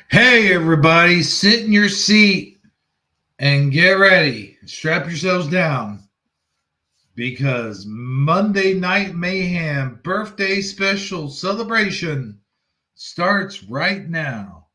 Hey, everybody, sit in your seat and get ready. Strap yourselves down because Monday Night Mayhem birthday special celebration starts right now.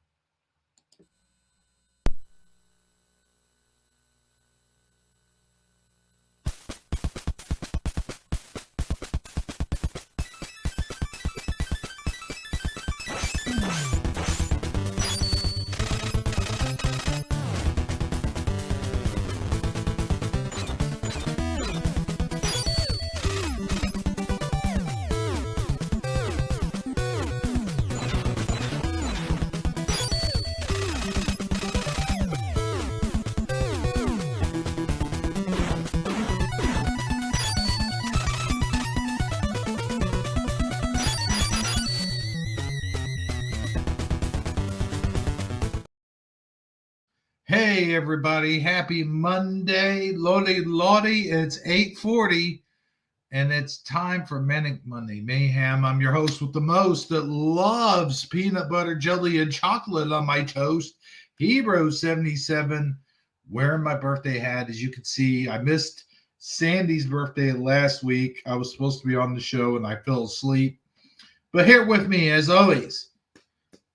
Hey, everybody, happy Monday. Lordy, lordy, it's 8:40 and it's time for Manic Monday Mayhem. I'm your host with the most that loves peanut butter, jelly, and chocolate on my toast, Hero77, wearing my birthday hat. As you can see, I missed Sandy's birthday last week. I was supposed to be on the show and I fell asleep. But here with me, as always,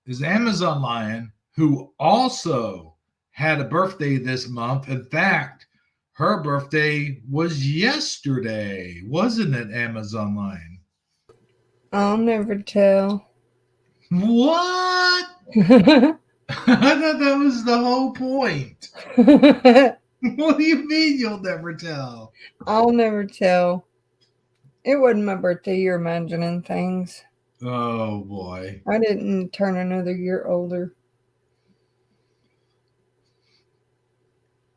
is Amazon Lion, who also had a birthday this month. In fact, her birthday was yesterday, wasn't it, Amazon Lion? I'll never tell. What? I thought that was the whole point. What do you mean you'll never tell? I'll never tell. It wasn't my birthday. You're imagining things. Oh boy. I didn't turn another year older.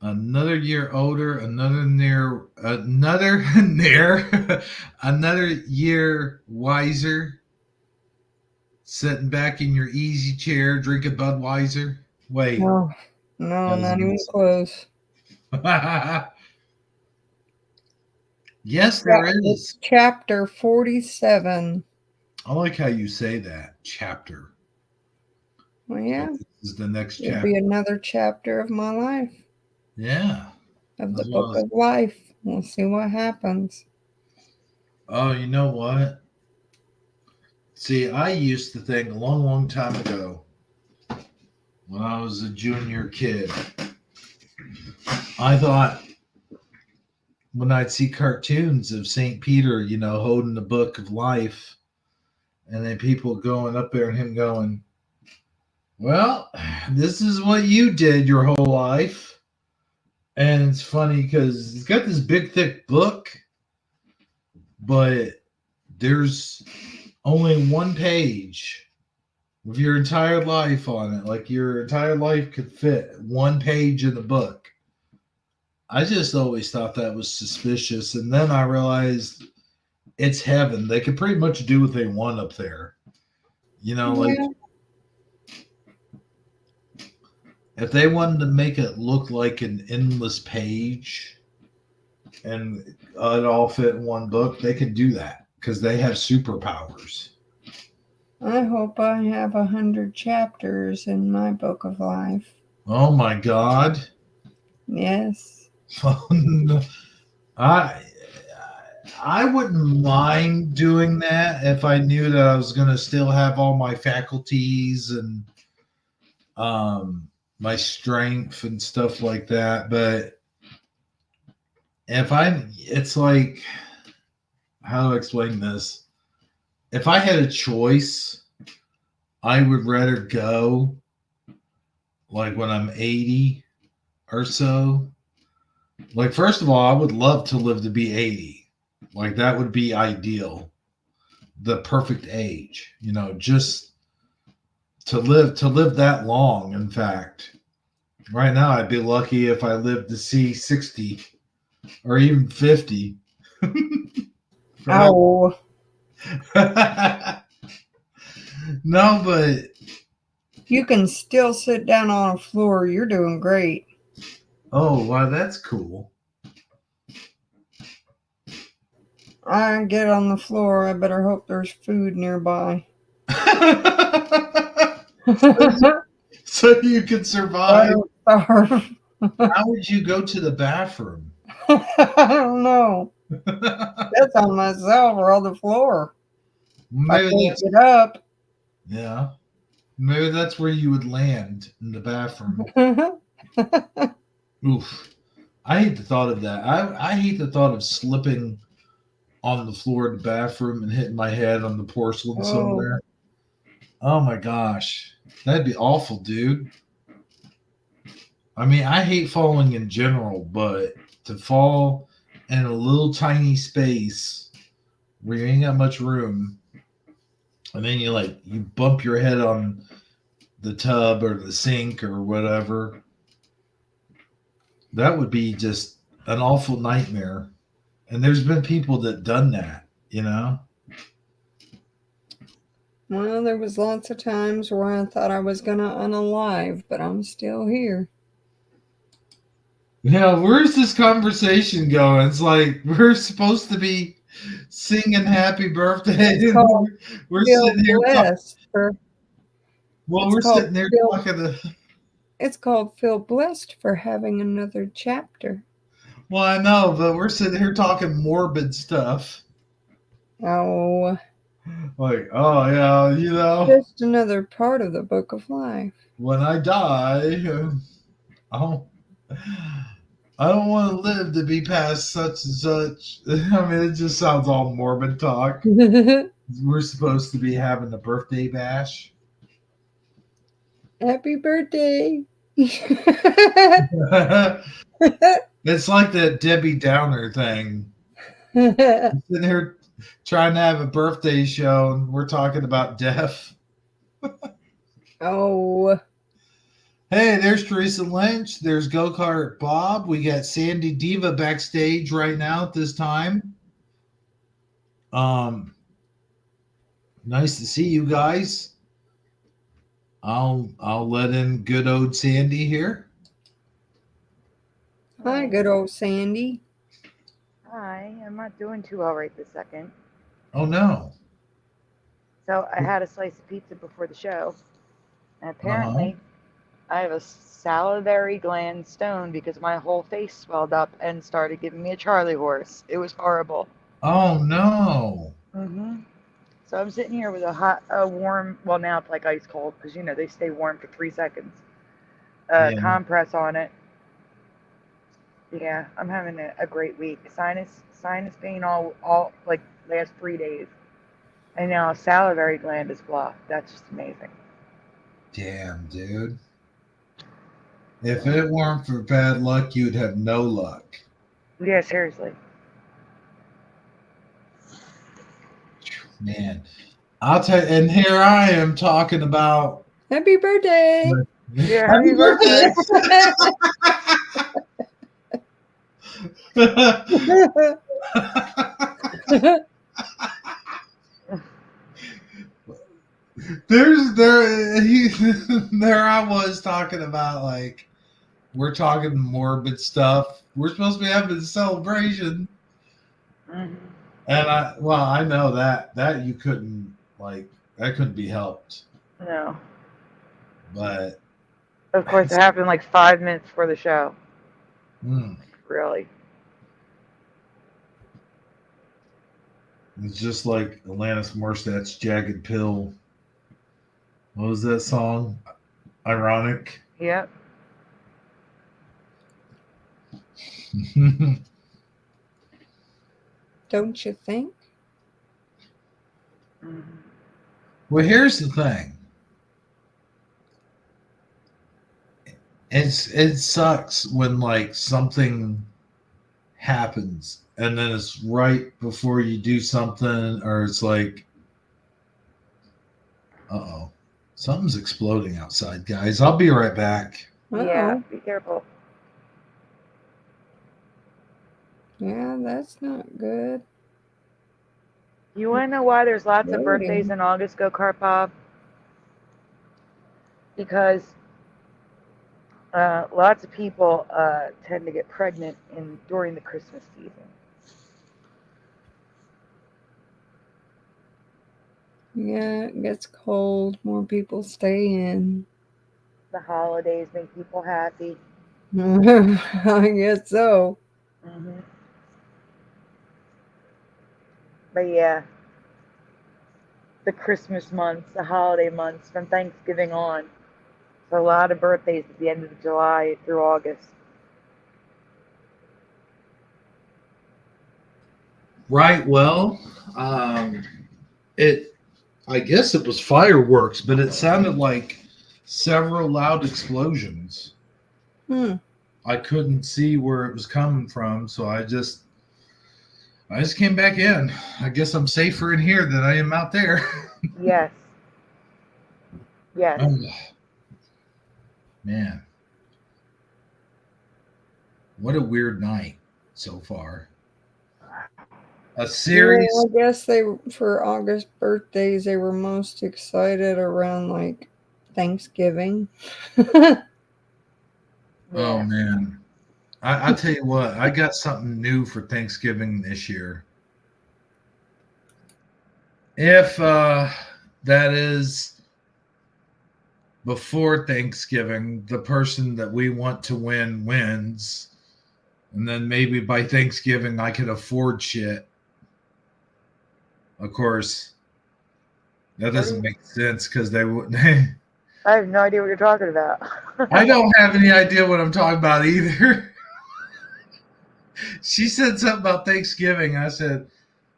Another year older, another year wiser, sitting back in your easy chair, drinking Budweiser. Wait. No, not even close. Yes, there It's is. chapter 47. I like how you say that. Chapter. Well, yeah, This is the next it'll chapter. be another chapter of my life, Yeah. of the As book well as, of life. We'll see what happens. oh, you know what? See, I used to think a long, long time ago when I was a junior kid, I thought when I'd see cartoons of St. Peter, holding the book of life, and then people going up there and him going, well, this is what you did your whole life. And it's funny because he's got this big, thick book, but there's only one page with your entire life on it. Like your entire life could fit one page in the book. I just always thought that was suspicious. And then I realized it's heaven. They can pretty much do what they want up there. Like if they wanted to make it look like an endless page and it all fit in one book, they could do that because they have superpowers. I hope I have 100 chapters in my book of life. Oh my God. Yes. I I wouldn't mind doing that if I knew that I was going to still have all my faculties and my strength and stuff like that. But it's like, how do I explain this? If I had a choice, I would rather go like when I'm 80 or so. Like, first of all, I would love to live to be 80. Like, that would be ideal. The perfect age, just to live that long. In fact, right now I'd be lucky if I lived to see 60 or even 50. Oh. No, but you can still sit down on a floor. You're doing great. Oh, wow, that's cool. I get on the floor. I better hope there's food nearby. so you could I survive. don't starve. How would you go to the bathroom? I don't know. That's on myself or on the floor. I Maybe can't that's get up. yeah. Maybe that's where you would land in the bathroom. Oof. I hate the thought of that. I hate the thought of slipping on the floor of the bathroom and hitting my head on the porcelain Oh, somewhere. Oh my gosh. That'd be awful, dude. I mean, I hate falling in general, but to fall in a little tiny space where you ain't got much room, and then you bump your head on the tub or the sink or whatever, that would be just an awful nightmare. And there's been people that done that, you know? well, there was lots of times where I thought I was gonna unalive, but I'm still here. Yeah, where's this conversation going? It's like we're supposed to be singing happy birthday. It's called We're feel sitting here talking. blessed for. Well, It's we're called sitting there feel. talking to. It's called feel blessed for having another chapter. Well, I know, but we're sitting here talking morbid stuff. Oh, Like, oh yeah, just another part of the book of life. when I die, I don't, I don't want to live to be past such and such. I mean, it just sounds all morbid talk. We're supposed to be having a birthday bash. Happy birthday. It's like that Debbie Downer thing. Sitting here trying to have a birthday show, and we're talking about death. Oh, Hey, there's Teresa Lynch. There's Go Kart Bob. We got Sandy Diva backstage right now at this time. Nice to see you guys. I'll let in good old Sandy here. hi, good old Sandy. Hi, I'm not doing too well right this second. Oh no. So I had a slice of pizza before the show, and Uh-huh. apparently I have a salivary gland stone because my whole face swelled up and started giving me a Charlie horse. It was horrible. Oh no. So I'm sitting here with a warm, well now it's like ice cold because you know they stay warm for 3 seconds. Yeah. Compress on it. Yeah, I'm having a great week. Sinus pain all like last 3 days. And now a salivary gland is blocked. That's just amazing. Damn, dude. If it weren't for bad luck, you'd have no luck. Yeah, seriously. Man. I'll tell you, and here I am talking about Happy birthday. Yeah, happy happy birthday. birthday. There I was talking about like we're talking morbid stuff. We're supposed to be having a celebration. Mhm. And I know that you couldn't like that couldn't be helped. No. But Of course, it happened like 5 minutes before the show. mm, Really. it's just like Alanis Morissette's Jagged Pill. What was that song? Ironic. Yep. Don't you think? Mhm. Well, here's the thing. It sucks when like something happens and then it's right before you do something or it's like uh-oh, something's exploding outside, guys. I'll be right back. Yeah, Uh-oh. be careful. Yeah, that's not good. You want to know why there's lots of birthdays Exploding. in August, Go Kart Bob? Because lots of people tend to get pregnant during the Christmas season. Yeah, it gets cold. More people stay in. The holidays make people happy. I guess so. Hmm. But yeah, the Christmas months, the holiday months, from Thanksgiving on. So a lot of birthdays at the end of July through August. Right. Well, it. I guess it was fireworks, but it sounded like several loud explosions. Hmm. I couldn't see where it was coming from, so I just came back in. I guess I'm safer in here than I am out there. Yes, yes. Oh man, what a weird night so far. A Yeah, series. I guess for August birthdays they were most excited around like Thanksgiving. Oh Yeah. man, I tell you what, I got something new for Thanksgiving this year. If that is before Thanksgiving, the person that we want to win wins, and then maybe by Thanksgiving I could afford shit. Of course, that What do doesn't you? make sense because they would. I have no idea what you're talking about. I don't have any idea what I'm talking about either. She said something about Thanksgiving. I said,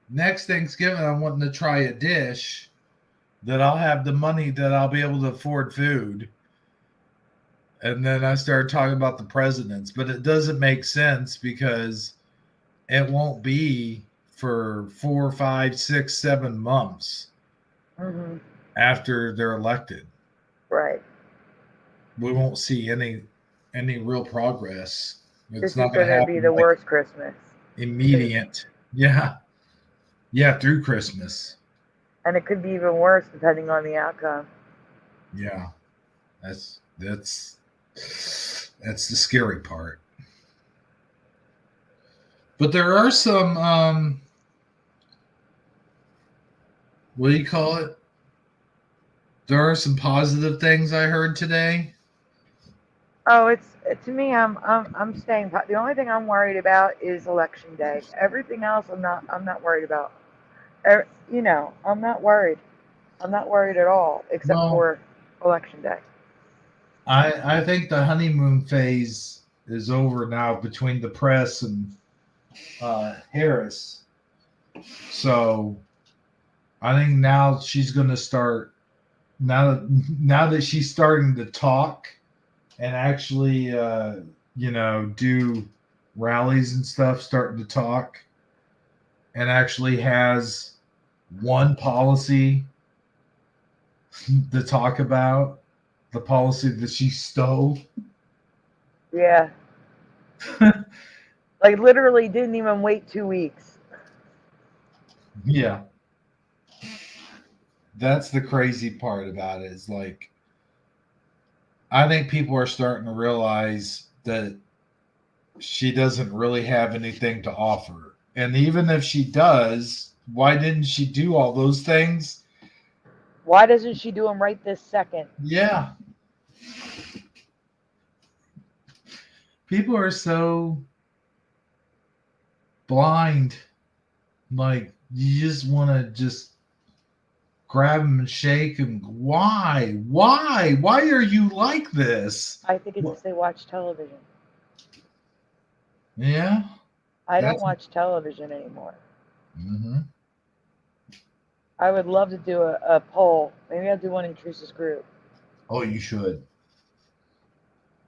next Thanksgiving, I'm wanting to try a dish that I'll have the money that I'll be able to afford food. And then I started talking about the presidents, but it doesn't make sense because it won't be for 4, 5, 6, 7 months Hmm. after they're elected. Right. We won't see any real progress. It's This is not going going to to be happen the like worst Christmas. immediate. Yeah, yeah, through Christmas. And it could be even worse depending on the outcome. Yeah, that's the scary part. But there are some what do you call it? There are some positive things I heard today. Oh, to me. I'm staying. The only thing I'm worried about is election day. Everything else, I'm not worried about. I'm not worried. I'm not worried at all, except Well, for election day. I think the honeymoon phase is over now between the press and Harris. So I think now she's going to start now that she's starting to talk and actually do rallies and stuff, starting to talk and actually has one policy to talk about, the policy that she stole. Yeah, like literally didn't even wait 2 weeks. Yeah, that's the crazy part about it is like I think people are starting to realize that she doesn't really have anything to offer. And even if she does, why didn't she do all those things? Why doesn't she do them right this second? Yeah, people are so blind. Like you just want to just grab them and shake them. Why? Why? Why are you like this? I think it's What? because they watch television. Yeah, I don't that's. watch television anymore. Hmm. I would love to do a poll. Maybe I'll do one in Teresa's group. Oh, you should.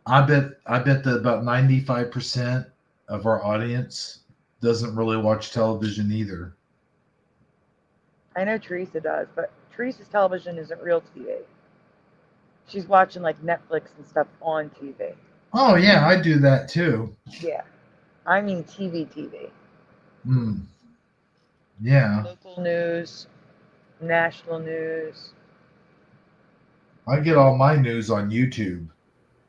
I bet that about 95% of our audience doesn't really watch television either. I know Teresa does, but Teresa's television isn't real TV. She's watching like Netflix and stuff on TV. Oh yeah, I do that too. Yeah, I mean TV. Mm, yeah, Local news, national news. I get all my news on YouTube.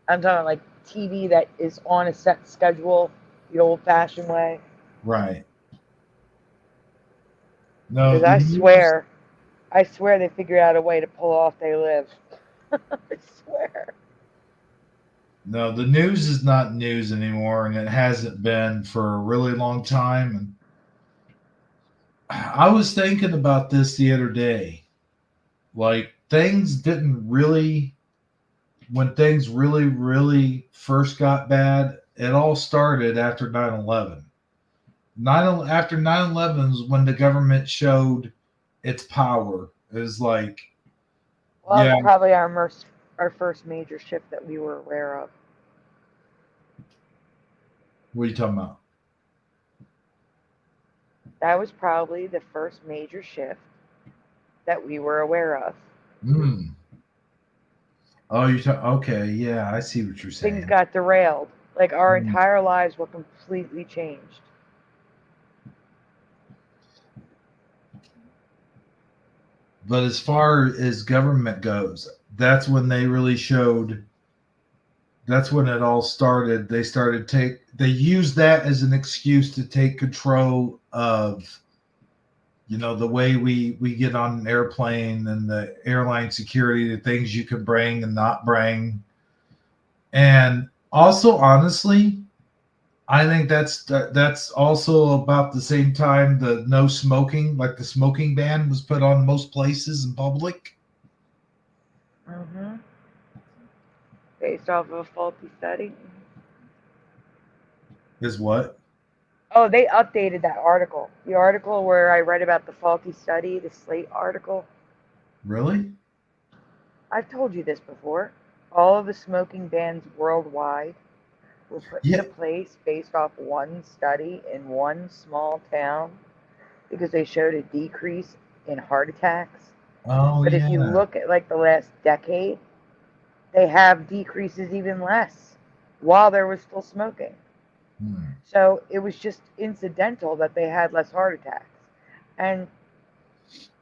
I'm talking like TV that is on a set schedule, the old-fashioned way. Right. No, Because the news. I swear they figured out a way to pull off they live. I swear. No, the news is not news anymore, and it hasn't been for a really long time. And I was thinking about this the other day. Like, things didn't really, when things really, really first got bad, it all started after 9/11. After 9/11 is when the government showed its power. It was like, Well, yeah, it's probably our first major shift that we were aware of. what are you talking about? That was probably the first major shift that we were aware of. Hmm. Oh, okay, yeah, I see what you're Things saying. got derailed. Like our Hmm. entire lives were completely changed. But as far as government goes, that's when they really showed. That's when it all started. They used that as an excuse to take control of, the way we get on an airplane and the airline security, the things you can bring and not bring. And also, honestly, I think that's also about the same time the no smoking, like the smoking ban was put on most places in public. Hmm. Based off of a faulty study. Is what? Oh, they updated that article. The article where I read about the faulty study, the Slate article. Really? I've told you this before. All of the smoking bans worldwide were put Yeah. into place based off one study in one small town because they showed a decrease in heart attacks. Oh But if you yeah. look at like the last decade, they have decreases even less while there was still smoking. Hmm. So it was just incidental that they had less heart attacks. And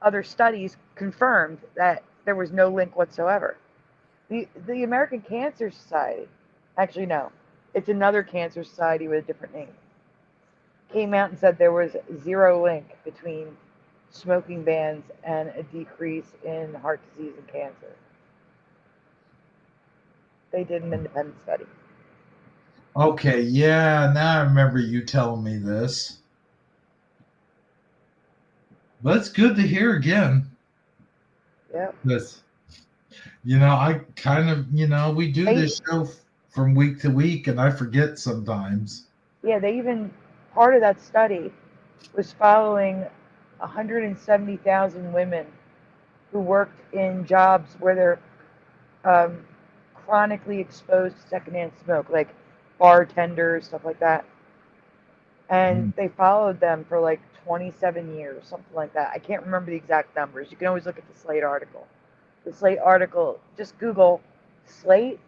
other studies confirmed that there was no link whatsoever. The American Cancer Society, actually no, it's another cancer society with a different name, came out and said there was zero link between smoking bans and a decrease in heart disease and cancer. They did an independent study. Okay, yeah, now I remember you telling me this. But it's good to hear again. Yep. This, I kind of, we do They this show from week to week, and I forget sometimes. yeah, they even part of that study was following 170,000 women who worked in jobs where they're um, chronically exposed to secondhand smoke, like bartenders, stuff like that. And Mm. they followed them for like 27 years, something like that. I can't remember the exact numbers. You can always look at the Slate article. The Slate article, just Google Slate,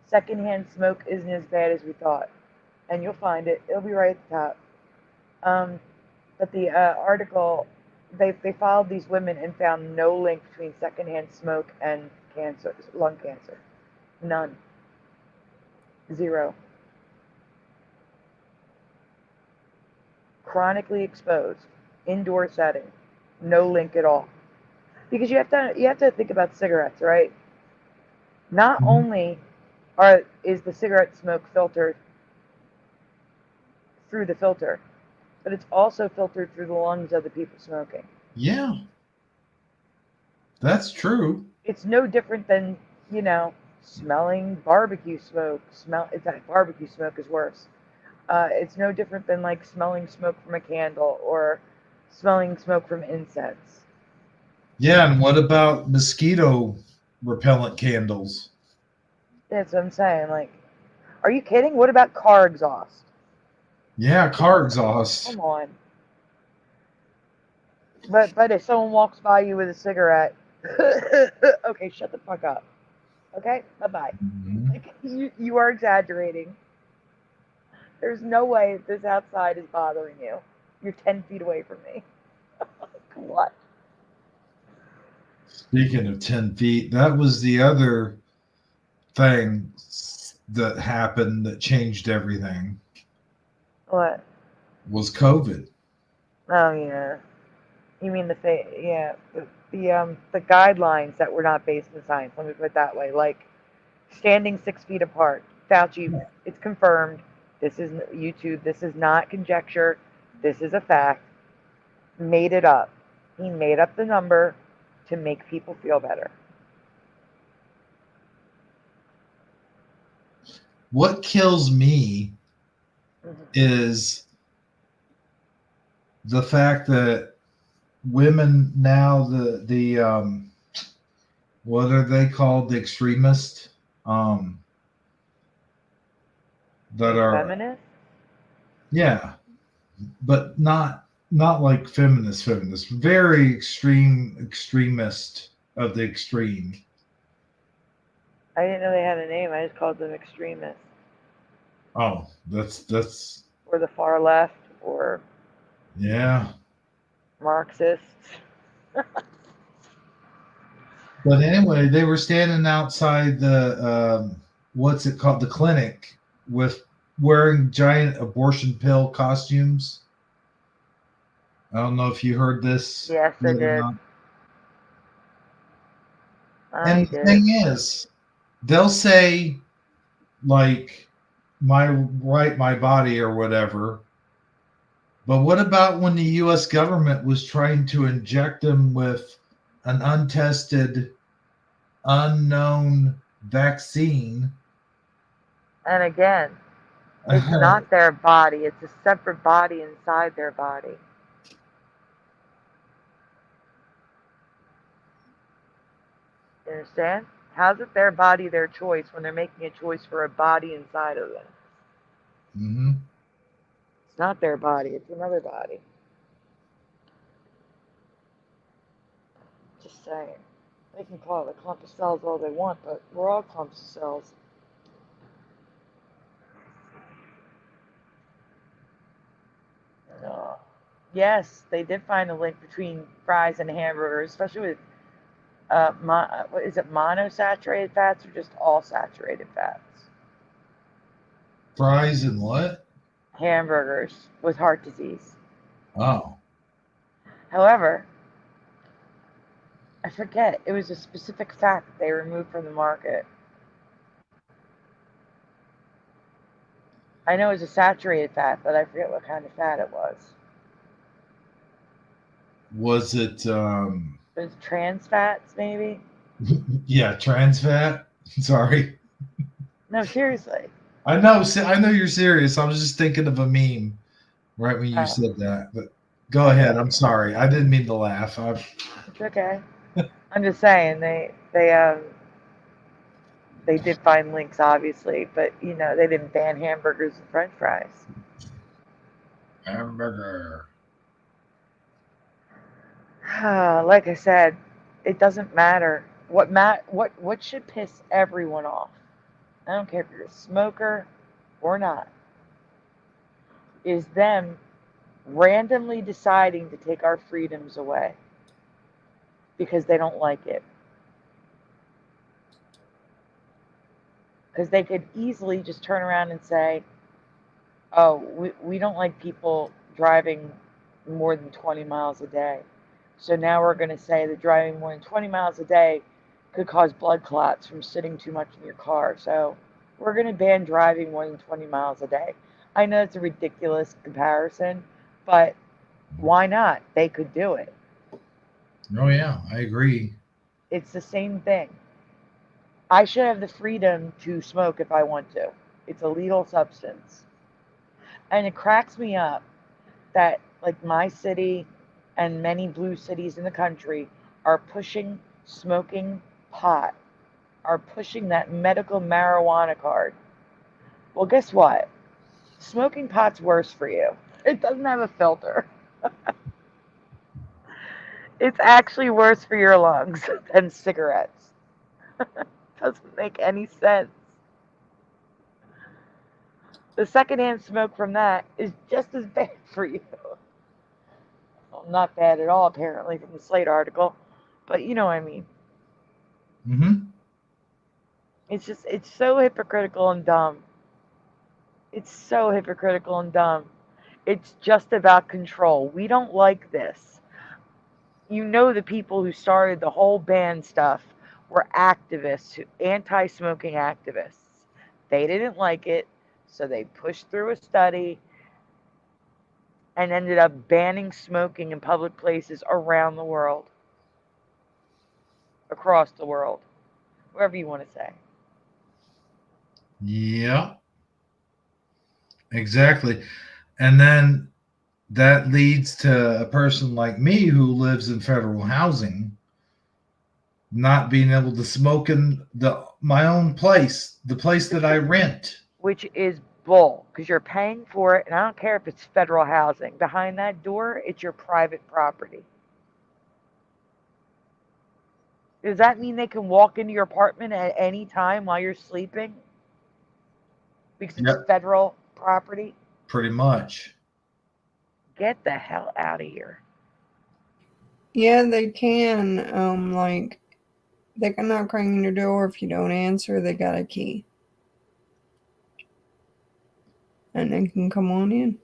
secondhand smoke isn't as bad as we thought. And you'll find it. It'll be right at the top. Um, but the article, they followed these women and found no link between secondhand smoke and cancer, lung cancer. None. Zero. Chronically exposed, indoor setting, no link at all. Because you have to think about cigarettes, right? Not Mhm. only is the cigarette smoke filtered through the filter, but it's also filtered through the lungs of the people smoking. Yeah, that's true. It's no different than smelling barbecue smoke. In fact, barbecue smoke is worse. It's no different than like smelling smoke from a candle or smelling smoke from incense. Yeah, and what about mosquito repellent candles? That's what I'm saying. Like, are you kidding? What about car exhaust? Yeah, car exhaust. Come on. But if someone walks by you with a cigarette, okay, shut the fuck up. Okay, bye bye. Mhm. Like you are exaggerating. There's no way this outside is bothering you. You're 10 feet away from me. What? Speaking of 10 feet, that was the other thing that happened that changed everything What? was COVID. Oh yeah. You mean yeah, the guidelines that were not based in science. Let me put it that way. Like standing 6 feet apart. Fauci, it's confirmed. This is YouTube. This is not conjecture. This is a fact. Made it up. He made up the number to make people feel better. What kills me is the fact that women now, the what are they called, the extremists, that are Feminist? yeah, but not like feminist, very extremist of the extreme. I didn't know they had a name. I just called them extremists. Oh, that's Or the far left, or yeah. Marxists. But anyway, they were standing outside the what's it called, the clinic, with wearing giant abortion pill costumes. I don't know if you heard this. Yes, I or did. not. I And the did. thing is, they'll say like my right, my body, or whatever. But what about when the U.S. government was trying to inject them with an untested, unknown vaccine? And again, it's not their body. It's a separate body inside their body. You understand? How's it their body, their choice, when they're making a choice for a body inside of them? Mm-hmm. It's not their body. It's another body. Just saying. They can call it a clump of cells all they want, but we're all clumps of cells. Yes, they did find a link between fries and hamburgers, especially with what is it, monosaturated fats or just all saturated fats? Fries and what? Hamburgers with heart disease. Oh. However, I forget, it was a specific fat that they removed from the market. I know it was a saturated fat, but I forget what kind of fat it was. Was it It was trans fats, maybe? yeah, trans fat? Sorry. No, seriously. I know you're serious. I was just thinking of a meme right when you said that. But go ahead. I'm sorry. I didn't mean to laugh. It's okay. I'm just saying they did find links, obviously, but they didn't ban hamburgers and French fries. Hamburger. Like I said, it doesn't matter. What should piss everyone off? I don't care if you're a smoker or not. Is them randomly deciding to take our freedoms away because they don't like it. Because they could easily just turn around and say, oh, we don't like people driving more than 20 miles a day. So now we're going to say that driving more than 20 miles a day could cause blood clots from sitting too much in your car. So we're going to ban driving more than 20 miles a day. I know it's a ridiculous comparison, but why not? They could do it. Oh, yeah, I agree. It's the same thing. I should have the freedom to smoke if I want to. It's a legal substance. And it cracks me up that, like, my city and many blue cities in the country are pushing smoking pot, are pushing that medical marijuana card. Well, guess what? Smoking pot's worse for you. It doesn't have a filter. It's actually worse for your lungs than cigarettes. Doesn't make any sense. The secondhand smoke from that is just as bad for you. Well, not bad at all, apparently, from the Slate article, but you know what I mean. Mm-hmm. It's so hypocritical and dumb. It's so hypocritical and dumb. It's just about control. We don't like this. The people who started the whole ban stuff were activists, anti-smoking activists. They didn't like it, so they pushed through a study and ended up banning smoking in public places around the world, across the world, wherever you want to say. Yeah, exactly. And then that leads to a person like me who lives in federal housing not being able to smoke in my own place, the place that I rent. Which is bull, because you're paying for it, and I don't care if it's federal housing. Behind that door, it's your private property. Does that mean they can walk into your apartment at any time while you're sleeping? Because it's Yep, federal property? pretty much. Get the hell out of here. Yeah, they can. Like they can knock on your door if you don't answer. They got a key, and they can come on in.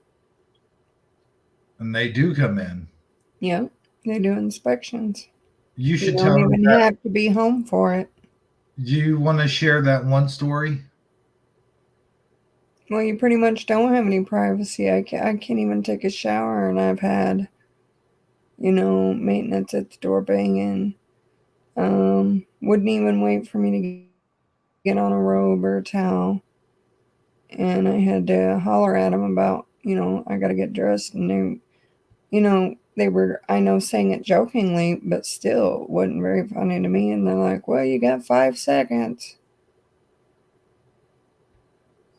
And they do come in. Yep, they do inspections. You You should don't tell them even that. have to be home for it. Do you want to share that one story? Well, you pretty much don't have any privacy. I can't even take a shower, and I've had, maintenance at the door banging. Wouldn't even wait for me to get on a robe or a towel. And I had to holler at them about, I got to get dressed. And they were, I know, saying it jokingly, but still wasn't very funny to me. And they're like, well, you got 5 seconds.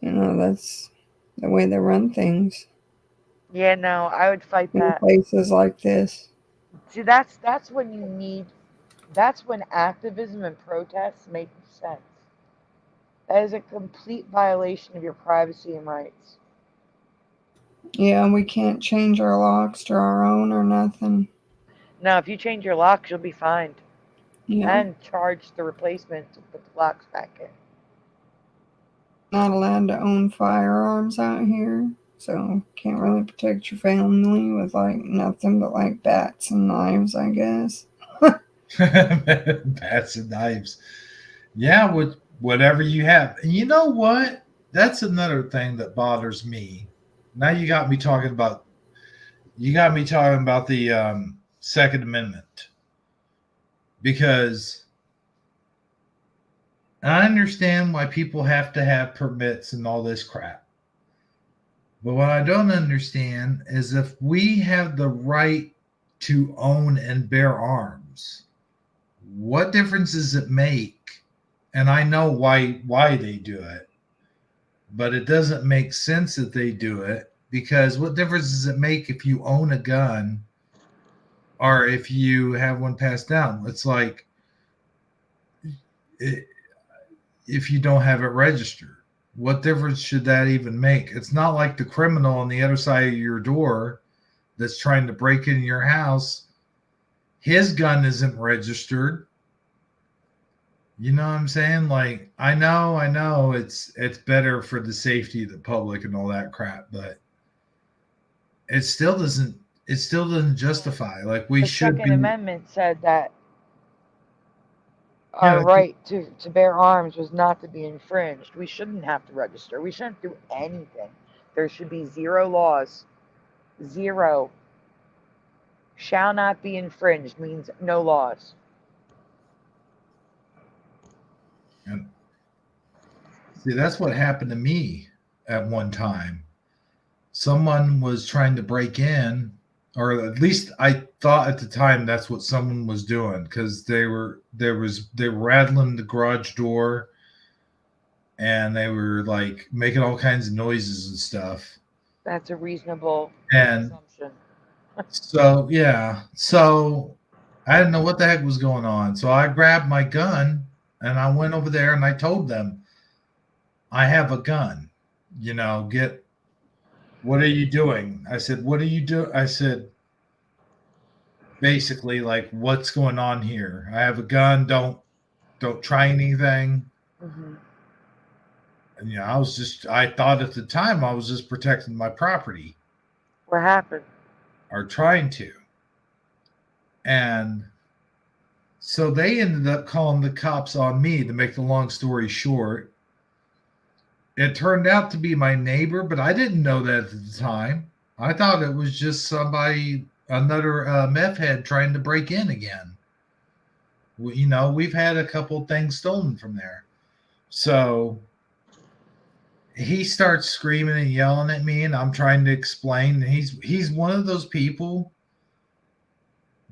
That's the way they run things Yeah, no, I would fight in that. places like this. See, that's when you need, that's when activism and protests make sense. That is a complete violation of your privacy and rights. Yeah, we can't change our locks to our own or nothing. Now, if you change your locks, you'll be fined Yeah, and charged the replacement to put the locks back in. not allowed to own firearms out here, so can't really protect your family with like nothing but like bats and knives, I guess. Bats and knives. Yeah, with whatever you have. And you know what? That's another thing that bothers me. Now you got me talking about the Second Amendment, because I understand why people have to have permits and all this crap. But what I don't understand is if we have the right to own and bear arms, what difference does it make? And I know why they do it, but it doesn't make sense that they do it, because what difference does it make if you own a gun or if you have one passed down? It's like if you don't have it registered, what difference should that even make? It's not like the criminal on the other side of your door that's trying to break into your house. His gun isn't registered. You know what I'm saying? Like, I know it's better for the safety of the public and all that crap, but it still doesn't justify. Like, we The should Second be. Amendment said that Yeah, our right to bear arms was not to be infringed. We shouldn't have to register. We shouldn't do anything. There should be zero laws. Zero. Shall not be infringed means no laws. and see, that's what happened to me at one time. Someone was trying to break in, or at least I thought at the time that's what someone was doing, because they were rattling the garage door, and they were like making all kinds of noises and stuff. That's a reasonable And assumption. so yeah, so I didn't know what the heck was going on. So I grabbed my gun and I went over there and I told them, I have a gun. Get what are you doing? I said, what are you doing? I said, basically, like, what's going on here? I have a gun. Don't try anything. Hmm. And I thought at the time I was just protecting my property, What happened? or trying to. And So they ended up calling the cops on me, to make the long story short. It turned out to be my neighbor, but I didn't know that at the time. I thought it was just somebody, another meth head trying to break in again. We've had a couple things stolen from there. So he starts screaming and yelling at me, and I'm trying to explain. He's one of those people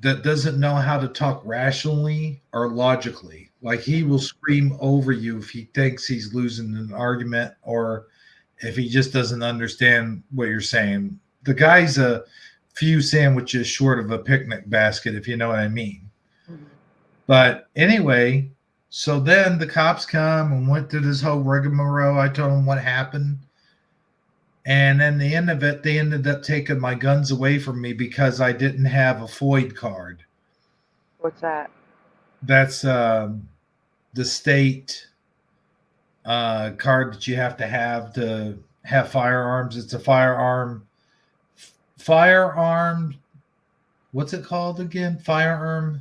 that doesn't know how to talk rationally or logically. Like, he will scream over you if he thinks he's losing an argument, or if he just doesn't understand what you're saying. The guy's a few sandwiches short of a picnic basket, if you know what I mean. Mhm. But anyway, so then the cops come and went through this whole rigmarole. I told them what happened. And then the end of it, they ended up taking my guns away from me because I didn't have a FOID card. What's that? That's the state card that you have to have firearms. It's a firearm. What's it called again? Fire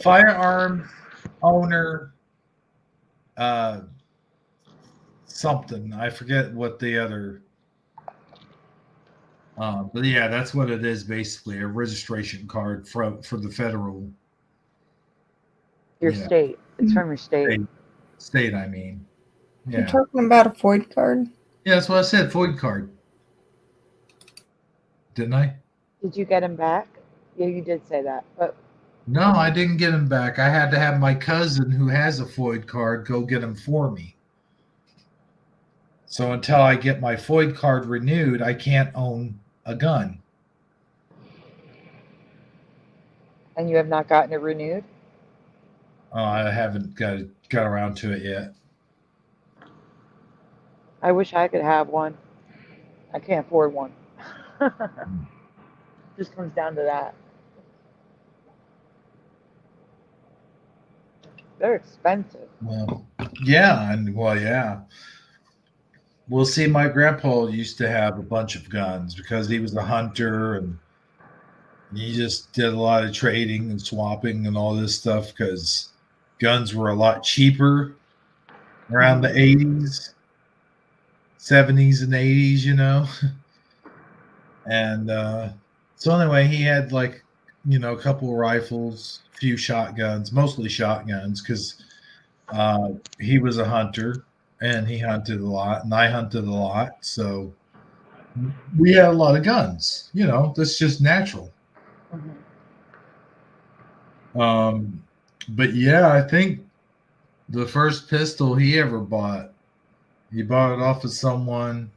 firearm owner, something. I forget what the other. But yeah, that's what it is, basically, a registration card for the federal. Your Yeah. state. It's from your state. State, I mean. You're Yeah. talking about a FOID card? Yeah, that's what I said, FOID card. Didn't I? Did you get him back? Yeah, you did say that. But No, I didn't get him back. I had to have my cousin, who has a FOID card, go get him for me. So until I get my FOID card renewed, I can't own a gun. and you have not gotten it renewed? I haven't got around to it yet. I wish I could have one. I can't afford one. Just comes down to that. They're expensive. Well, yeah, yeah. Well, see, my grandpa used to have a bunch of guns because he was a hunter, and he just did a lot of trading and swapping and all this stuff because guns were a lot cheaper around the 80s, 70s, and 80s. And so anyway, he had, like, a couple of rifles, a few shotguns, mostly shotguns, because he was a hunter and he hunted a lot, and I hunted a lot. So we had a lot of guns. That's just natural. But yeah, I think the first pistol he ever bought, he bought it off of someone.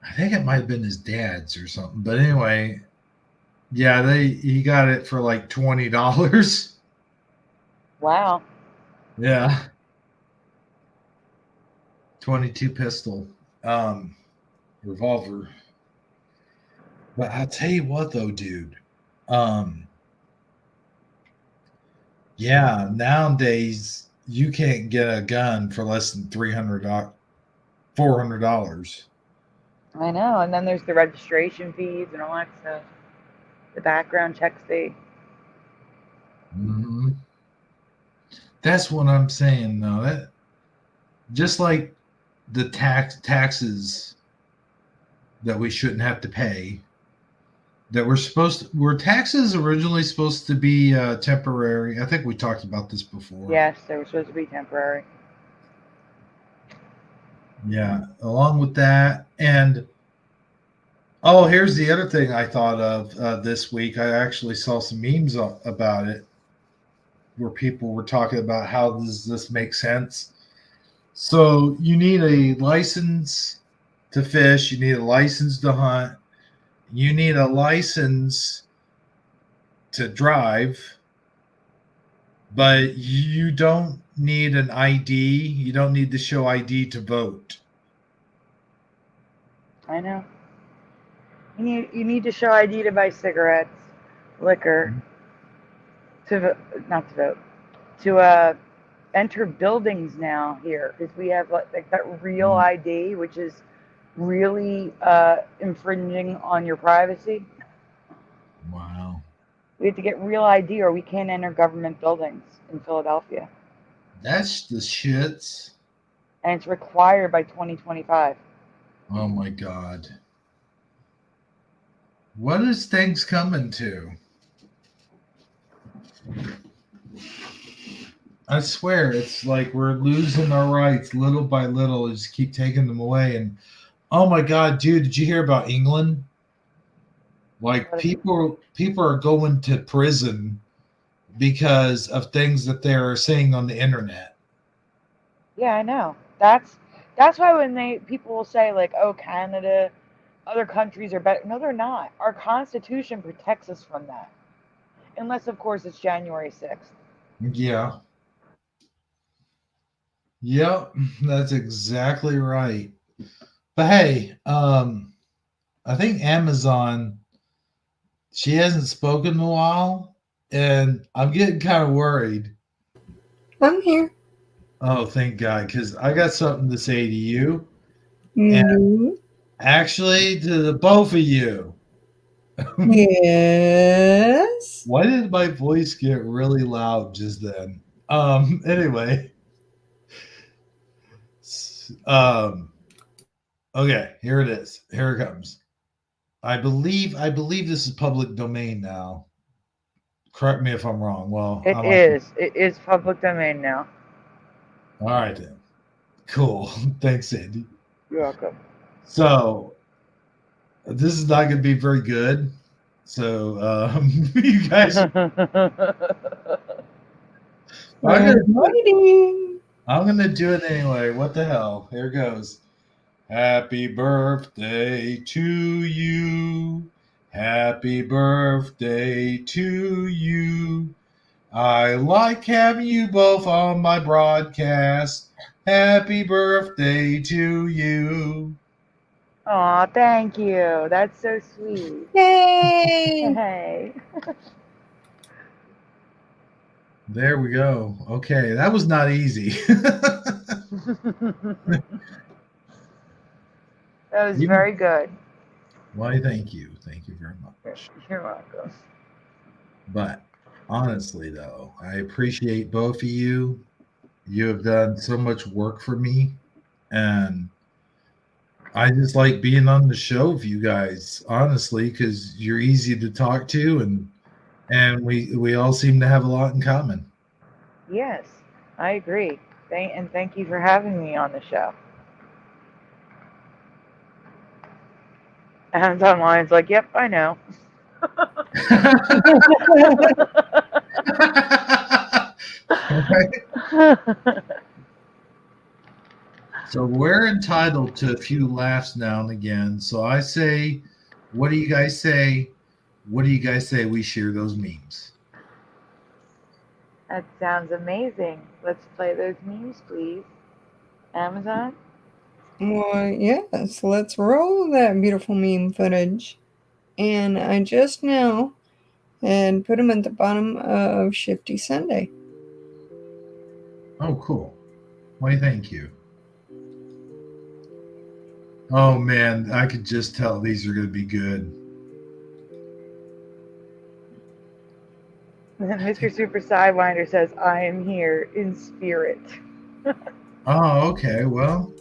I think it might have been his dad's or something. But anyway, yeah, he got it for like $20. Wow. Yeah. 22 pistol revolver. But I'll tell you what, though, dude. Yeah, nowadays you can't get a gun for less than $400. I know. And then there's the registration fees and all that stuff. The background checks fee. Mm-hmm. That's what I'm saying, though. That just like the taxes that we shouldn't have to pay. That were taxes originally supposed to be temporary? I think we talked about this before. Yes, they were supposed to be temporary. Yeah, along with that, and here's the other thing I thought of this week. I actually saw some memes about it, where people were talking about how does this make sense. So you need a license to fish, you need a license to hunt, you need a license to drive, but you don't need an ID. You don't need to show ID to vote. I know. You need to show ID to buy cigarettes, liquor, not to vote, to enter buildings now here, because we have like that real ID, which is really infringing on your privacy. Wow. We have to get real ID or we can't enter government buildings in Philadelphia. That's the shits. And it's required by 2025. Oh my God. What is things coming to? I swear, it's like we're losing our rights little by little. Just keep taking them away. And oh my God, dude, did you hear about England? Like people are going to prison because of things that they're saying on the internet. Yeah, I know. That's why when people will say like, "Oh, Canada, other countries are better." No, they're not. Our Constitution protects us from that, unless of course it's January 6th. Yeah. Yep, that's exactly right. But hey, I think Amazon, she hasn't spoken in a while, and I'm getting kind of worried. I'm here. Oh, thank God, because I got something to say to you, and No. actually to the both of you. Yes. Why did my voice get really loud just then? Anyway. Okay, here it is. Here it comes. I believe this is public domain now. Correct me if I'm wrong. Well, It is. It is public domain now. All right then. Cool. Thanks, Sandy. You're welcome. So this is not going to be very good. So you guys, I'm gonna do it anyway. What the hell? Here goes. Happy birthday to you. Happy birthday to you. I like having you both on my broadcast. Happy birthday to you. Aw, thank you. That's so sweet. Yay! Hey. There we go. Okay, that was not easy. That was very good. Why, thank you. Thank you very much. You're welcome. But honestly, though, I appreciate both of you. You have done so much work for me. And I just like being on the show with you guys, honestly, because you're easy to talk to and we all seem to have a lot in common. Yes, I agree. Thank you for having me on the show. And online's like, yep, I know. So we're entitled to a few laughs now and again. So I say, what do you guys say? What do you guys say we share those memes? That sounds amazing. Let's play those memes, please. Amazon? Well, yes, let's roll that beautiful meme footage. And I just now had put them at the bottom of Shifty Sunday. Oh, cool. Why, thank you. Oh, man, I could just tell these are going to be good. Mr. Super Sidewinder says, I am here in spirit. Oh, okay. Well,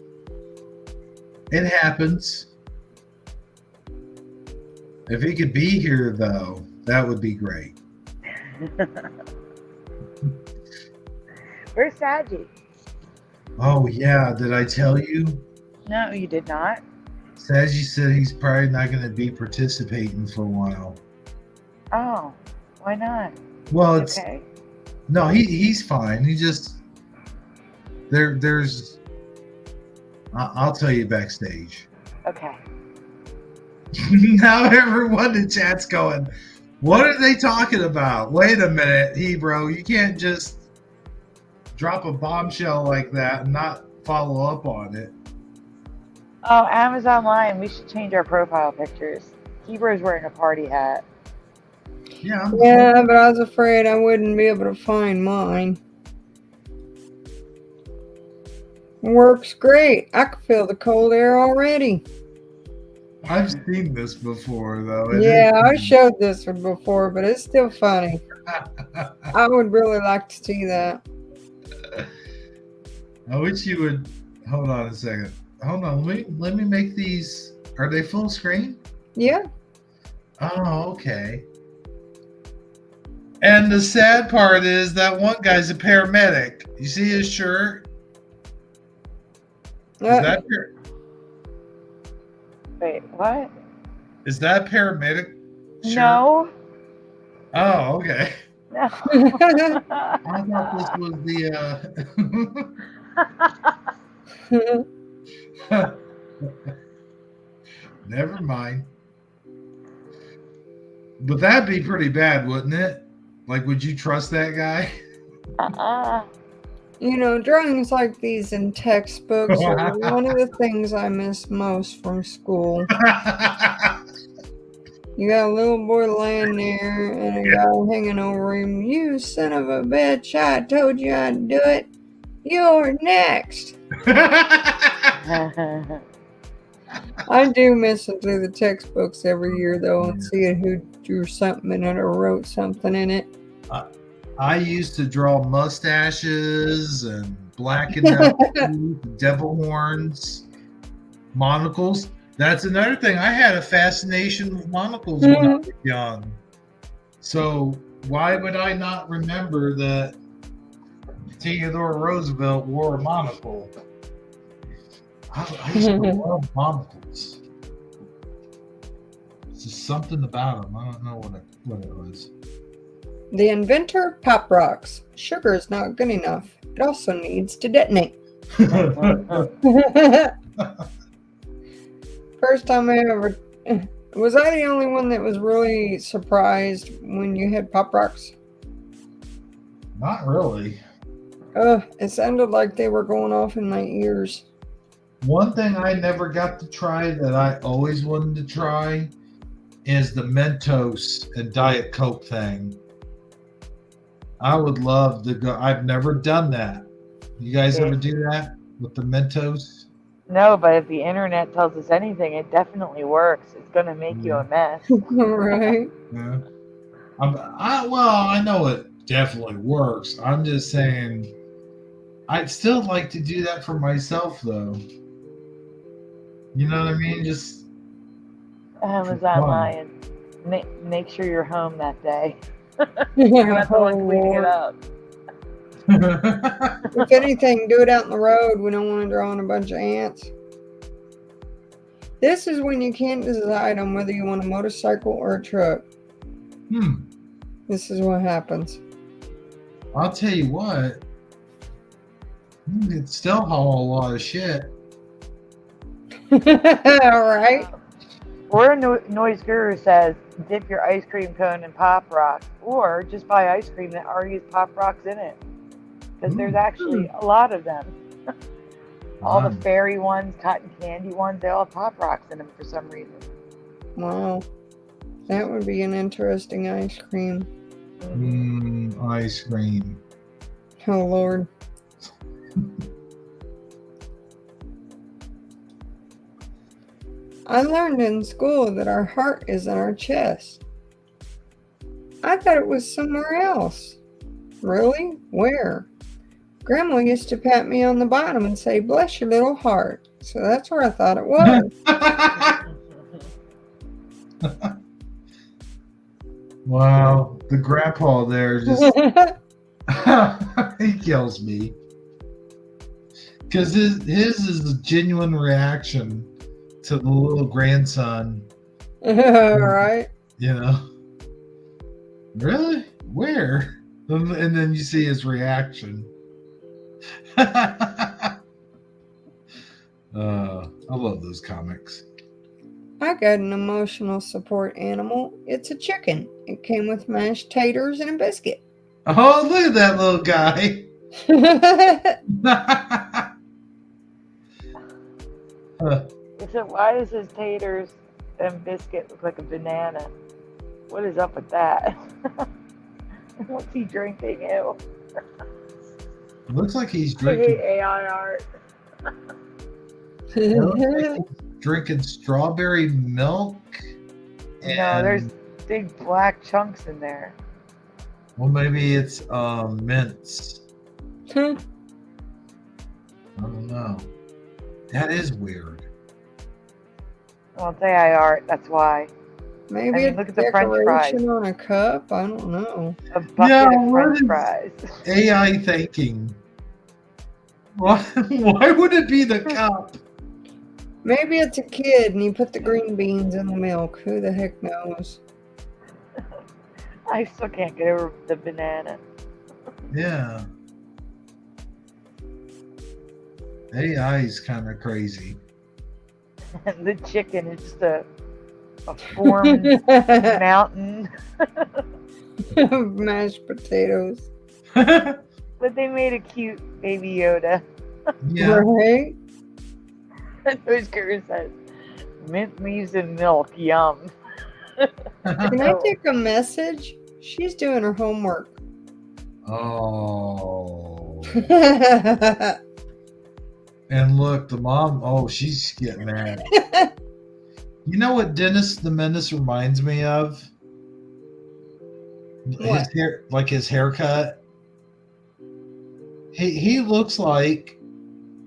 it happens. If he could be here, though, that would be great. Where's Saji? Oh, yeah. Did I tell you? No, you did not. Saji said he's probably not going to be participating for a while. Oh, why not? Well, it's okay. No, he's fine. He just there's I'll tell you backstage. Okay. Now everyone in chat's going, what are they talking about? Wait a minute, Hebrew, you can't just drop a bombshell like that and not follow up on it. Oh, Amazon Lion, we should change our profile pictures. Hebrew's wearing a party hat. Yeah, but I was afraid I wouldn't be able to find mine. Works great. I can feel the cold air already. I've seen this before, though. Yeah, I showed this one before, but it's still funny. I would really like to see that. I wish you would. Hold on a second. Hold on. Let me make these. Are they full screen? Yeah. Oh, okay. And the sad part is that one guy's a paramedic. You see his shirt? Is that Wait, what? is that paramedic shirt? No. Oh, okay. No. I thought this was the. Never mind. But that'd be pretty bad, wouldn't it? Like, would you trust that guy? You know, drawings like these in textbooks are one of the things I miss most from school. You got a little boy laying there and a guy hanging over him. You son of a bitch, I told you I'd do it. You're next. I do miss it through the textbooks every year, though, and seeing who drew something in it or wrote something in it. I used to draw mustaches and blackened out teeth, devil horns, monocles. That's another thing. I had a fascination with monocles when I was young. So why would I not remember that Theodore Roosevelt wore a monocle? I used to love monocles. It's just something about them. I don't know what it was. The inventor of Pop Rocks. Sugar is not good enough. It also needs to detonate. First time I ever... Was I the only one that was really surprised when you had Pop Rocks? Not really. It sounded like they were going off in my ears. One thing I never got to try that I always wanted to try is the Mentos and Diet Coke thing. I would love to go. I've never done that. You guys ever do that with the Mentos? No, but if the internet tells us anything, it definitely works. It's going to make you a mess. Right. Yeah. I know it definitely works. I'm just saying, I'd still like to do that for myself, though. You know what I mean? Just Amazon Lion. Make sure you're home that day. You're You're not the one cleaning it up. If anything, do it out in the road. We don't want to draw on a bunch of ants. This is when you can't decide on whether you want a motorcycle or a truck. This is what happens. I'll tell you what. You can still haul a lot of shit. All right. Or Noise Guru says, dip your ice cream cone in Pop Rocks, or just buy ice cream that already has Pop Rocks in it. Because there's actually a lot of them. All the fairy ones, cotton candy ones, they all have Pop Rocks in them for some reason. Wow. That would be an interesting ice cream. Ice cream. Oh, Lord. I learned in school that our heart is in our chest. I thought it was somewhere else. Really? Where? Grandma used to pat me on the bottom and say, bless your little heart. So that's where I thought it was. Wow. The grandpa there just... he kills me. Because his is a genuine reaction to the little grandson. Right? You know? Really? Where? And then you see his reaction. I love those comics. I got an emotional support animal. It's a chicken. It came with mashed taters and a biscuit. Oh, look at that little guy. So why does his taters and biscuit look like a banana? What is up with that? What's he drinking? Ew. Looks like he's I hate drinking. AI art. Because drinking strawberry milk. No, there's big black chunks in there. Well, maybe it's mints. I don't know. That is weird. Well, it's AI art, that's why. Maybe I mean, a look at the French fries. decoration on a cup. I don't know. A bucket of what French is fries. AI thinking? Why would it be the cup? Maybe it's a kid and you put the green beans in the milk. Who the heck knows? I still can't get over the banana. Yeah. AI is kind of crazy. And the chicken is just a formed mountain. Mashed potatoes. But they made a cute baby Yoda. Yeah. Right? Whose girl says, mint leaves and milk, yum. Can I take a message? She's doing her homework. Oh. And look, the mom, oh, she's getting mad. You know what Dennis the Menace reminds me of? What? His hair, like his haircut. He looks like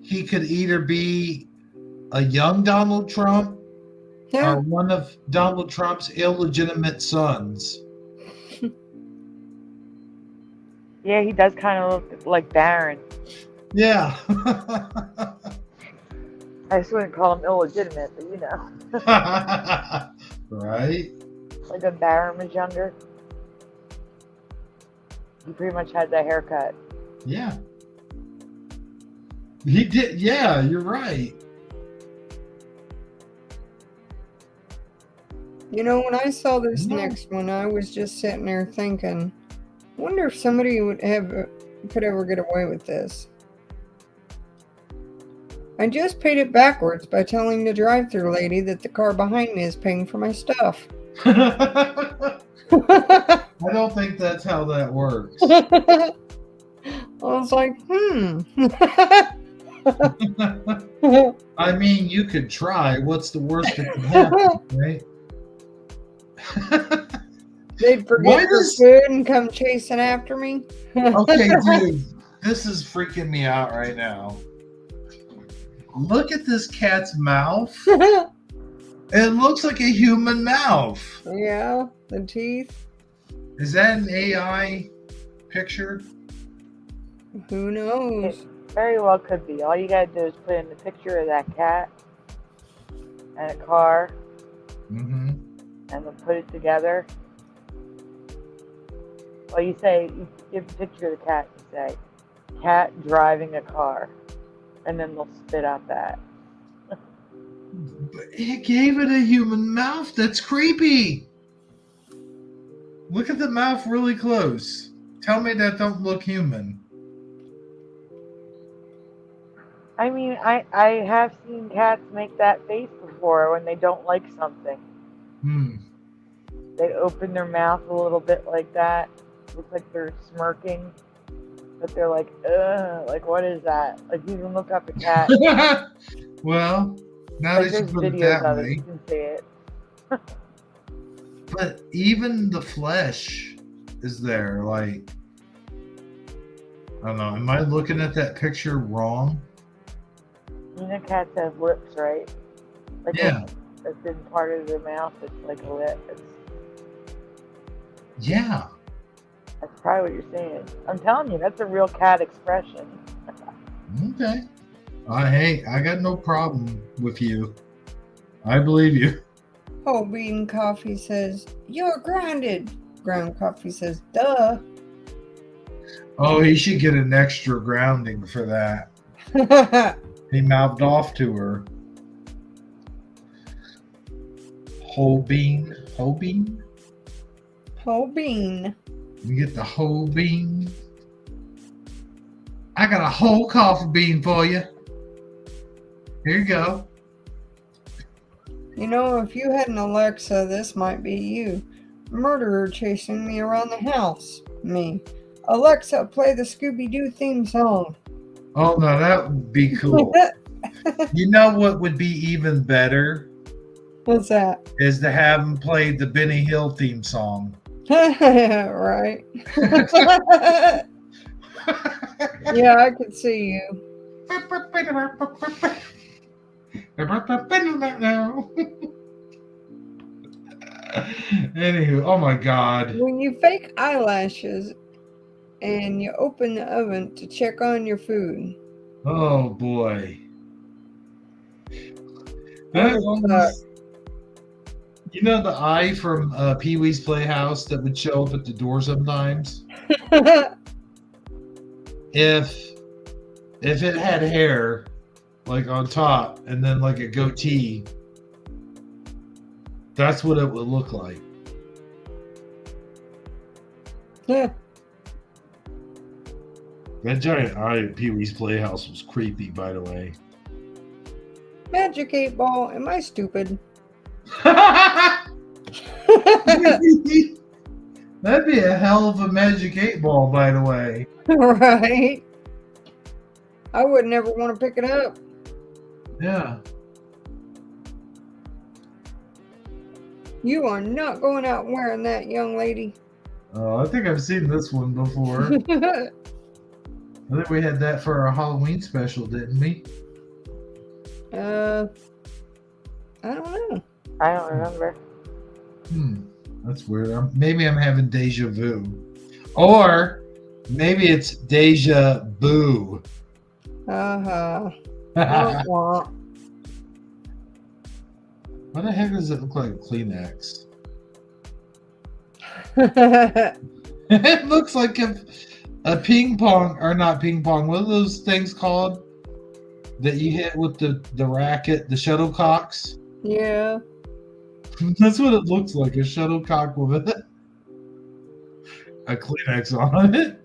he could either be a young Donald Trump Yeah. or one of Donald Trump's illegitimate sons. Yeah, he does kind of look like Barron. Yeah. I just wouldn't call him illegitimate, but you know. Right? Like when Barron was younger. He pretty much had that haircut. Yeah. He did. Yeah, you're right. You know, when I saw this No. next one, I was just sitting there thinking, I wonder if somebody could ever get away with this. I just paid it backwards by telling the drive-thru lady that the car behind me is paying for my stuff. I don't think that's how that works. I was like, I mean, you could try. What's the worst that can happen, right? They'd Why forget their does- food and come chasing after me. Okay, dude, this is freaking me out right now. Look at this cat's mouth. It looks like a human mouth. Yeah, the teeth. Is that an AI picture? Who knows? Very well could be. All you gotta do is put in a picture of that cat and a car Mm-hmm. and then put it together. Well, you give a picture of the cat, you say, cat driving a car. And then they'll spit out that. But it gave it a human mouth. That's creepy. Look at the mouth really close. Tell me that don't look human. I mean, I have seen cats make that face before when they don't like something. They open their mouth a little bit like that. Looks like they're smirking. But they're like, ugh, like what is that? Like you can look up a cat. Well, now Like that you there's put it videos that of it, way. you can see it. But even the flesh is there. Like, I don't know. Am I looking at that picture wrong? You know cats have lips, right? Like Yeah. That's in part of their mouth. It's like a lip. Yeah. That's probably what you're saying. I'm telling you, that's a real cat expression. Okay. Hey, I got no problem with you. I believe you. Whole Bean Coffee says, you're grounded. Ground Coffee says, duh. Oh, he should get an extra grounding for that. He mouthed off to her. Whole bean. Whole bean? Whole Bean. You get the whole bean. I got a whole coffee bean for you. Here you go. You know, if you had an Alexa, this might be you. Murderer chasing me around the house. Me. Alexa, play the Scooby-Doo theme song. Oh, no, that would be cool. You know what would be even better What's that? is to have him play the Benny Hill theme song. Right. Yeah, I could see you. Anywho, oh my God. When you fake eyelashes and you open the oven to check on your food. Oh boy. That That would almost, you know the eye from Pee-wee's Playhouse that would show up at the door sometimes? suck. If it had hair like on top and then like a goatee, that's what it would look like. Yeah. That giant eye at Pee-wee's Playhouse was creepy, by the way. Magic 8 Ball, am I stupid? That'd be a hell of a Magic 8 Ball, by the way. Right? I would never want to pick it up. Yeah. You are not going out wearing that, young lady. Oh, I think I've seen this one before. I think we had that for our Halloween special, didn't we? I don't know. I don't remember. That's weird. Maybe I'm having deja vu. Or maybe it's deja boo. Uh-huh. Why Wah, the heck does it look like a Kleenex? wah. It looks like a ping pong, or not ping pong, what are those things called that you hit with the racket, the shuttlecocks? Yeah. That's what it looks like, a shuttlecock with a Kleenex on it.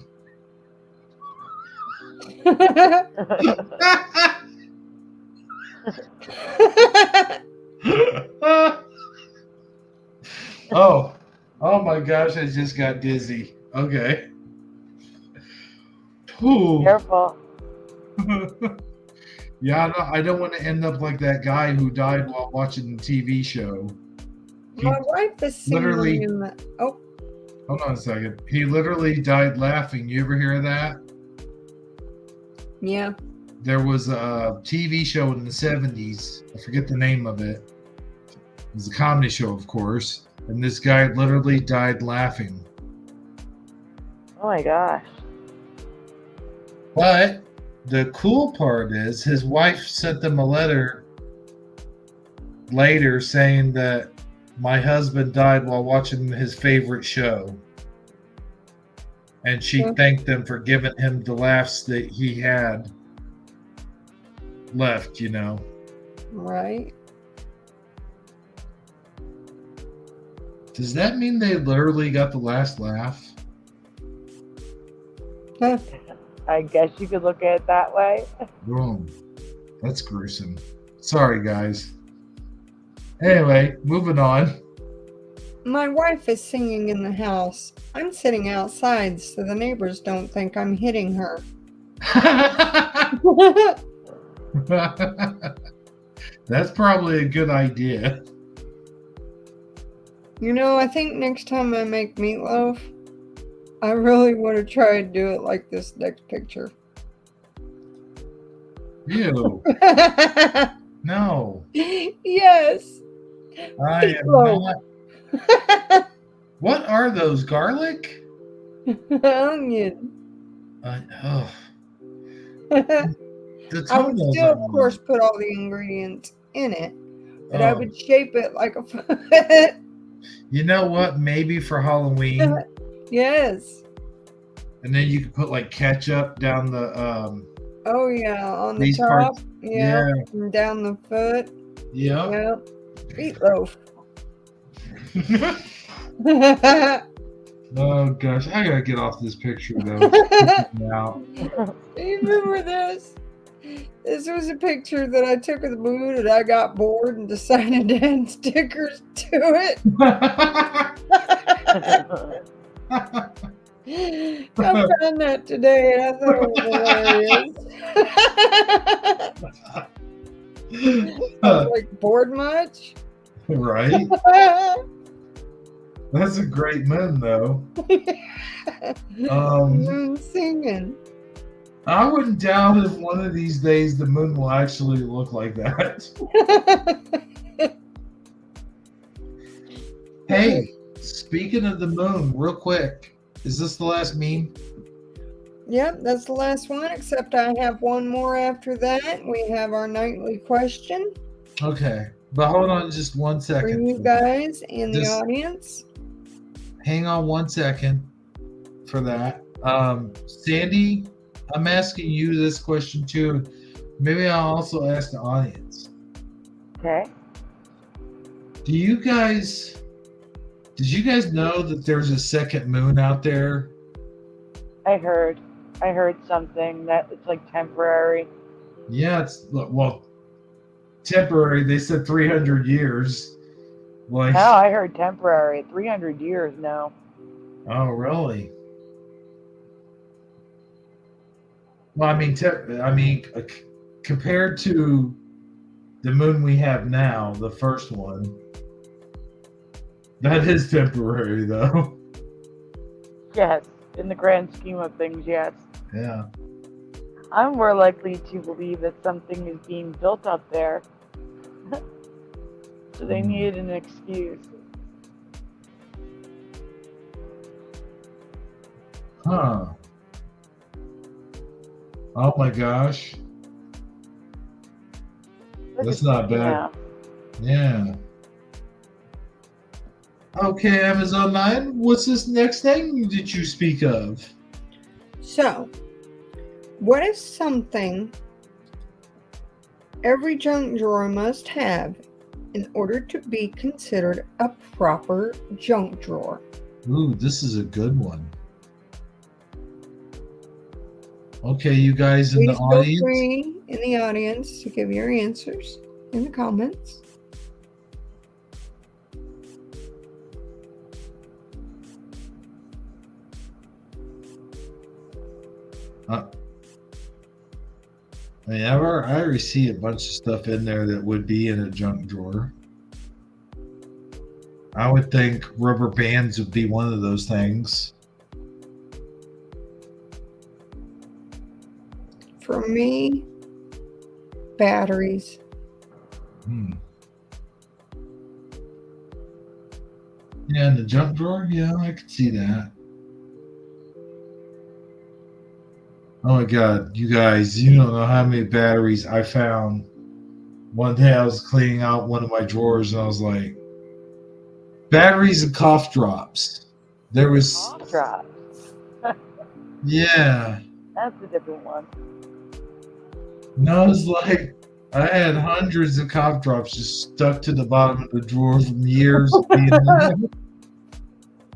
oh my gosh, I just got dizzy. Okay. Ooh. Careful. Yeah, no, I don't want to end up like that guy who died while watching the TV show. My wife is singing literally- in the... Oh, Hold on a second. He literally died laughing. You ever hear of that? yeah. There was a TV show in the 70s. I forget the name of it. It was a comedy show, of course. And this guy literally died laughing. Oh my gosh. But the cool part is his wife sent them a letter later saying that my husband died while watching his favorite show. And she thanked them for giving him the laughs that he had left, you know. Right. Does that mean they literally got the last laugh? Huh. I guess you could look at it that way. Boom. That's gruesome. Sorry, guys. Anyway, moving on. My wife is singing in the house. I'm sitting outside so the neighbors don't think I'm hitting her. That's probably a good idea. You know, I think next time I make meatloaf, I really want to try and do it like this next picture. Ew. No. Yes. I am not. What are those? Garlic? Onion. Oh. The I would toenails still, are of on. course, put all the ingredients in it, but I Oh. would shape it like a foot. You know what? Maybe for Halloween, Yes. and then you could put like ketchup down the Oh yeah, on the these top. parts. Yeah. And down the foot. Yeah. Yep. Meatloaf. Oh gosh, I gotta get off this picture though. It's freaking me out. You remember this? This was a picture that I took of the moon and I got bored and decided to add stickers to it. I found that today and I thought it was hilarious. I was like, bored much? Right? That's a great moon, though. Moon singing. I wouldn't doubt if one of these days the moon will actually look like that. Hey, speaking of the moon, real quick, is this the last meme? Yep, that's the last one, except I have one more after that. We have our nightly question Okay, but hold on just 1 for second. you guys in the Just audience. hang on 1 second for that. Sandy, I'm asking you this question too. Maybe I'll also ask the audience. Okay. Did you guys know that there's a second moon out there? I heard something that it's like temporary. Yeah, it's well temporary. They said 300 years. Like, No, I heard temporary. 300 years, no. oh, really? Well, I mean, compared to the moon we have now, the first one, that is temporary, though. Yes, in the grand scheme of things, yes. Yeah. I'm more likely to believe that something is being built up there. So they needed an excuse. Huh. Oh my gosh. Look That's at not you bad. now. Yeah. Okay, Amazon 9, what's this next thing that you speak of? So, what is something every junk drawer must have in order to be considered a proper junk drawer? Ooh, this is a good one. Okay, you guys in the Please feel audience. free in the audience to give your answers in the comments. I mean, I already see a bunch of stuff in there that would be in a junk drawer. I would think rubber bands would be one of those things. For me, batteries. Yeah, in the junk drawer? Yeah, I could see that. Oh my God, you guys, you don't know how many batteries I found. One day I was cleaning out one of my drawers and I was like, batteries and cough drops. There was, Cough drop. yeah. That's a different one. No, it's like I had hundreds of cough drops just stuck to the bottom of the drawer from years of being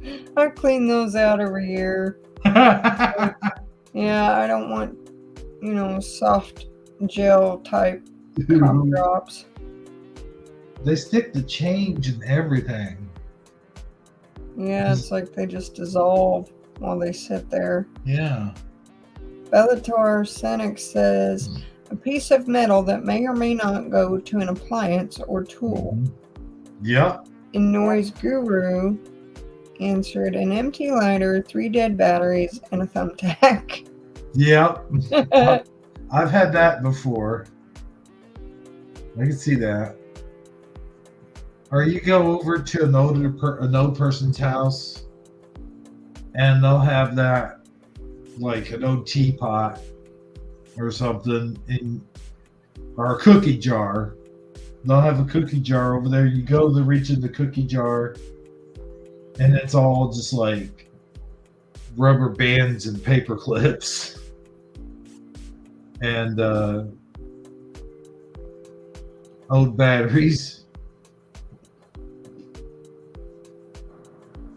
in I clean those out every year. there. Yeah, I don't want, soft gel type cough drops. They stick the change and everything. Yeah, it's like they just dissolve while they sit there. Yeah. Bellator Senex says, a piece of metal that may or may not go to an appliance or tool. Yep. And Noise Guru answered, an empty lighter, 3 dead batteries, and a thumbtack. Yep. I've had that before. I can see that. Or you go over to an old person's house and they'll have that, like an old teapot or something, or a cookie jar. They'll have a cookie jar over there. You go to reach in the cookie jar and it's all just like rubber bands and paper clips and old batteries.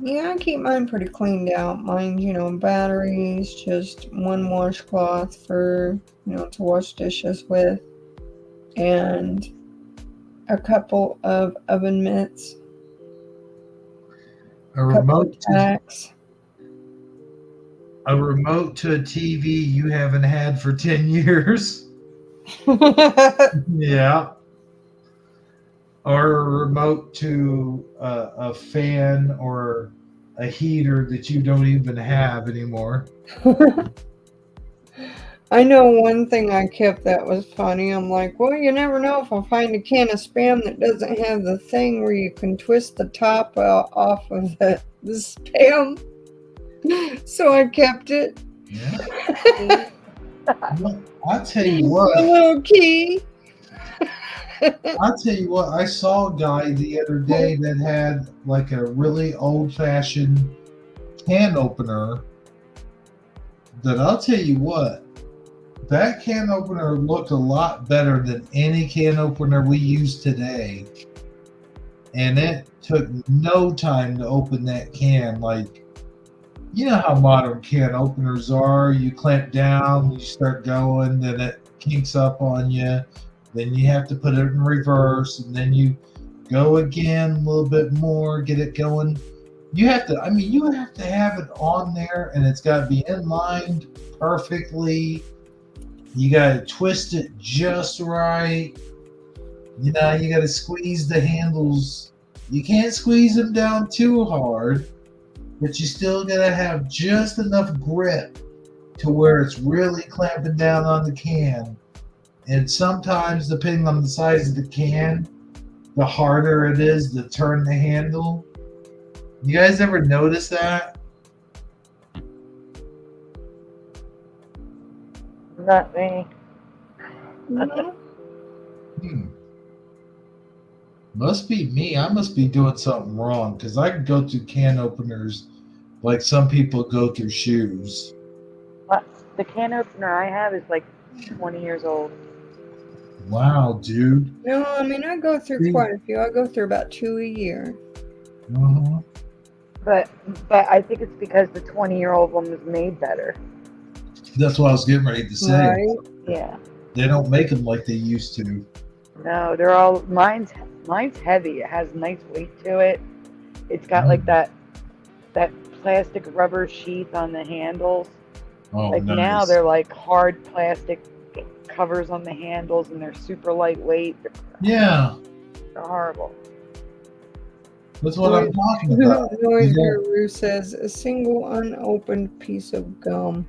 Yeah, I keep mine pretty cleaned out. Mine's, batteries, just one washcloth for, to wash dishes with, and a couple of oven mitts, A remote tacks. A remote to a TV you haven't had for 10 years. Yeah. or a remote to a fan or a heater that you don't even have anymore. I know one thing I kept that was funny. I'm like, well, you never know if I'll find a can of Spam that doesn't have the thing where you can twist the top off of the Spam. So I kept it. Yeah. See? Well, I'll tell you A what. little key. I'll tell you what. I saw a guy the other day that had like a really old-fashioned can opener. That I'll tell you what. That can opener looked a lot better than any can opener we use today. And it took no time to open that can. Like, you know how modern can openers are. You clamp down, you start going, then it kinks up on you. Then you have to put it in reverse, and then you go again a little bit more, get it going. You have to, I mean, you have to have it on there, and it's got to be inlined perfectly. You got to twist it just right. You know, you got to squeeze the handles. You can't squeeze them down too hard, but you still got to have just enough grip to where it's really clamping down on the can. And sometimes, depending on the size of the can, the harder it is to turn the handle. You guys ever notice that? Not me. No. Must be me. I must be doing something wrong because I can go through can openers like some people go through shoes. The can opener I have is like 20 years old. Wow, dude. No, I mean, I go through quite a few. I go through about 2 a year. Uh-huh. But I think it's because the 20-year-old one was made better. That's what I was getting ready to say. Right? Yeah. They don't make them like they used to. No, they're all mine's heavy. It has nice weight to it. It's got like that plastic rubber sheath on the handles. Oh, Like nice. now they're like hard plastic covers on the handles and they're super lightweight. Yeah, They're horrible. that's what I'm talking about. Noise You know, Guru says a single unopened piece of gum.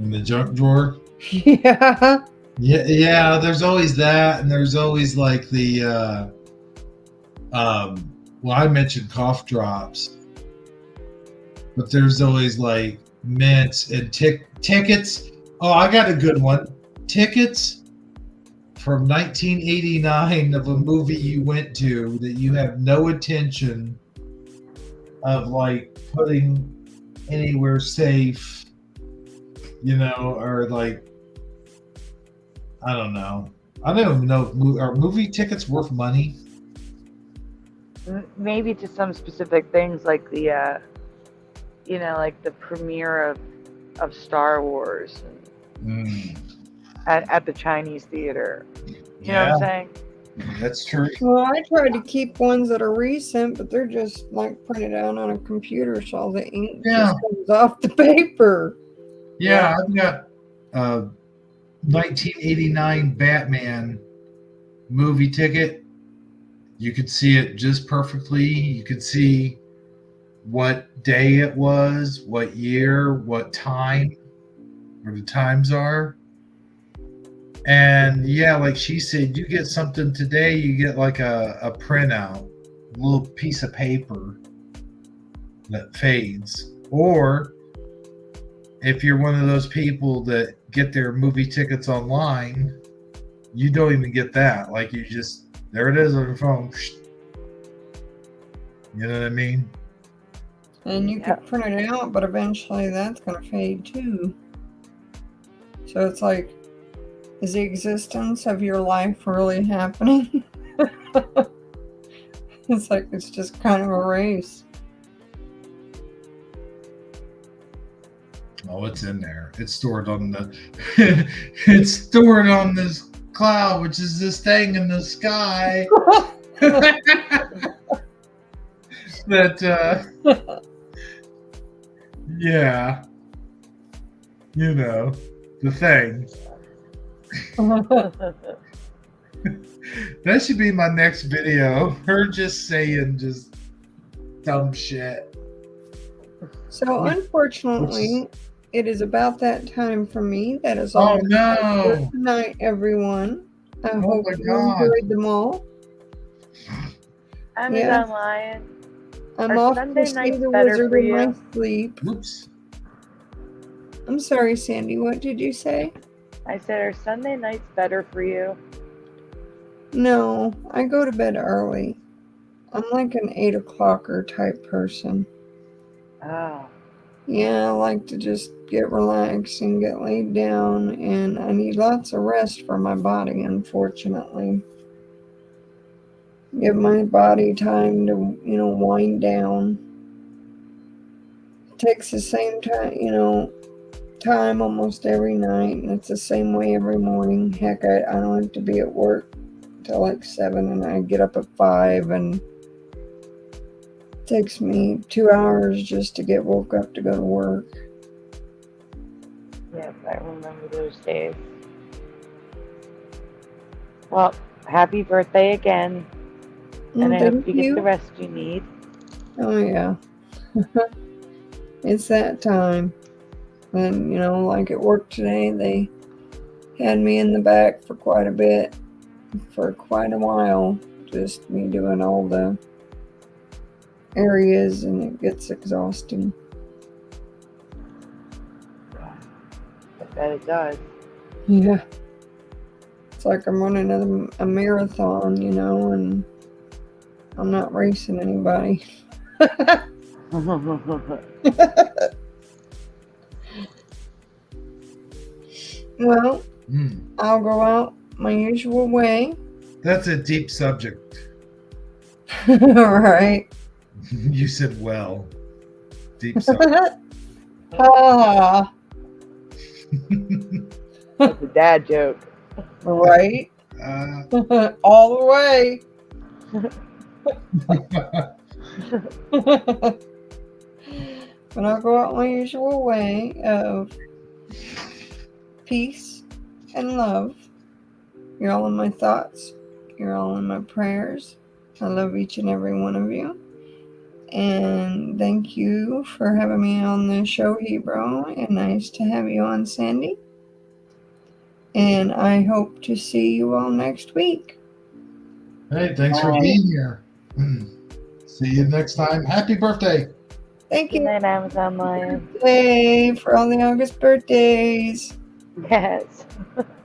in the junk drawer. Yeah. Yeah. There's always that, and there's always like the. Well, I mentioned cough drops, but there's always like mints and tickets. Oh, I got a good one. Tickets from 1989 of a movie you went to that you have no intention of like putting anywhere safe, you know, or like, I don't know. I don't even know if are movie tickets worth money. Maybe to some specific things like the, like the premiere of Star Wars at the Chinese theater. You know what I'm saying? That's true. Well, I try to keep ones that are recent, but they're just like printed out on a computer, so all the ink just comes off the paper. Yeah, I've got 1989 Batman movie ticket. You could see it just perfectly. You could see what day it was, what year, what time, where the times are. And yeah, like she said, you get something today, you get like a printout, a little piece of paper that fades. Or if you're one of those people that get their movie tickets online, you don't even get that. Like you just, there it is on your phone. You know what I mean? And you could print it out, but eventually that's going to fade too. So it's like, is the existence of your life really happening? It's like it's just kind of a race. Oh, it's in there. It's stored on the it's stored on this cloud, which is this thing in the sky. That yeah. You know, the thing. That should be my next video. Her just saying just dumb shit. So Which- unfortunately, it is about that time for me. That is Oh all for no! tonight, everyone. I Oh hope my you God! enjoyed them all. Amazon Lion. I'm Are off Sunday to see nights the better wizard for in my you? sleep. Whoops. I'm sorry, Sandy. What did you say? I said, are Sunday nights better for you? No, I go to bed early. I'm like an 8 o'clocker type person. Oh, Yeah, I like to just get relaxed and get laid down, and I need lots of rest for my body, unfortunately. Give my body time to, wind down. It takes the same time almost every night, and it's the same way every morning. Heck, I don't have to be at work till like 7, and I get up at 5, and it takes me 2 hours just to get woke up to go to work. yes, I remember those days. Well, happy birthday again, and I hope Thank you get the you. rest you need. Oh, yeah. It's that time. And, like at work today, they had me in the back for quite a while. Just me doing all the areas, and it gets exhausting. I bet it does. Yeah. It's like I'm running a marathon, and I'm not racing anybody. Well, I'll go out my usual way. That's a deep subject. All right. You said well. Deep subject. Ah, That's a dad joke. right. Uh, All the way. But I'll go out my usual way of peace and love. You're all in my thoughts. You're all in my prayers. I love each and every one of you. And thank you for having me on the show, Hebrew. And nice to have you on, Sandy. And I hope to see you all next week. Hey, thanks for Bye. being here. See you next time. Happy birthday. Thank Good you. night, Amazon Lion. Yay for all the August birthdays. Yes.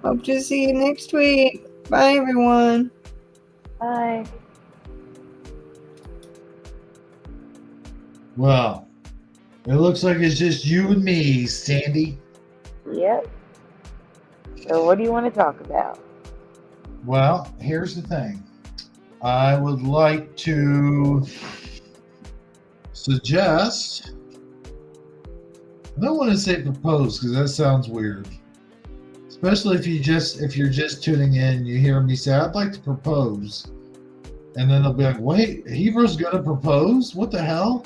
Hope to see you next week. Bye, everyone. Bye. Well, it looks like it's just you and me, Sandy. Yep. So what do you want to talk about? Well, here's the thing. I would like to suggest, I don't want to say propose because that sounds weird. Especially if you're just tuning in, you hear me say, I'd like to propose. And then they'll be like, wait, Hebrew's gonna propose? What the hell?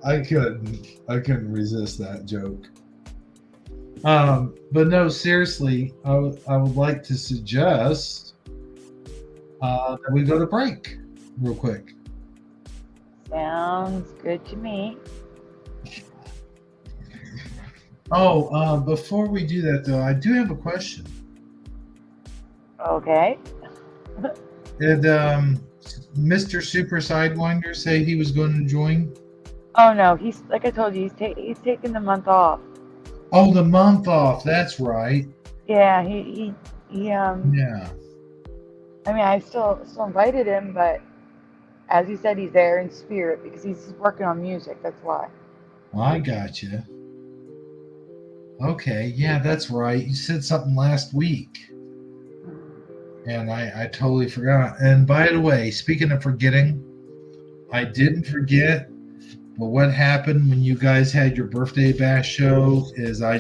I couldn't resist that joke. But no, seriously, I would like to suggest that we go to break real quick. Sounds good to me. Oh, before we do that though, I do have a question. Okay. Did Mr. Super Sidewinder say he was going to join? Oh no, he's like I told you, he's taking the month off. Oh, the month off. That's right. Yeah, he Yeah. I mean, I still invited him, but as he said, he's there in spirit because he's working on music. That's why. Well, I got you. Okay. Yeah, that's right. You said something last week. And I totally forgot. And by the way, speaking of forgetting, I didn't forget. But what happened when you guys had your birthday bash show is I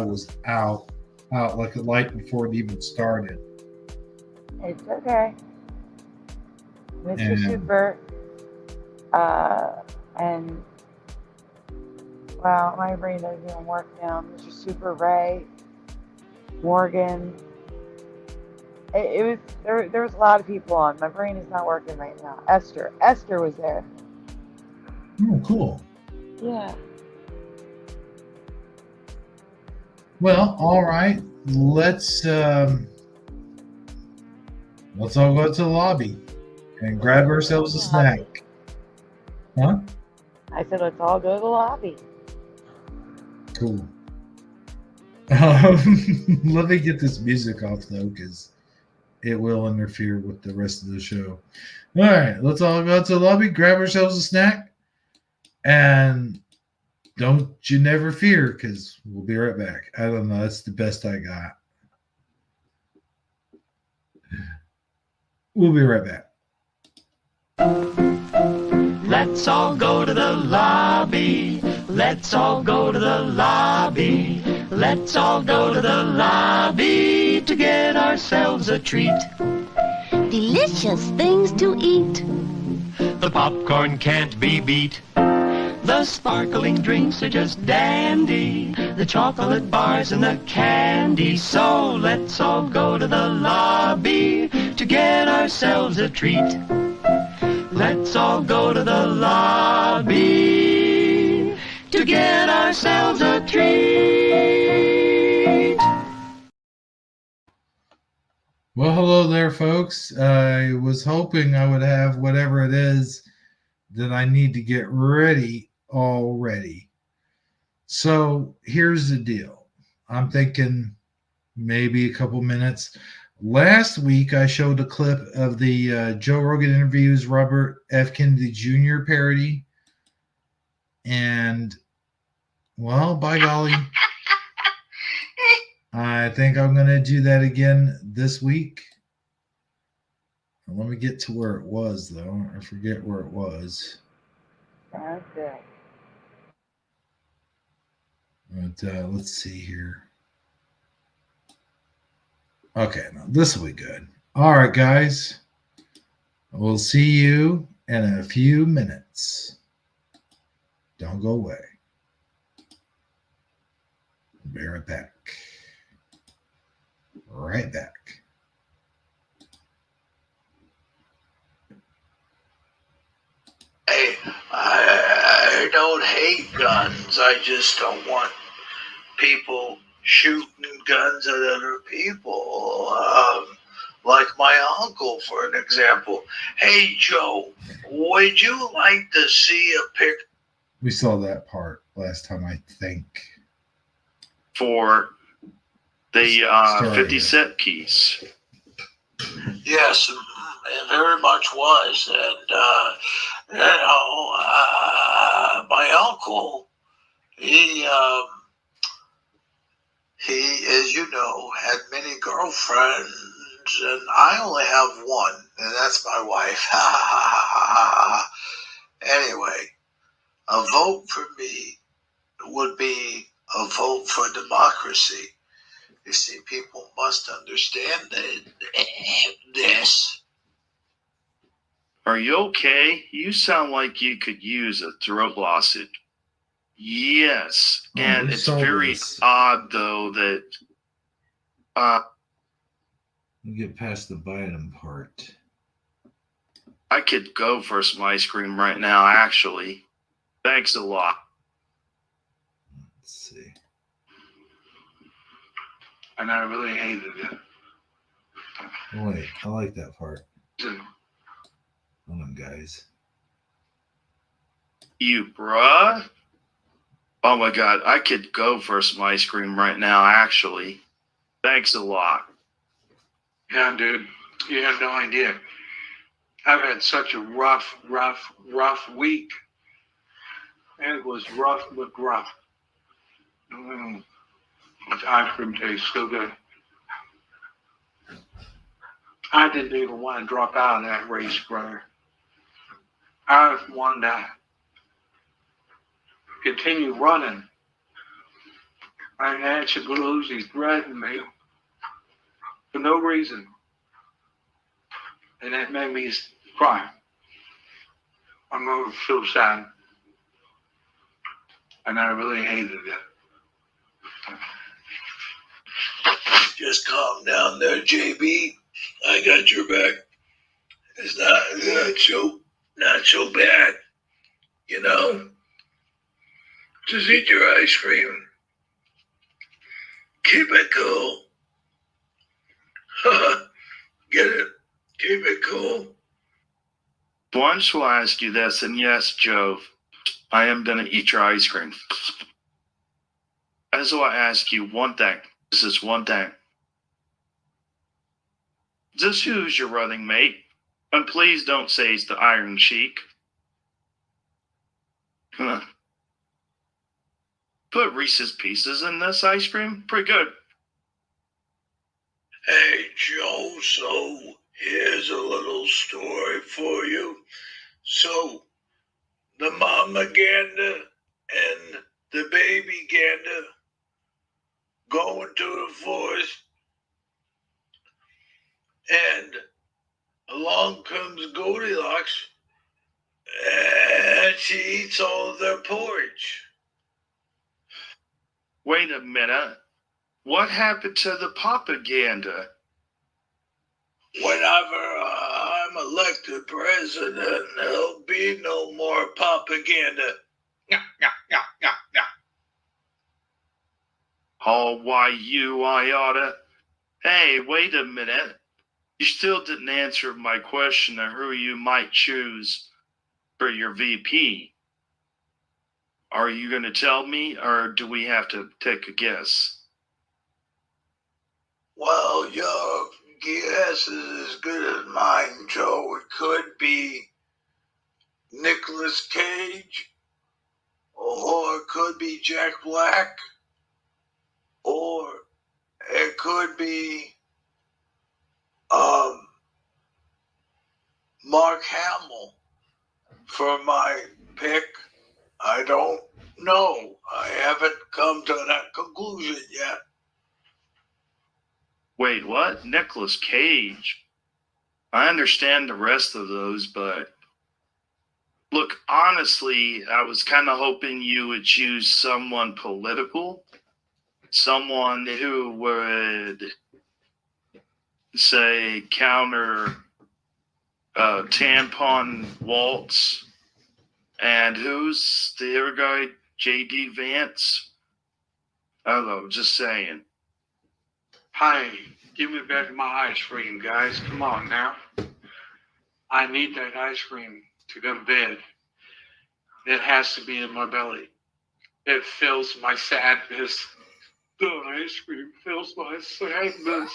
was out like a light before it even started. It's okay, Mr. And- Super. And Wow, my brain doesn't even work now. Mr. Super Ray, Morgan. It was there. There was a lot of people on. My brain is not working right now. Esther was there. Oh, cool. Yeah. Well, all right. Let's all go to the lobby and grab ourselves a snack. Huh? I said, let's all go to the lobby. Cool. Let me get this music off though, because it will interfere with the rest of the show. All right, let's all go to the lobby, grab ourselves a snack, and don't you never fear, because we'll be right back. I don't know. That's the best I got. We'll be right back. Let's all go to the lobby. Let's all go to the lobby. Let's all go to the lobby to get ourselves a treat. Delicious things to eat. The popcorn can't be beat. The sparkling drinks are just dandy. The chocolate bars and the candy. So let's all go to the lobby to get ourselves a treat. Let's all go to the lobby to get ourselves a treat. Well, hello there, folks. I was hoping I would have whatever it is that I need to get ready already. So here's the deal. I'm thinking maybe a couple minutes. Last week, I showed a clip of the Joe Rogan interviews Robert F. Kennedy Jr. parody. And, well, by golly, I think I'm going to do that again this week. Let me get to where it was, though. I forget where it was. Okay. But let's see here. Okay, now this will be good. All right, guys. We'll see you in a few minutes. Don't go away. We'll be right back. Right back. Hey, I don't hate guns. I just don't want people shooting guns at other people. Like my uncle, for an example. Hey, Joe, would you like to see a pic? We saw that part last time, I think. For the Sorry. 50 cent piece. Yes, it very much was. And, my uncle, he, as you know, had many girlfriends, and I only have one, and that's my wife. Anyway, a vote for me would be a vote for democracy. You see, people must understand this. Are you okay? You sound like you could use a throat lozenge. Yes, Oh, and we it's saw very this. odd, though, that You get past the bottom part. I could go for some ice cream right now, actually. Thanks a lot. Let's see. And I really hated it. Oh, wait, I like that part. Hold on, guys. You, bruh? Oh my god, I could go for some ice cream right now, actually. Thanks a lot. Yeah, dude, you have no idea. I've had such a rough week. And it was rough but gruff. This ice cream tastes so good. I didn't even want to drop out of that race, brother. I just wanted to continue running. And Nancy Pelosi threatened me for no reason. And that made me cry. I'm going to suicide. and I really hated it. Just calm down there, JB. I got your back. It's not so bad. You know, just eat your ice cream. Keep it cool. Get it? Keep it cool. Once will ask you this, and yes, Jove, I am gonna eat your ice cream. As will I ask you one thing. This is one thing. Just who's your running mate? And please don't say it's the Iron Sheik. Huh. Put Reese's Pieces in this ice cream? Pretty good. Hey, Joe, so here's a little story for you. So, the mama gander and the baby gander go into the forest, and along comes Goldilocks, and she eats all of their porridge. Wait a minute. What happened to the propaganda? Whenever I'm elected president, there'll be no more propaganda. Oh, why you, I oughta. Hey, wait a minute. You still didn't answer my question of who you might choose for your VP. Are you going to tell me, or do we have to take a guess? Well, your guess is as good as mine, Joe. It could be Nicolas Cage, or it could be Jack Black, or it could be Mark Hamill. For my pick, I don't know. I haven't come to that conclusion yet. Wait, what? Nicolas Cage? I understand the rest of those, but look, honestly, I was kind of hoping you would choose someone political, someone who would, say, counter tampon Waltz, and who's the other guy, J.D. Vance? I don't know, just saying. Hi, give me back my ice cream, guys. Come on now. I need that ice cream to go to bed. It has to be in my belly. It fills my sadness. The ice cream fills my sadness.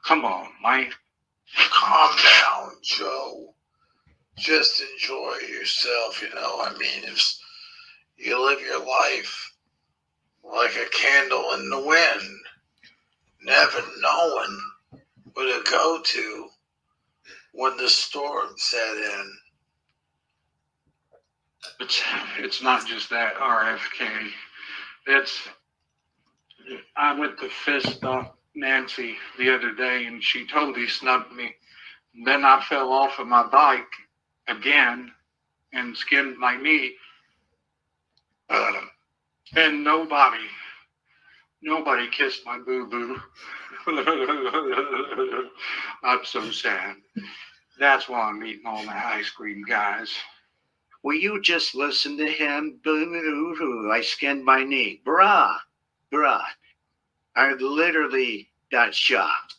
Come on, Mike. Calm down, Joe. Just enjoy yourself, I mean, if you live your life like a candle in the wind, never knowing where to go to when the storm set in. It's not just that RFK. I went to fist up Nancy the other day, and she totally snubbed me. Then I fell off of my bike again and skinned my knee. And nobody kissed my boo-boo. I'm so sad. That's why I'm eating all my ice cream, guys. Will you just listen to him? Boo-hoo, I skinned my knee. Bruh. I literally got shocked.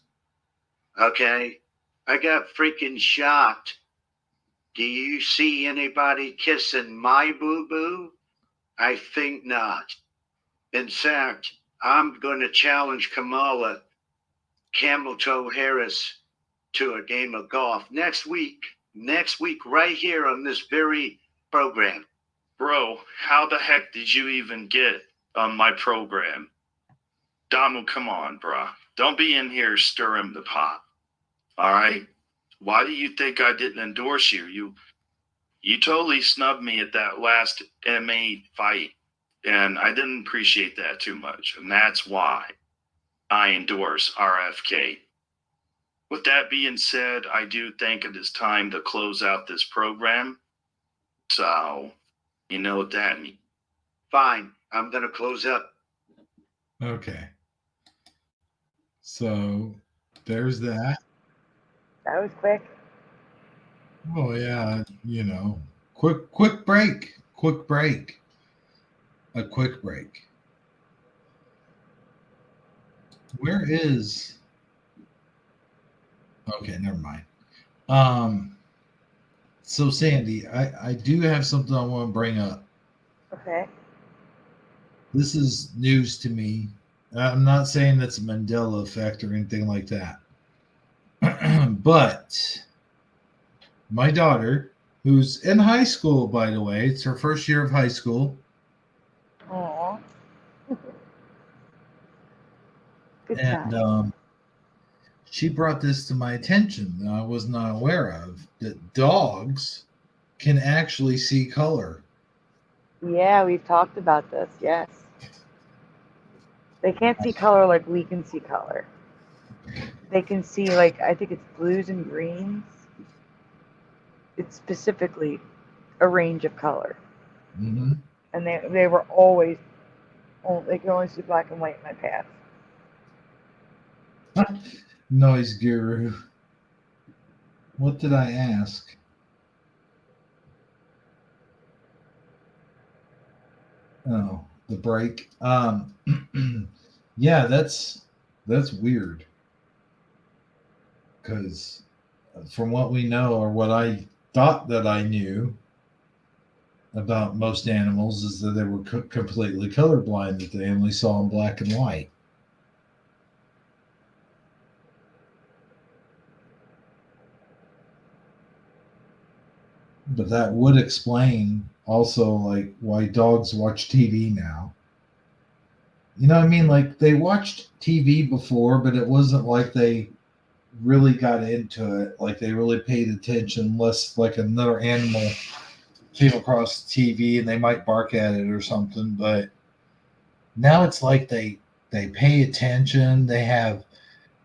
Okay? I got freaking shocked. Do you see anybody kissing my boo-boo? I think not. In fact, I'm going to challenge Kamala Camel Toe Harris to a game of golf next week, right here on this very program. Bro, how the heck did you even get on my program? Donald, come on, bro. Don't be in here stirring the pot. All right? Why do you think I didn't endorse you? You totally snubbed me at that last MMA fight, and I didn't appreciate that too much, and that's why I endorse RFK. With that being said, I do think it is time to close out this program. So, you know what that means. Fine. I'm going to close up. Okay. So there's that. That was quick. Oh yeah, you know, quick break, quick break, a quick break. Where is? Okay, never mind. Um, so Sandy, I do have something I want to bring up. Okay. This is news to me. I'm not saying it's a Mandela effect or anything like that, but my daughter, who's in high school, by the way, it's her first year of high school. Aw. Good And time. she brought this to my attention that I was not aware of, that dogs can actually see color. Yeah, we've talked about this. Yes. They can't see color like we can see color. They can see, like, I think it's blues and greens. It's specifically a range of color. Mm-hmm. And they were always, they could only see black and white in my past. Noise guru. What did I ask? Oh, the break. Yeah, that's weird. Because from what we know, or what I thought that I knew about most animals, is that they were completely colorblind, that they only saw in black and white. But that would explain also like why dogs watch TV now. You know what I mean? Like they watched TV before, but it wasn't like they really got into it. Like they really paid attention, unless like another animal came across TV and they might bark at it or something. But now it's like they pay attention. They have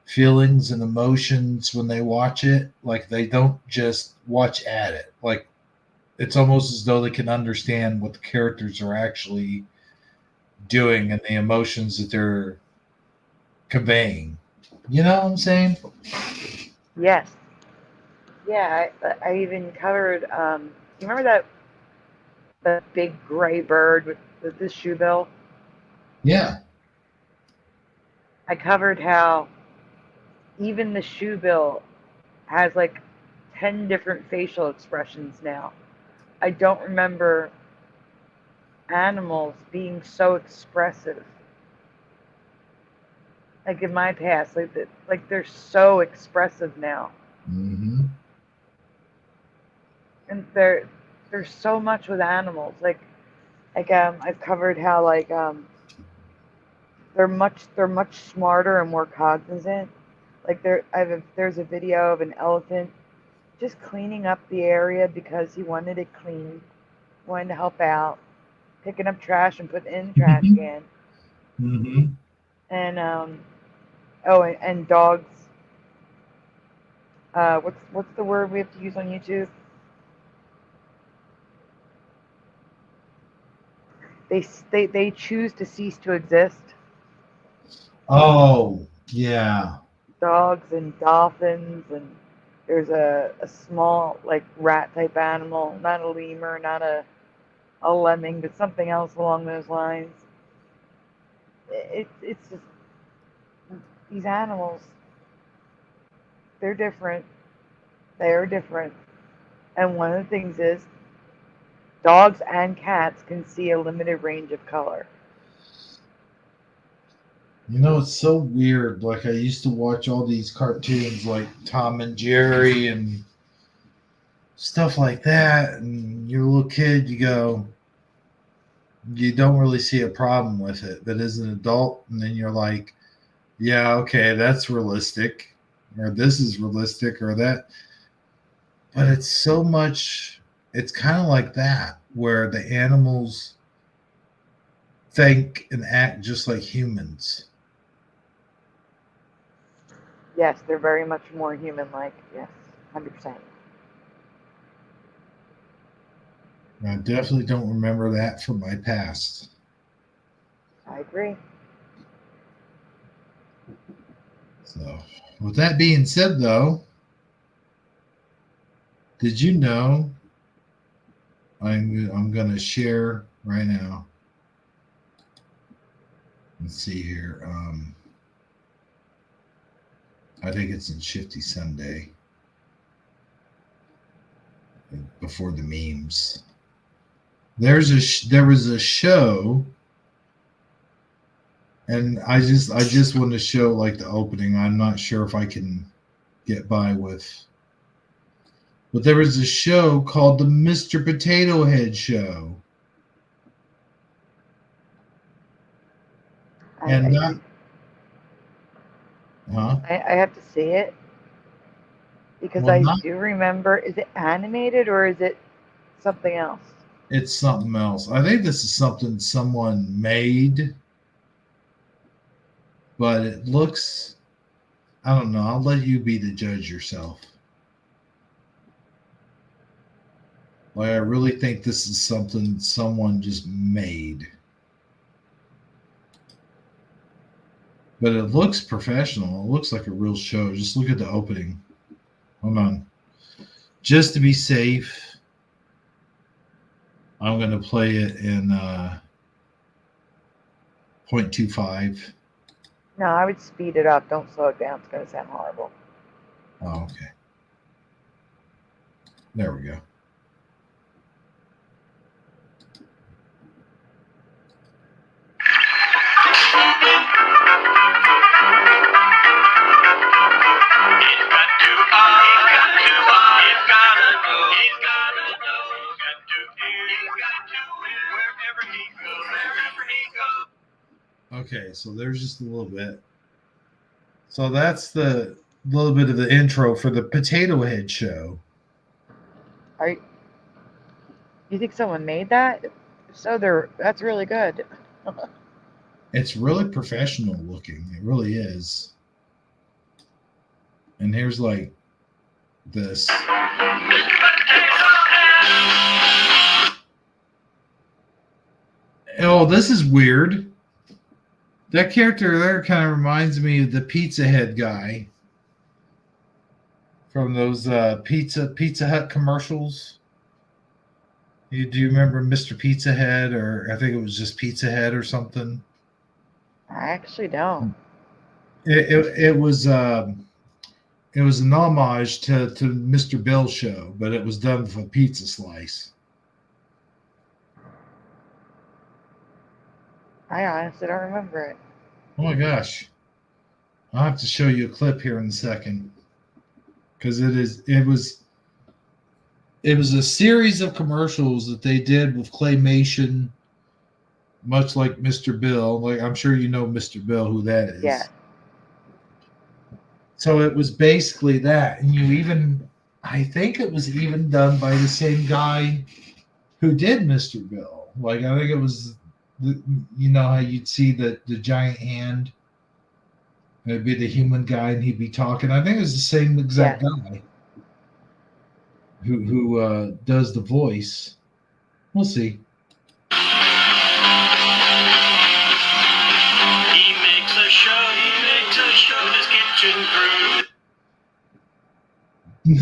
feelings and emotions when they watch it. Like they don't just watch at it. Like it's almost as though they can understand what the characters are actually doing and the emotions that they're conveying. You know what I'm saying? Yes. Yeah, I even covered, you remember that big gray bird with the shoe bill? Yeah. I covered how even the shoe bill has like 10 different facial expressions now. I don't remember animals being so expressive. Like in my past, like they're so expressive now. Mm-hmm. And there's so much with animals. I've covered how they're much smarter and more cognizant. Like there's a video of an elephant just cleaning up the area because he wanted it clean, wanted to help out, picking up trash and putting it in the trash can. Mm-hmm. And and dogs. What's the word we have to use on YouTube? They choose to cease to exist. Oh, yeah. Dogs and dolphins, and there's a small like rat type animal, not a lemur, not a lemming, but something else along those lines. It's just these animals. They're different. They are different. And one of the things is dogs and cats can see a limited range of color. You know, it's so weird. Like I used to watch all these cartoons like Tom and Jerry and stuff like that. And you're a little kid, you don't really see a problem with it. But as an adult, and then you're like, yeah, okay, that's realistic, or this is realistic, or that. But it's so much, it's kind of like that, where the animals think and act just like humans. Yes, they're very much more human-like. Yes, 100%. I definitely don't remember that from my past. I agree. So, with that being said, though, did you know I'm gonna share right now? Let's see here. I think it's in Shifty Sunday before the memes. There was a show, and I just want to show like the opening. I'm not sure if I can get by with, but there was a show called the Mr. Potato Head Show, and that, I have to see it because well, I not, do remember. Is it animated or is it something else? it's something else. I think this is something someone made, but it looks, I don't know. I'll let you be the judge yourself. Like, I really think this is something someone just made. But it looks professional. It looks like a real show. Just look at the opening. Hold on. Just to be safe, I'm going to play it in 0.25. No, I would speed it up. Don't slow it down. It's going to sound horrible. Oh, okay. There we go. Okay, so there's just a little bit. So that's the little bit of the intro for the Potato Head Show. You think someone made that? So that's really good. It's really professional looking. It really is. And here's like this. Oh, this is weird. That character there kind of reminds me of the Pizza Head guy from those Pizza Hut commercials. Do you remember Mr. Pizza Head, or I think it was just Pizza Head or something? I actually don't. It was an homage to Mr. Bill's show, but it was done with a pizza slice. I honestly don't remember it. Oh my gosh. I'll have to show you a clip here in a second. Because it was a series of commercials that they did with claymation, much like Mr. Bill. Like, I'm sure you know Mr. Bill, who that is. Yeah. So it was basically that. And I think it was even done by the same guy who did Mr. Bill. Like, I think it was, you know how you'd see the giant hand? It'd be the human guy and he'd be talking. I think it was the same exact guy who does the voice. We'll see. He makes a show in his kitchen crew.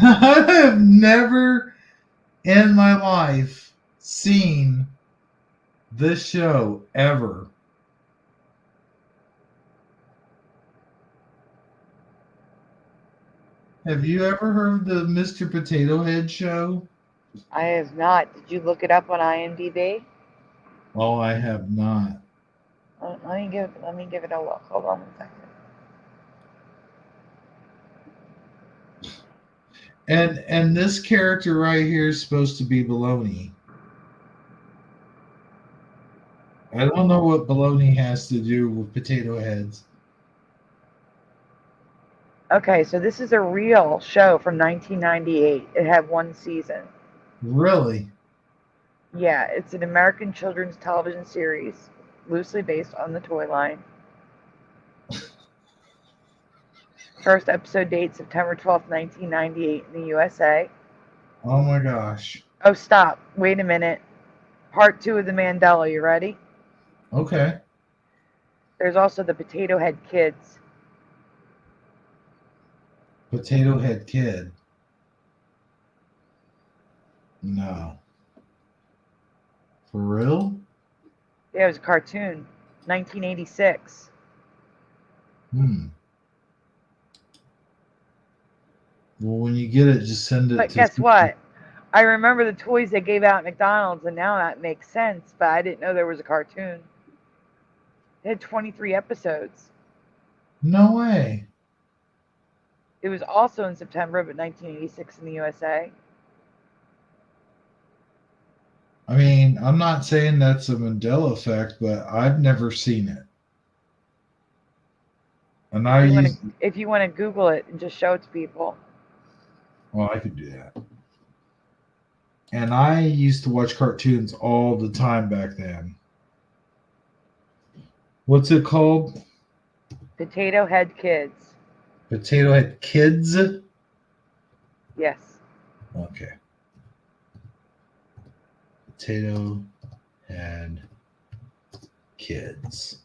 I have never in my life seen this show ever. Have you ever heard of the Mr. Potato Head Show? I have not. Did you look it up on IMDb? Oh, I have not. Let me give it a look. Hold on 1 second. And this character right here is supposed to be Baloney. I don't know what Baloney has to do with potato heads. Okay, so this is a real show from 1998. It had 1 season. Really? Yeah, it's an American children's television series, loosely based on the toy line. First episode date September 12th, 1998 in the USA. Oh my gosh. Oh, stop. Wait a minute. Part 2 of the Mandela. You ready? Okay. There's also the Potato Head Kids. Potato Head Kid. No. For real? Yeah, it was a cartoon, 1986. Hmm. Well, when you get it, just send it But to. guess what? I remember the toys they gave out at McDonald's, and now that makes sense. But I didn't know there was a cartoon. It had 23 episodes. No way. It was also in September of 1986 in the USA. I mean, I'm not saying that's a Mandela effect, but I've never seen it. And If you want to Google it and just show it to people. Well, I could do that. And I used to watch cartoons all the time back then. What's it called? Potato Head Kids. Potato Head Kids? Yes. Okay. Potato Head Kids.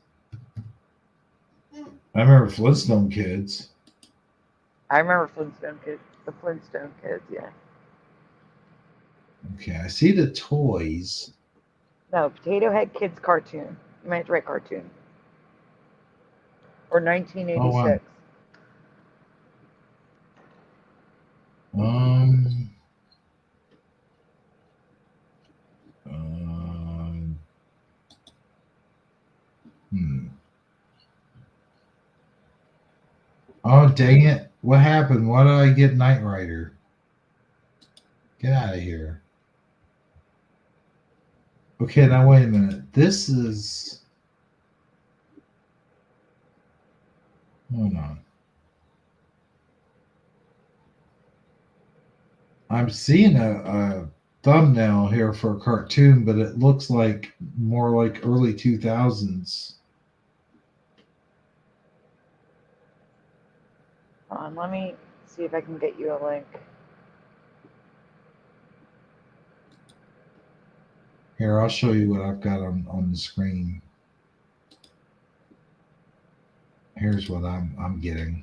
I remember Flintstone Kids. I remember Flintstone Kids. The Flintstone Kids, yeah. Okay, I see the toys. No, Potato Head Kids cartoon. You might have to write cartoon. Or 1986. Oh, wow. Oh, dang it. What happened? Why did I get Knight Rider? Get out of here. Okay, now wait a minute. This is... Hold on. I'm seeing a thumbnail here for a cartoon, but it looks like more like early 2000s. Hold on, let me see if I can get you a link. Here, I'll show you what I've got on the screen. Here's what I'm getting.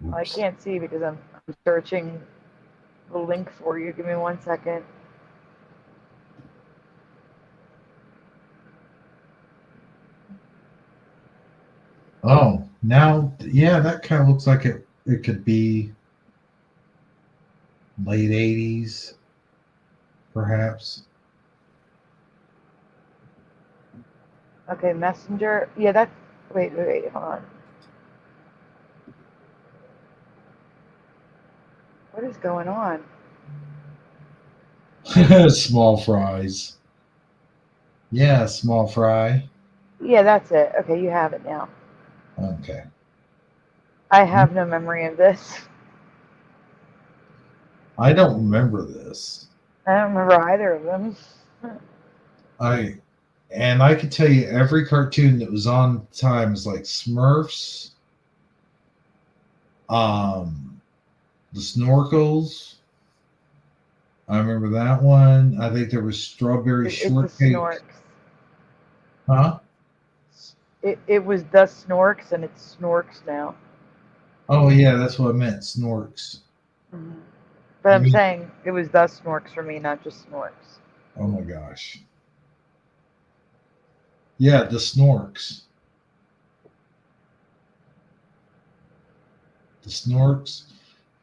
Oops. I can't see because I'm searching the link for you. Give me 1 second. Oh, now, yeah, that kind of looks like it could be late 80s, perhaps. Okay, Messenger. Yeah, that's... Wait, hold on. What is going on? Small fries. Yeah, small fry. Yeah, that's it. Okay, you have it now. Okay. I have no memory of this. I don't remember this. I don't remember either of them. I could tell you every cartoon that was on at the time was like Smurfs, the Snorkels. I remember that one. I think there was Strawberry Shortcake. Snorks. Huh? It was the Snorks, and it's Snorks now. Oh yeah, that's what I meant, Snorks. Mm-hmm. But I'm saying it was the Snorks for me, not just Snorks. Oh my gosh. Yeah, the Snorks. The Snorks.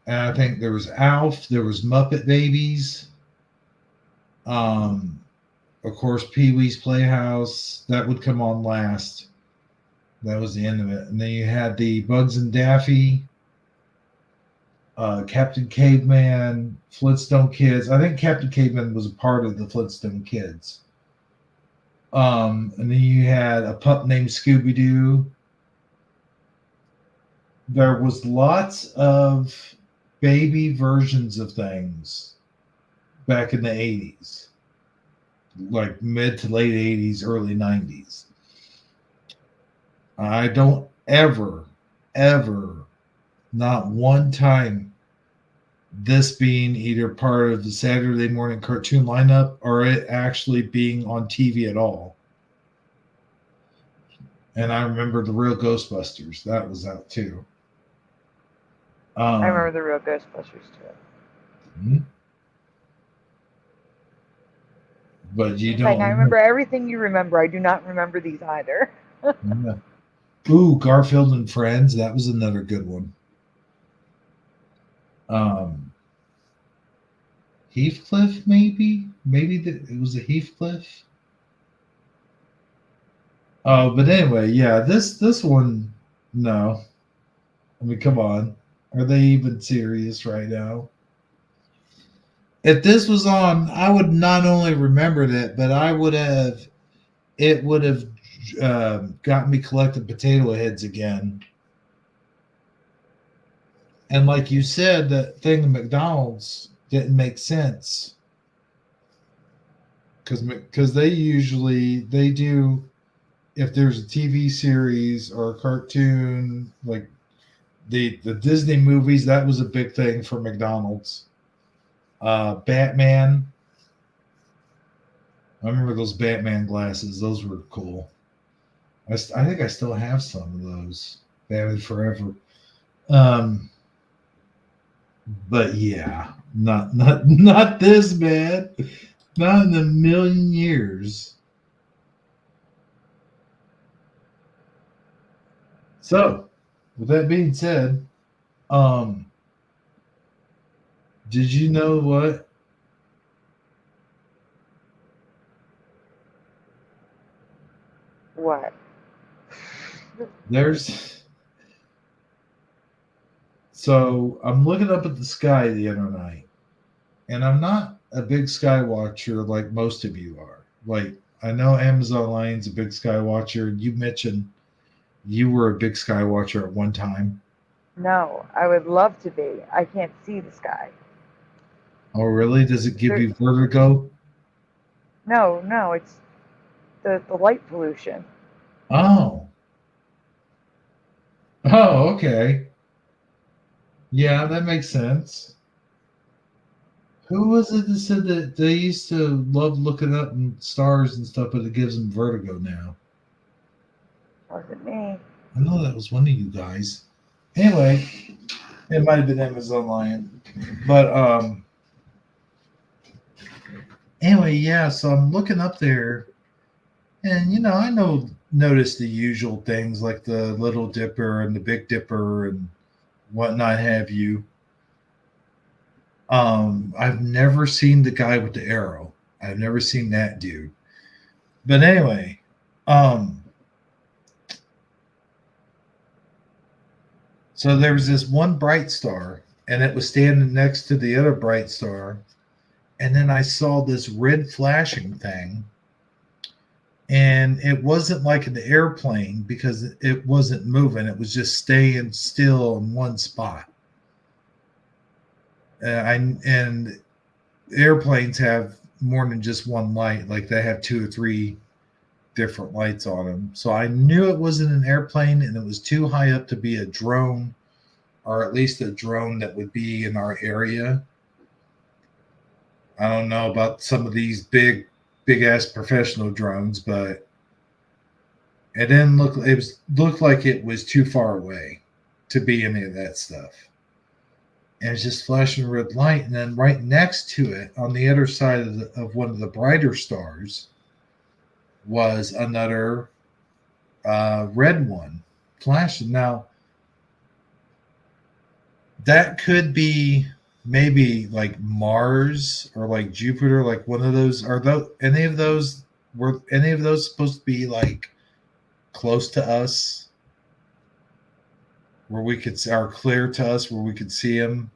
And I think there was Alf, there was Muppet Babies. Of course, Pee-wee's Playhouse. That would come on last. That was the end of it. And then you had the Bugs and Daffy, Captain Caveman, Flintstone Kids. I think Captain Caveman was a part of the Flintstone Kids. And then you had a pup named Scooby-Doo. There was lots of baby versions of things back in the 80s, like mid to late 80s, early 90s. I don't ever, not one time this being either part of the Saturday morning cartoon lineup or it actually being on TV at all. And I remember the real Ghostbusters. That was out too. I remember the real Ghostbusters too. But you It's don't. like, I remember everything you remember. I do not remember these either. Yeah. Ooh, Garfield and Friends. That was another good one. Heathcliff, maybe it was a Heathcliff. Oh, but anyway, yeah, this one, no. I mean, come on, are they even serious right now? If this was on, I would not only remembered it, but it would have got me collecting potato heads again. And like you said, that thing at McDonald's didn't make sense because they do, if there's a TV series or a cartoon, like the Disney movies, that was a big thing for McDonald's. Batman, I remember those Batman glasses; those were cool. I think I still have some of those. Batman Forever. But yeah, not this bad. Not in a million years. So, with that being said, did you know what? What? So I'm looking up at the sky the other night, and I'm not a big sky watcher like most of you are. Like, I know Amazon Line's a big sky watcher. You mentioned you were a big sky watcher at one time. No, I would love to be. I can't see the sky. Oh, really? Does it give you vertigo? No, it's the light pollution. Oh. Oh, okay. Yeah, that makes sense. Who was it that said that they used to love looking up in stars and stuff, but it gives them vertigo now? Wasn't me. I know that was one of you guys. Anyway, it might have been Amazon Lion. But anyway, yeah, so I'm looking up there, and I notice the usual things like the Little Dipper and the Big Dipper and whatnot have you. I've never seen the guy with the arrow. I've never seen that dude. But anyway, so there was this one bright star, and it was standing next to the other bright star. And then I saw this red flashing thing. And it wasn't like an airplane because it wasn't moving. It was just staying still in one spot. And airplanes have more than just one light. Like they have 2 or 3 different lights on them. So I knew it wasn't an airplane, and it was too high up to be a drone, or at least a drone that would be in our area. I don't know about some of these big ass professional drones, but it didn't look. Looked like it was too far away to be any of that stuff. And it's just flashing red light, and then right next to it, on the other side of one of the brighter stars, was another red one flashing. Now, that could be maybe like Mars or like Jupiter, like one of those. Were any of those supposed to be like close to us, where we could are clear to us, where we could see them,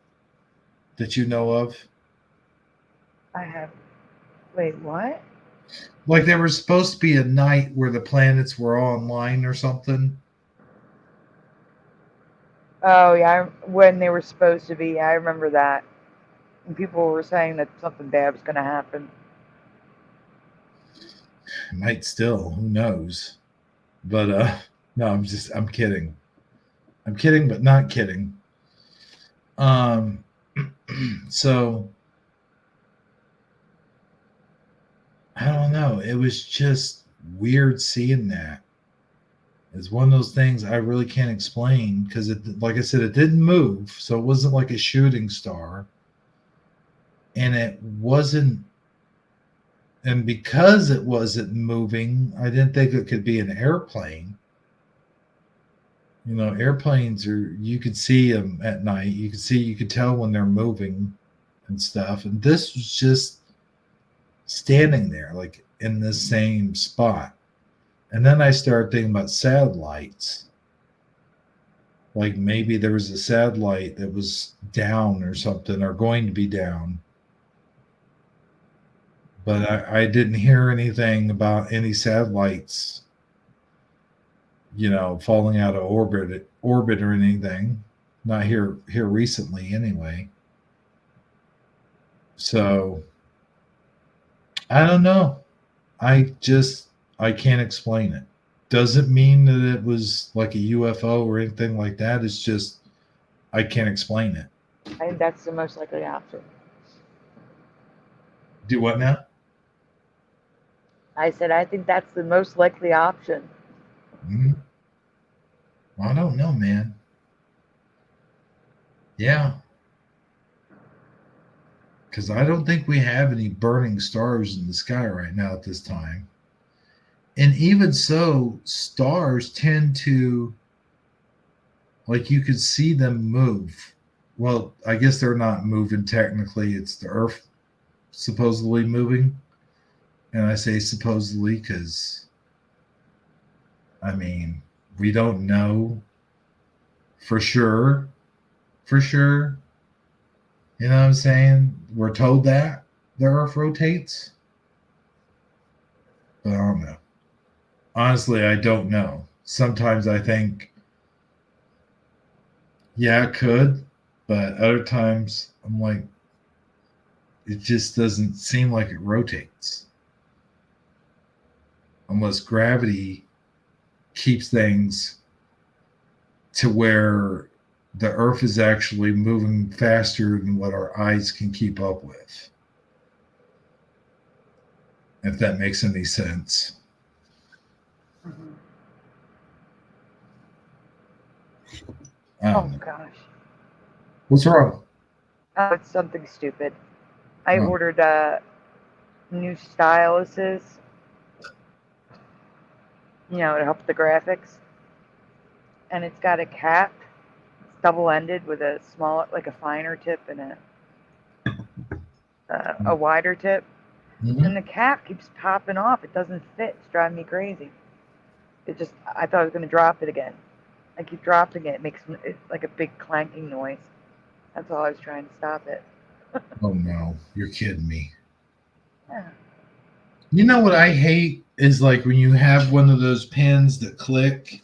that you know of? Wait, what? Like there was supposed to be a night where the planets were all in line or something. Oh yeah, when they were supposed to be. Yeah, I remember that. And people were saying that something bad was going to happen. Might still, who knows? But no, I'm kidding. I'm kidding, but not kidding. So I don't know. It was just weird seeing that. It's one of those things I really can't explain because it, like I said, it didn't move, so it wasn't like a shooting star, and it wasn't. And because it wasn't moving, I didn't think it could be an airplane. You know, airplanes are, you could see them at night. You could tell when they're moving and stuff. And this was just standing there, like in the same spot. And then I started thinking about satellites. Like maybe there was a satellite that was down or something, or going to be down. But I didn't hear anything about any satellites, you know, falling out of orbit or anything. Not here recently, anyway. So I don't know. I can't explain it. Doesn't mean that it was like a UFO or anything like that. It's just I can't explain it. I think that's the most likely option. Do what now? I said, I think that's the most likely option. Mm-hmm. I don't know, man. Yeah. Because I don't think we have any burning stars in the sky right now at this time. And even so, stars tend to, like, you could see them move. Well, I guess they're not moving technically. It's the Earth supposedly moving. And I say supposedly because, I mean, we don't know for sure. For sure. You know what I'm saying? We're told that the Earth rotates. But I don't know. Honestly, I don't know. Sometimes I think, yeah, it could. But other times I'm like, it just doesn't seem like it rotates. Unless gravity keeps things to where the Earth is actually moving faster than what our eyes can keep up with. If that makes any sense. Mm-hmm. Oh gosh. What's wrong? Oh, it's something stupid. I Oh. ordered new styluses, you know, to help the graphics. And it's got a cap. It's double-ended with a smaller, like a finer tip and a wider tip. Mm-hmm. And the cap keeps popping off. It doesn't fit. It's driving me crazy. I thought I was going to drop it again. I keep dropping it. It makes it like a big clanking noise. That's all I was trying to stop it. Oh no, you're kidding me. Yeah. You know what I hate is like when you have one of those pens that click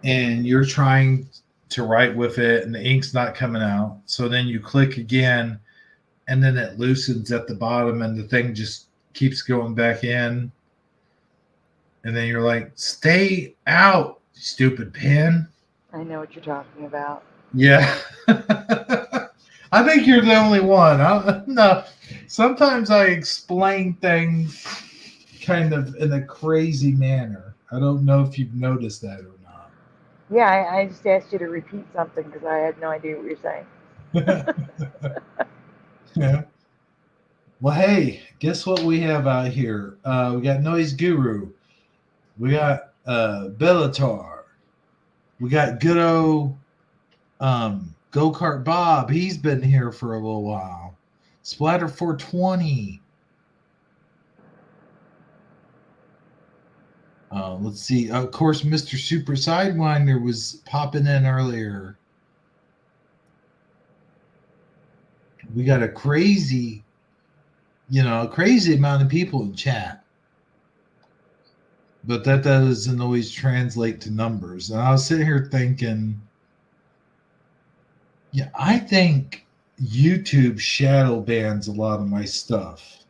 and you're trying to write with it and the ink's not coming out. So then you click again and then it loosens at the bottom and the thing just keeps going back in. And then you're like, stay out, stupid pen. I know what you're talking about. Yeah. I think you're the only one. No, sometimes I explain things kind of in a crazy manner. I don't know if you've noticed that or not. Yeah, I just asked you to repeat something because I had no idea what you're saying. Yeah. Well, hey, guess what we have out here? We got Noise Guru. We got Bellatar. We got good old Go-Kart Bob. He's been here for a little while. Splatter 420. Let's see. Of course, Mr. Super Sidewinder was popping in earlier. We got a crazy amount of people in chat. But that doesn't always translate to numbers. And I was sitting here thinking, yeah, I think YouTube shadow bans a lot of my stuff.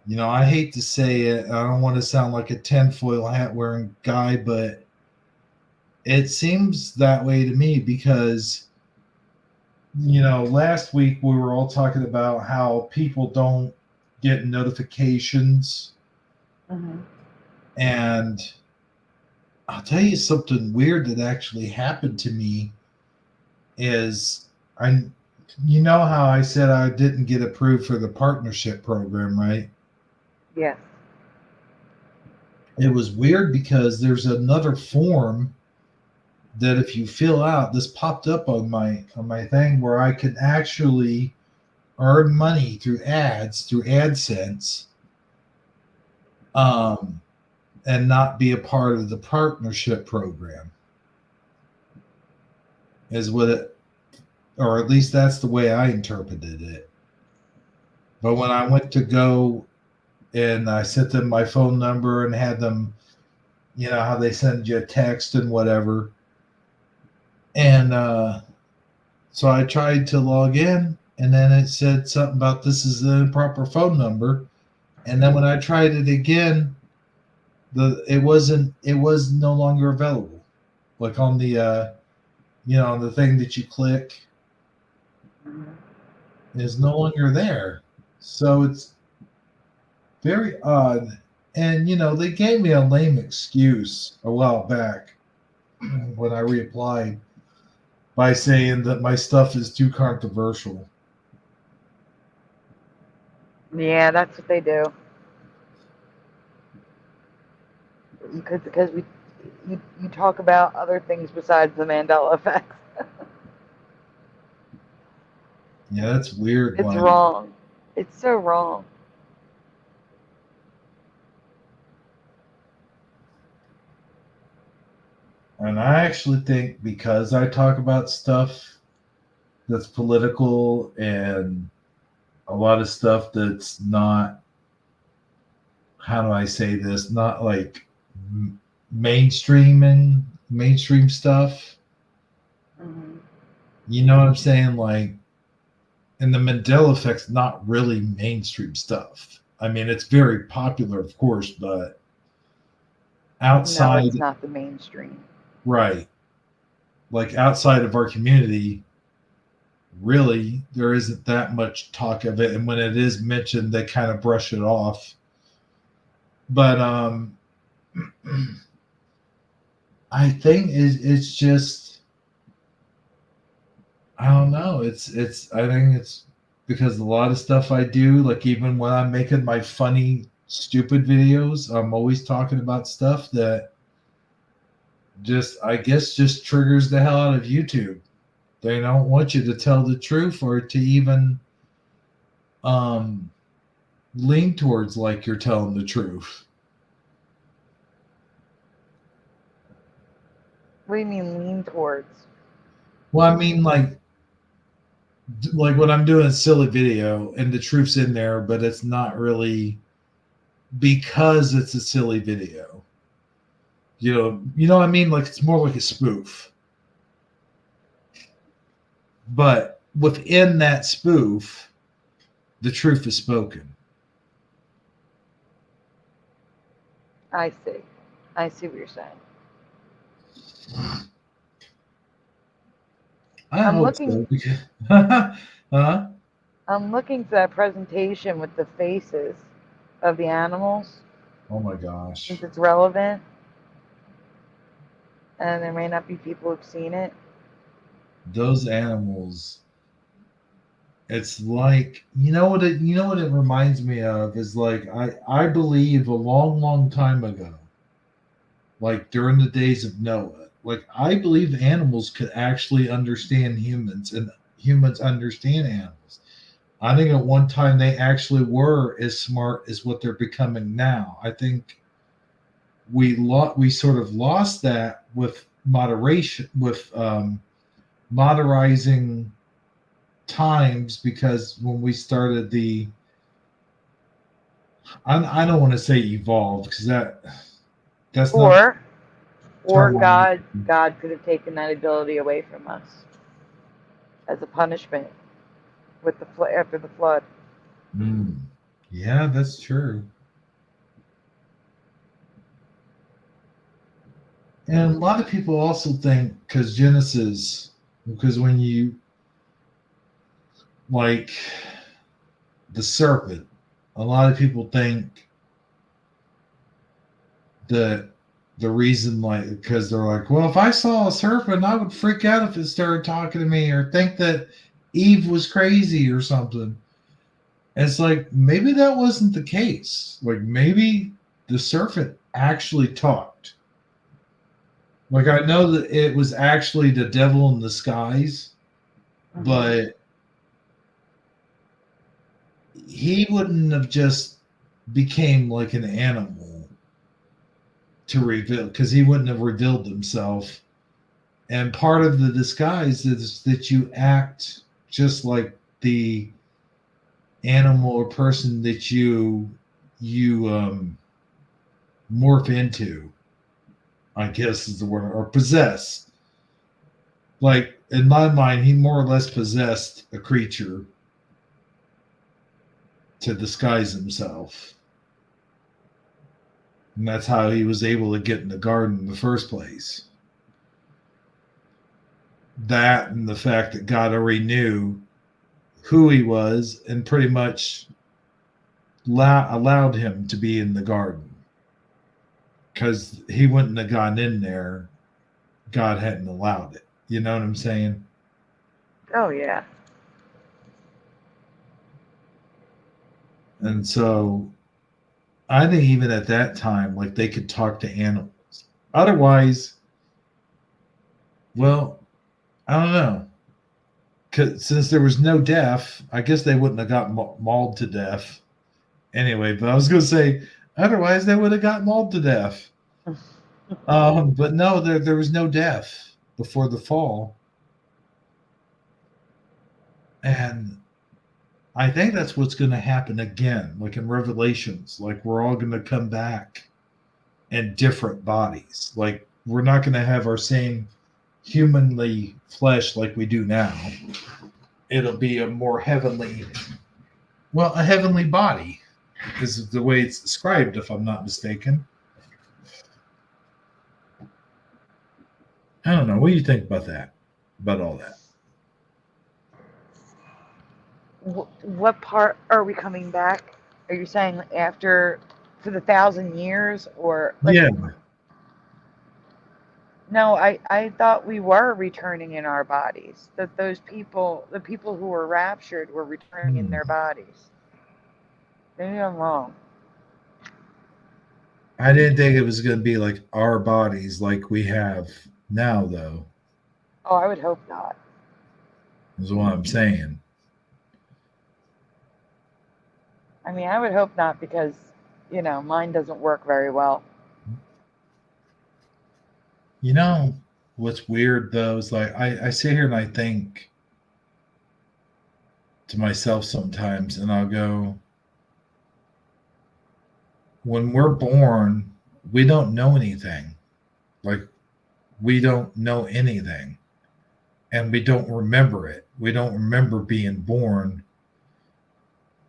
You know, I hate to say it. I don't want to sound like a tinfoil hat wearing guy, but it seems that way to me because last week we were all talking about how people don't get notifications, Mhm. and I'll tell you something weird that actually happened to me is I how I said I didn't get approved for the partnership program, right? Yes. It was weird because there's another form that if you fill out, this popped up on my thing where I could actually earn money through ads through AdSense, and not be a part of the partnership program. Is what it, or at least that's the way I interpreted it. But when I went to go and I sent them my phone number and had them, how they send you a text and whatever. And so I tried to log in, and then it said something about this is the improper phone number. And then when I tried it again, it was no longer available. Like on the the thing that you click is no longer there. So it's very odd. And they gave me a lame excuse a while back when I reapplied by saying that my stuff is too controversial. Yeah, that's what they do. Because you talk about other things besides the Mandela effect. Yeah, that's weird. It's wrong. It's so wrong. And I actually think because I talk about stuff that's political and a lot of stuff that's not, how do I say this, not like mainstream stuff. Mm-hmm. You know what I'm saying? Like, and the Mandela effect's not really mainstream stuff. I mean, it's very popular, of course, but outside, No, it's not the mainstream. right? Like outside of our community, really, there isn't that much talk of it, and when it is mentioned, they kind of brush it off. But I think it's just, I don't know. It's I think it's because a lot of stuff I do, like even when I'm making my funny, stupid videos, I'm always talking about stuff that I guess just triggers the hell out of YouTube. They don't want you to tell the truth or to even um lean towards like you're telling the truth. What do you mean lean towards? Well, I mean like when I'm doing a silly video and the truth's in there, but it's not really because it's a silly video. You know what I mean? Like it's more like a spoof. But within that spoof, the truth is spoken. I see. I see what you're saying. I I'm hope looking. so. Huh? I'm looking for that presentation with the faces of the animals, Oh my gosh. since it's relevant, and there may not be people who've seen it. Those animals, it's like what it reminds me of is like I believe a long time ago, like during the days of Noah, like I believe animals could actually understand humans and humans understand animals. I think at one time they actually were as smart as what they're becoming now. I think we sort of lost that with moderation, with modernizing times, because when we started I don't want to say evolved because that's not Or God could have taken that ability away from us as a punishment with after the flood. Yeah, that's true. And a lot of people also think because when you like the serpent. A lot of people think that the reason, like, because they're like, well, if I saw a serpent, I would freak out if it started talking to me, or think that Eve was crazy or something. And it's like, maybe that wasn't the case. Like, maybe the serpent actually talked. Like, I know that it was actually the devil in disguise, but he wouldn't have just became like an animal to reveal, because he wouldn't have revealed himself. And part of the disguise is that you act just like the animal or person that you morph into, I guess is the word, or possess. Like, in my mind, he more or less possessed a creature to disguise himself. And that's how he was able to get in the garden in the first place. That, and the fact that God already knew who he was and pretty much allowed him to be in the garden. Because he wouldn't have gone in there, God hadn't allowed it. You know what I'm saying? Oh, yeah. And so I think even at that time, like, they could talk to animals. Otherwise, well, I don't know. 'Cause since there was no death, I guess they wouldn't have got mauled to death. Anyway, but I was going to say, otherwise they would have got mauled to death. But no, there was no death before the fall. And I think that's what's going to happen again, like in Revelations. Like, we're all going to come back in different bodies. Like, we're not going to have our same humanly flesh like we do now. It'll be a more heavenly, well, a heavenly body is the way it's described, if I'm not mistaken. I don't know. What do you think about that? About all that? What part are we coming back? Are you saying after, for the 1,000 years, or like? Yeah. No, I thought we were returning in our bodies. That those people, the people who were raptured, were returning in their bodies. Maybe I'm wrong. I didn't think it was going to be like our bodies like we have now, though, Oh, I would hope not. is what I'm saying. I mean, I would hope not, because, mine doesn't work very well. You know, what's weird, though, is like I sit here and I think to myself sometimes, and I'll go, when we're born, we don't know anything. Like, we don't know anything. And we don't remember it. We don't remember being born.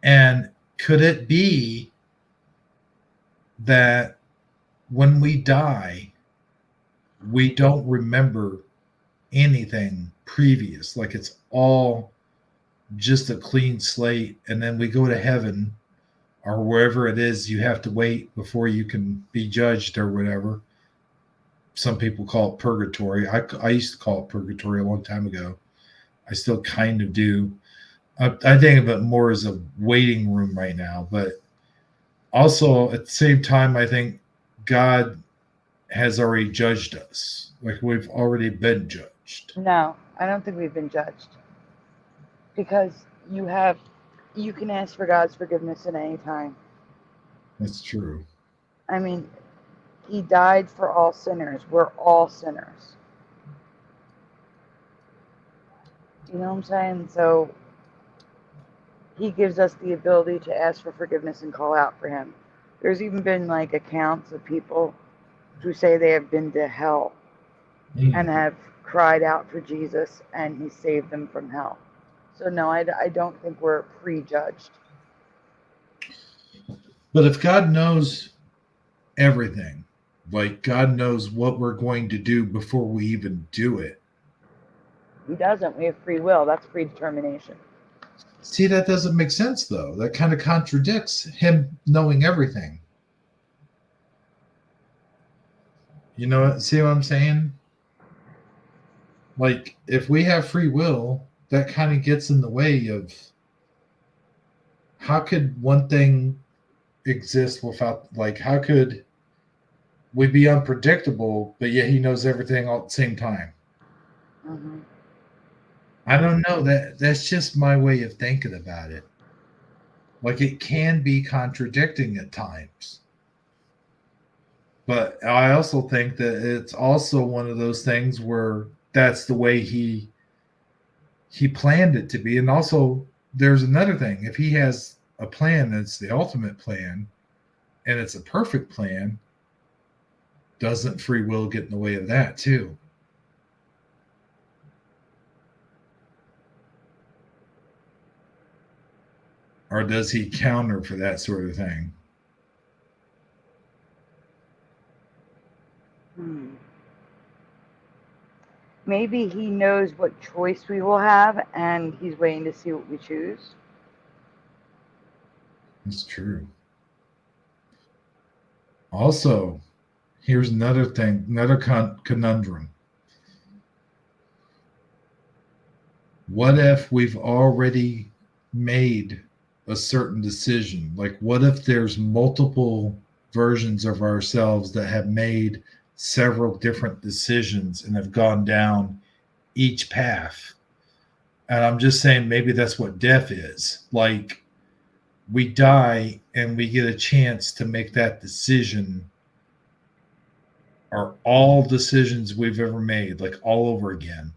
And could it be that when we die, we don't remember anything previous? Like, it's all just a clean slate. And then we go to heaven, or wherever it is you have to wait before you can be judged or whatever. Some people call it purgatory. I used to call it purgatory a long time ago. I still kind of do. I think of it more as a waiting room right now. But also at the same time, I think God has already judged us. Like, we've already been judged. No, I don't think we've been judged. Because you can ask for God's forgiveness at any time. That's true. I mean, he died for all sinners. We're all sinners. You know what I'm saying? So he gives us the ability to ask for forgiveness and call out for him. There's even been like accounts of people who say they have been to hell and have cried out for Jesus, and he saved them from hell. So no, I don't think we're prejudged. But if God knows everything, like God knows what we're going to do before we even do it. He doesn't. We have free will. That's predetermination. See, that doesn't make sense, though. That kind of contradicts him knowing everything. You know, see what I'm saying? Like, if we have free will, that kind of gets in the way of how could one thing exist without, like, how could we be unpredictable, but yet he knows everything all at the same time? Mm-hmm. I don't know. That's just my way of thinking about it. Like, it can be contradicting at times. But I also think that it's also one of those things where that's the way he planned it to be. And also, there's another thing. If he has a plan that's the ultimate plan and it's a perfect plan, doesn't free will get in the way of that too? Or does he counter for that sort of thing? Maybe he knows what choice we will have, and he's waiting to see what we choose. That's true. Also, here's another thing, another conundrum. What if we've already made a certain decision? Like, what if there's multiple versions of ourselves that have made several different decisions and have gone down each path? And I'm just saying, maybe that's what death is. Like, we die and we get a chance to make that decision, or all decisions we've ever made, like all over again.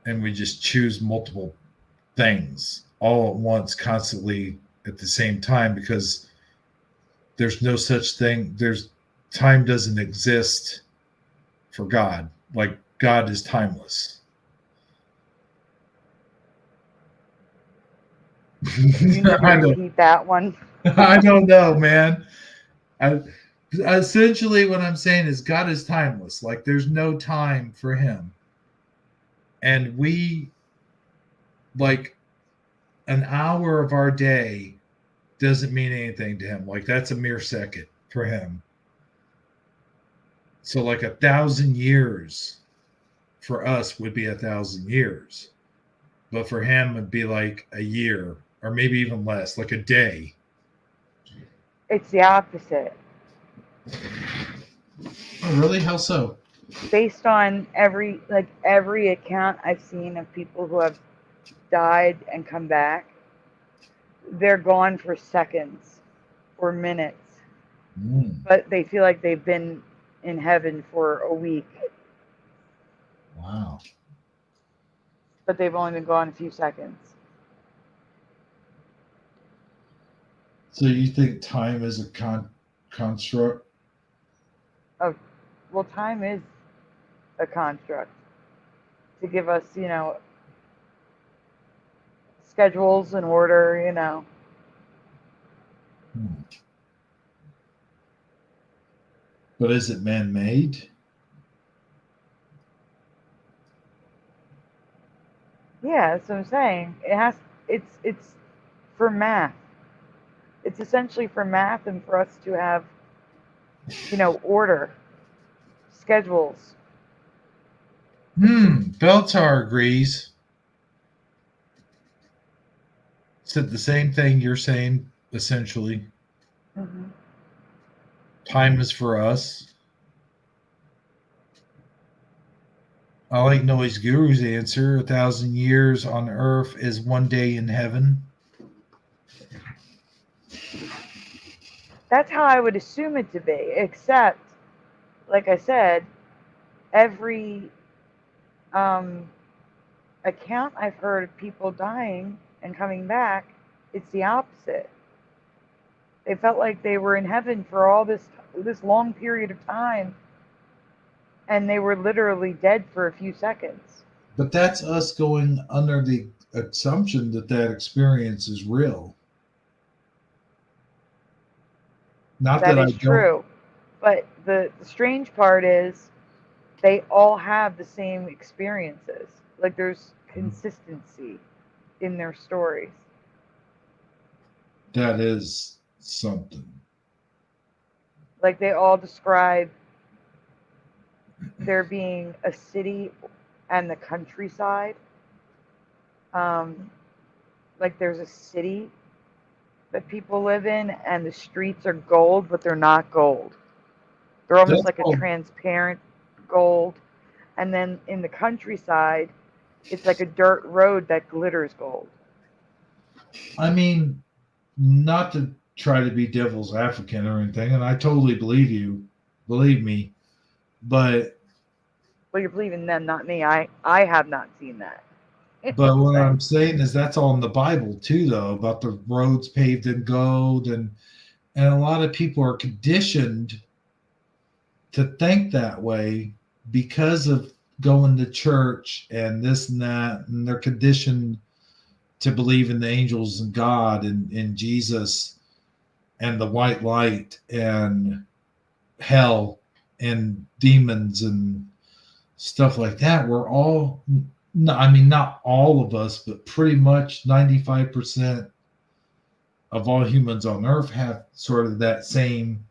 And we just choose multiple things all at once, constantly at the same time, because there's no such thing. Time doesn't exist for God. Like, God is timeless. You need to repeat that one. I don't know, man. Essentially, what I'm saying is God is timeless. Like, there's no time for him. And we, like, an hour of our day doesn't mean anything to him. Like, that's a mere second for him. So, like, 1,000 years for us would be 1,000 years. But for him, it'd be like a year, or maybe even less, like a day. It's the opposite. Oh, really? How so? Based on every account I've seen of people who have died and come back, they're gone for seconds or minutes, but they feel like they've been in heaven for a week. Wow. But they've only been gone a few seconds. So you think time is a construct? Oh, well, time is a construct to give us, schedules and order, But is it man-made? Yeah, that's what I'm saying. It's for math. It's essentially for math and for us to have, order, schedules. Beltar agrees. Said the same thing you're saying, essentially. Mm-hmm. Time is for us. I like Noise Guru's answer. 1,000 years on Earth is one day in heaven. That's how I would assume it to be, except, like I said, every account I've heard of people dying and coming back, it's the opposite. They felt like they were in heaven for all this long period of time, and they were literally dead for a few seconds. But that's us going under the assumption that experience is real. Not that is true. But the strange part is they all have the same experiences. Like, there's consistency in their stories. That is something. Like they all describe there being a city and the countryside. Like there's a city that people live in, and the streets are gold, but they're not gold. They're almost That's like a all. transparent gold. And then in the countryside, it's like a dirt road that glitters gold. I mean, not to try to be devil's African or anything, and I totally believe you, believe me, but Well, you're believing them, not me. I have not seen that. but what I'm saying is that's all in the Bible too, though, about the roads paved in gold, and a lot of people are conditioned to think that way because of going to church and this and that, and they're conditioned to believe in the angels and God and in Jesus and the white light and hell and demons and stuff like that. We're all, I mean, not all of us, but pretty much 95% of all humans on earth have sort of that same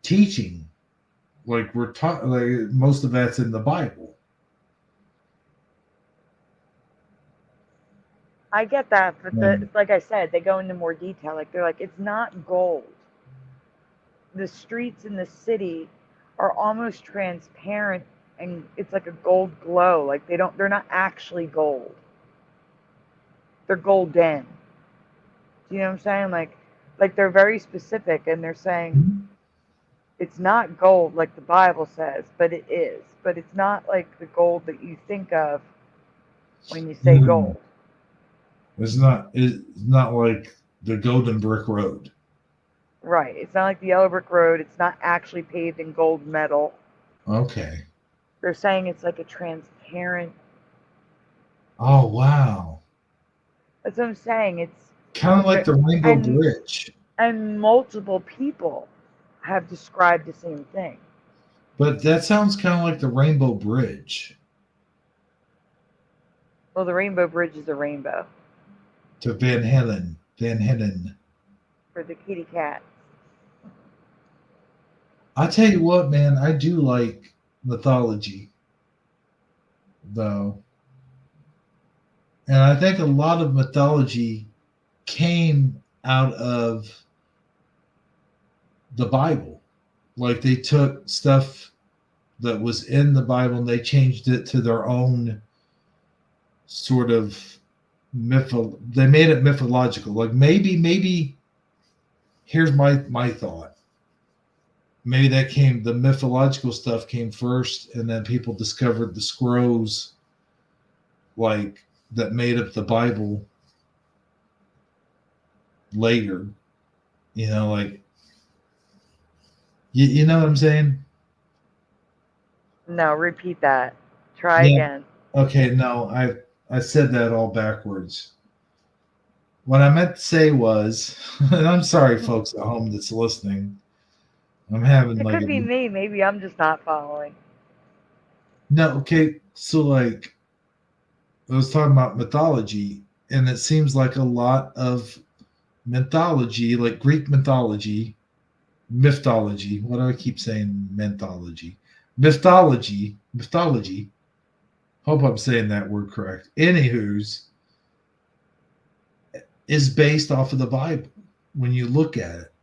teaching. Like we're taught, like most of that's in the Bible. I get that, but like I said, they go into more detail. Like they're like, it's not gold. The streets in the city are almost transparent, and it's like a gold glow. Like they're not actually gold. They're golden. Do you know what I'm saying? Like they're very specific, and they're saying it's not gold like the Bible says, but it is. But it's not like the gold that you think of when you say gold. It's not like the Golden Brick Road. Right. It's not like the yellow brick road. It's not actually paved in gold metal. Okay. They're saying it's like a transparent. Oh wow. That's what I'm saying. It's kind of like the Rainbow Bridge. And multiple people have described the same thing. But that sounds kind of like the Rainbow Bridge. Well, the Rainbow Bridge is a rainbow. To Van Helen. For the kitty cat. I tell you what, man, I do like mythology, though. And I think a lot of mythology came out of the Bible. Like they took stuff that was in the Bible and they changed it to their own sort of they made it mythological. Like maybe here's my thought. Maybe the mythological stuff came first, and then people discovered the scrolls like that made up the Bible later. You know, like you know what I'm saying? No, repeat that. Try again. Okay, no, I said that all backwards. What I meant to say was, and I'm sorry, folks at home that's listening. I'm having it could be me. Maybe I'm just not following. No, okay. So like I was talking about mythology, and it seems like a lot of mythology, like Greek mythology, what do I keep saying? Mythology. Hope I'm saying that word correct. Anywho's is based off of the Bible when you look at it.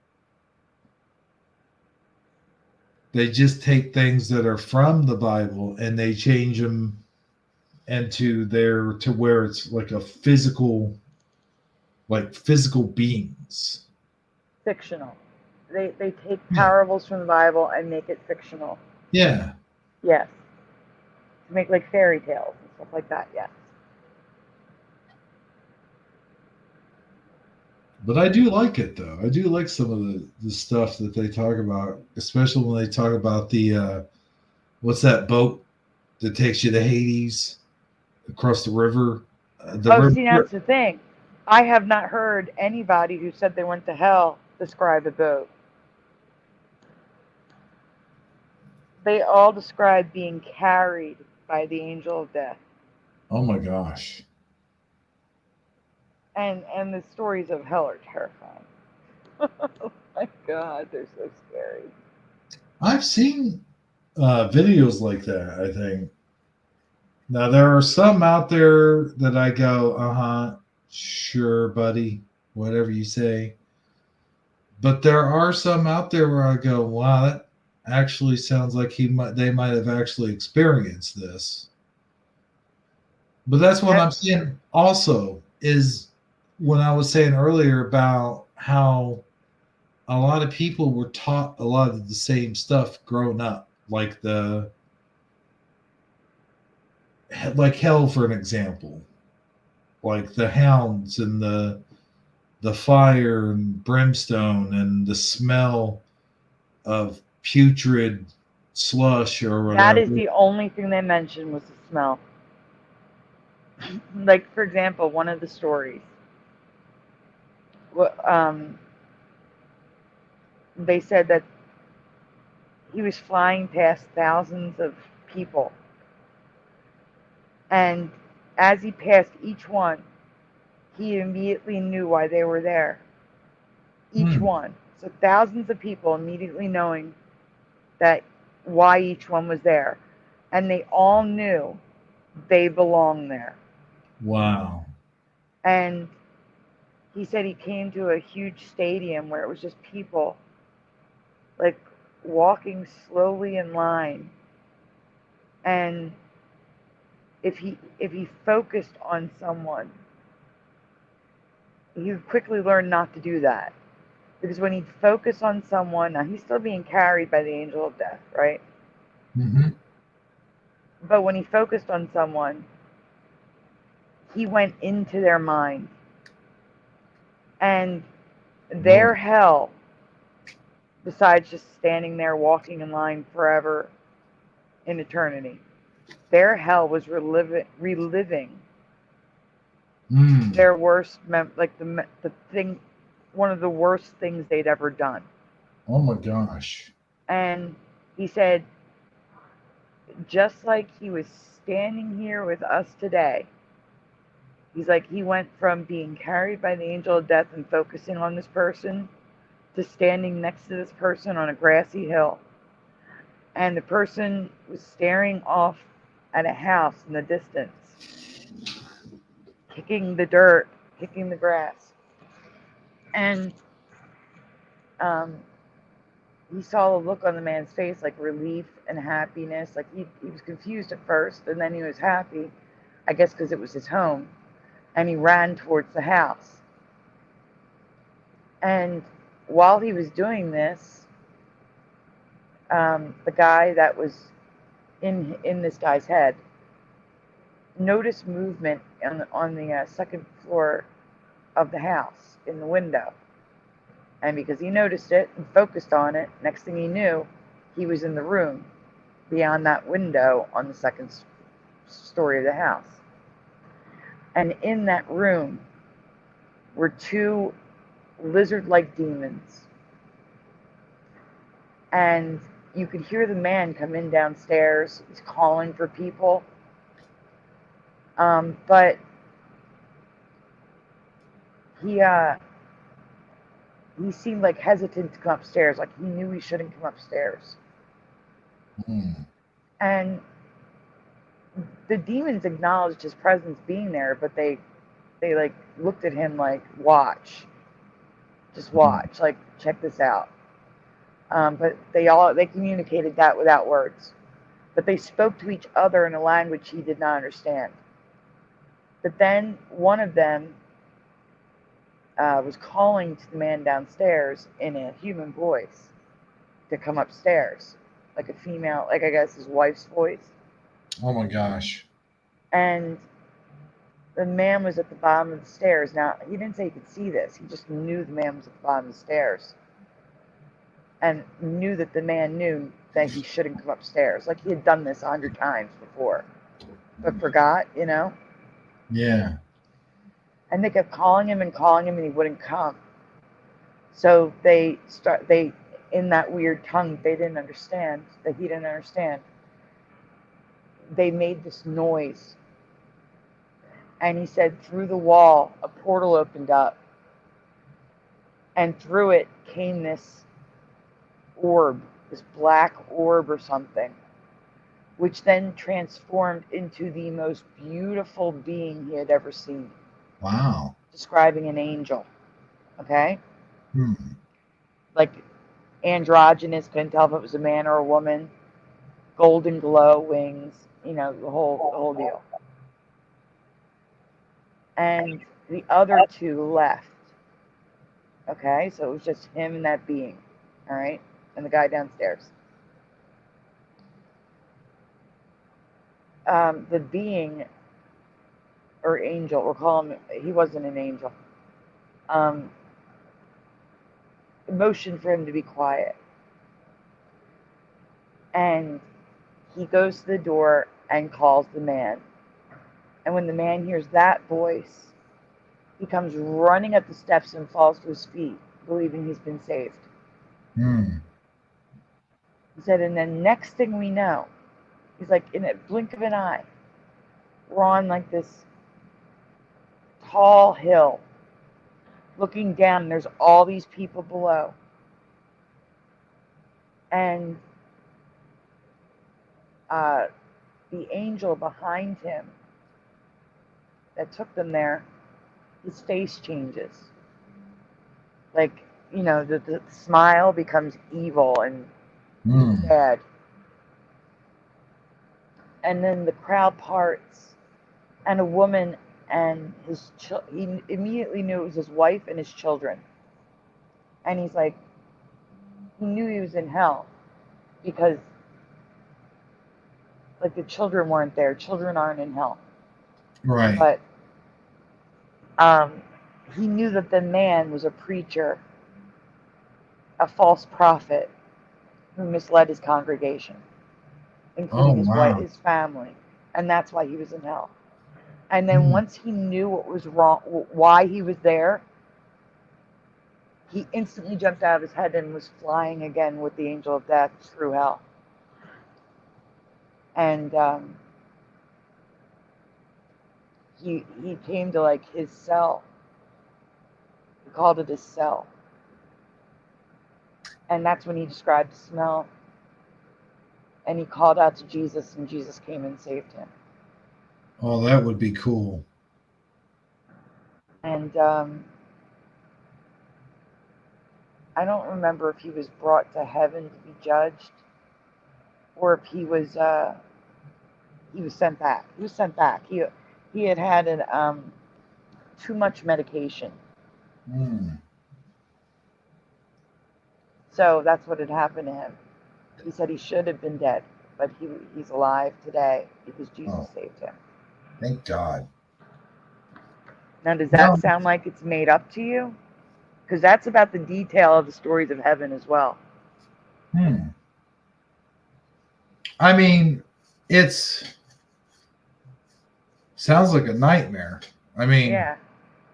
They just take things that are from the Bible and they change them into to where it's like a physical beings. Fictional. They take parables from the Bible and make it fictional. Yeah. Yes. To make like fairy tales and stuff like that, yes. But I do like it though. I do like some of the stuff that they talk about, especially when they talk about the what's that boat that takes you to Hades across the river? See, that's the thing. I have not heard anybody who said they went to hell describe a boat. They all describe being carried by the angel of death. Oh my gosh. And the stories of hell are terrifying. Oh my God, they're so scary. I've seen videos like that, I think. Now, there are some out there that I go, sure, buddy, whatever you say. But there are some out there where I go, wow, that actually sounds like they might have actually experienced this. But that's what I'm saying also is when I was saying earlier about how a lot of people were taught a lot of the same stuff growing up, like hell, for an example, like the hounds and the fire and brimstone and the smell of putrid slush or That whatever. is the only thing they mentioned was the smell. Like, for example, one of the stories. They said that he was flying past thousands of people, and as he passed each one, he immediately knew why they were there. Each one. So thousands of people immediately knowing that why each one was there, and they all knew they belonged there. Wow. And he said he came to a huge stadium where it was just people like walking slowly in line, and if he focused on someone, he would quickly learn not to do that, because when he'd focus on someone, now he's still being carried by the angel of death, right? Mm-hmm. But when he focused on someone, he went into their mind, and their hell, besides just standing there walking in line forever in eternity, their hell was reliving their worst, like the thing, one of the worst things they'd ever done. Oh my gosh. And he said, just like he was standing here with us today, he's like, he went from being carried by the angel of death and focusing on this person to standing next to this person on a grassy hill. And the person was staring off at a house in the distance, kicking the dirt, kicking the grass. And he saw the look on the man's face, like relief and happiness. Like he was confused at first, and then he was happy, I guess because it was his home. And he ran towards the house. And while he was doing this, the guy that was in this guy's head noticed movement on the second floor of the house in the window. And because he noticed it and focused on it, next thing he knew, he was in the room beyond that window on the second story of the house. And in that room were two lizard-like demons. And you could hear the man come in downstairs. He's calling for people. But he seemed like hesitant to come upstairs, like he knew he shouldn't come upstairs. And the demons acknowledged his presence being there, but they like looked at him like, watch, just watch, like check this out. But they communicated that without words, but they spoke to each other in a language he did not understand. But then one of them was calling to the man downstairs in a human voice to come upstairs, like a female, like I guess his wife's voice. Oh my gosh. And the man was at the bottom of the stairs. Now, he didn't say he could see this. He just knew the man was at the bottom of the stairs. And knew that the man knew that he shouldn't come upstairs. Like he had done this 100 times before, but forgot, you know? Yeah. And they kept calling him, and he wouldn't come. So they in that weird tongue they didn't understand, that he didn't understand, they made this noise And he said through the wall, a portal opened up. And through it came this orb, this black orb or something, which then transformed into the most beautiful being he had ever seen. Wow. Describing an angel. Okay? Hmm. Like androgynous, couldn't tell if it was a man or a woman. Golden glow, wings, the whole deal. And the other two left. Okay, so it was just him and that being. All right, and the guy downstairs. The being or angel, we'll call him. He wasn't an angel. Motioned for him to be quiet, and he goes to the door and calls the man. And when the man hears that voice, he comes running up the steps and falls to his feet, believing he's been saved. Hmm. He said, and then next thing we know, he's like, in a blink of an eye, we're on like this tall hill, looking down, and there's all these people below. And the angel behind him that took them there, his face changes. Like, the smile becomes evil and bad. And then the crowd parts, and a woman and he immediately knew it was his wife and his children. And he's like, he knew he was in hell because, like, the children weren't there. Children aren't in hell. Right. But he knew that the man was a preacher, a false prophet who misled his congregation, including his wife, his family, and that's why he was in hell. And then once he knew what was wrong, why he was there, he instantly jumped out of his head and was flying again with the angel of death through hell. And he came to like his cell. He called it his cell. And that's when he described the smell. And he called out to Jesus, and Jesus came and saved him. Oh, that would be cool. And I don't remember if he was brought to heaven to be judged, or if he was sent back. He was sent back. He had too much medication. So that's what had happened to him. He said he should have been dead, but he's alive today because Jesus saved him. Thank God. Now, does that sound like it's made up to you? Because that's about the detail of the stories of heaven as well. I mean, sounds like a nightmare. I mean, yeah,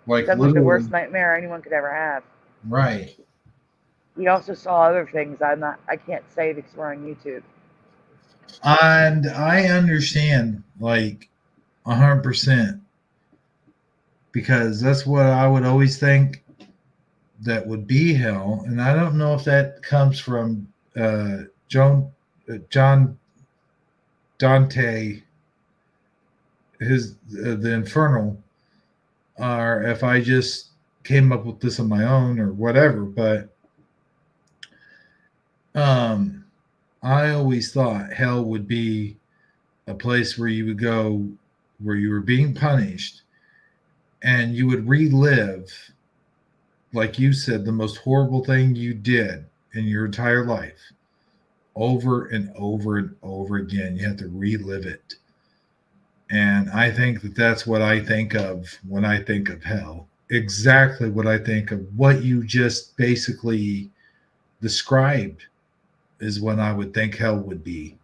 like sounds like the worst nightmare anyone could ever have. Right. He also saw other things I can't say because we're on YouTube. And I understand, like, 100%, because that's what I would always think that would be hell. And I don't know if that comes from John Dante, the Infernal, or if I just came up with this on my own or whatever. But I always thought hell would be a place where you would go where you were being punished and you would relive, like you said, the most horrible thing you did in your entire life over and over and over again. You have to relive it. And I think that that's what I think of when I think of hell. Exactly what I think of what you just basically described is what I would think hell would be.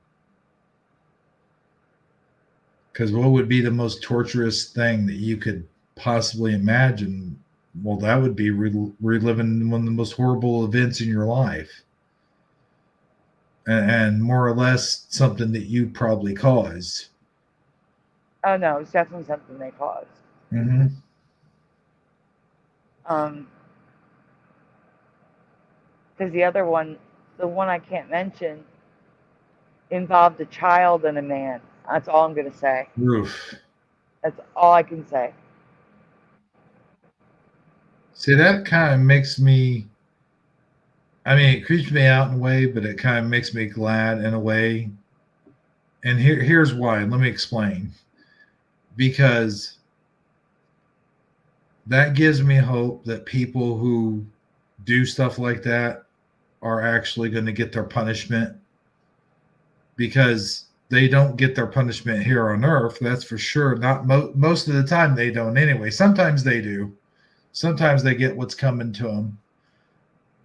Because what would be the most torturous thing that you could possibly imagine? Well, that would be reliving one of the most horrible events in your life. And more or less something that you probably caused. Oh, no, it's definitely something they caused. Mm-hmm. Because the other one, the one I can't mention, involved a child and a man. That's all I'm gonna say. Roof. That's all I can say. See, that kind of makes me. I mean, it creeps me out in a way, but it kind of makes me glad in a way. And here's why. Let me explain. Because that gives me hope that people who do stuff like that are actually going to get their punishment, because they don't get their punishment here on earth. That's for sure. Not most of the time they don't anyway. Sometimes they do. Sometimes they get what's coming to them.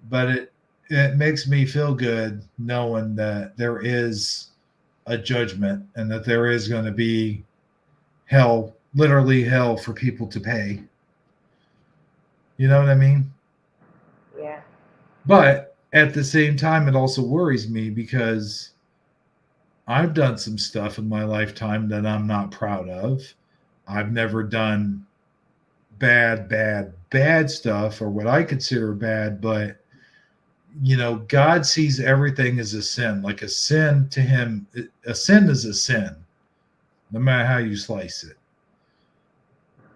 But it makes me feel good knowing that there is a judgment and that there is going to be hell, literally hell for people to pay. You know what I mean? Yeah. But at the same time, it also worries me because I've done some stuff in my lifetime that I'm not proud of. I've never done bad stuff, or what I consider bad, but God sees everything as a sin. Like a sin to him, a sin is a sin, no matter how you slice it.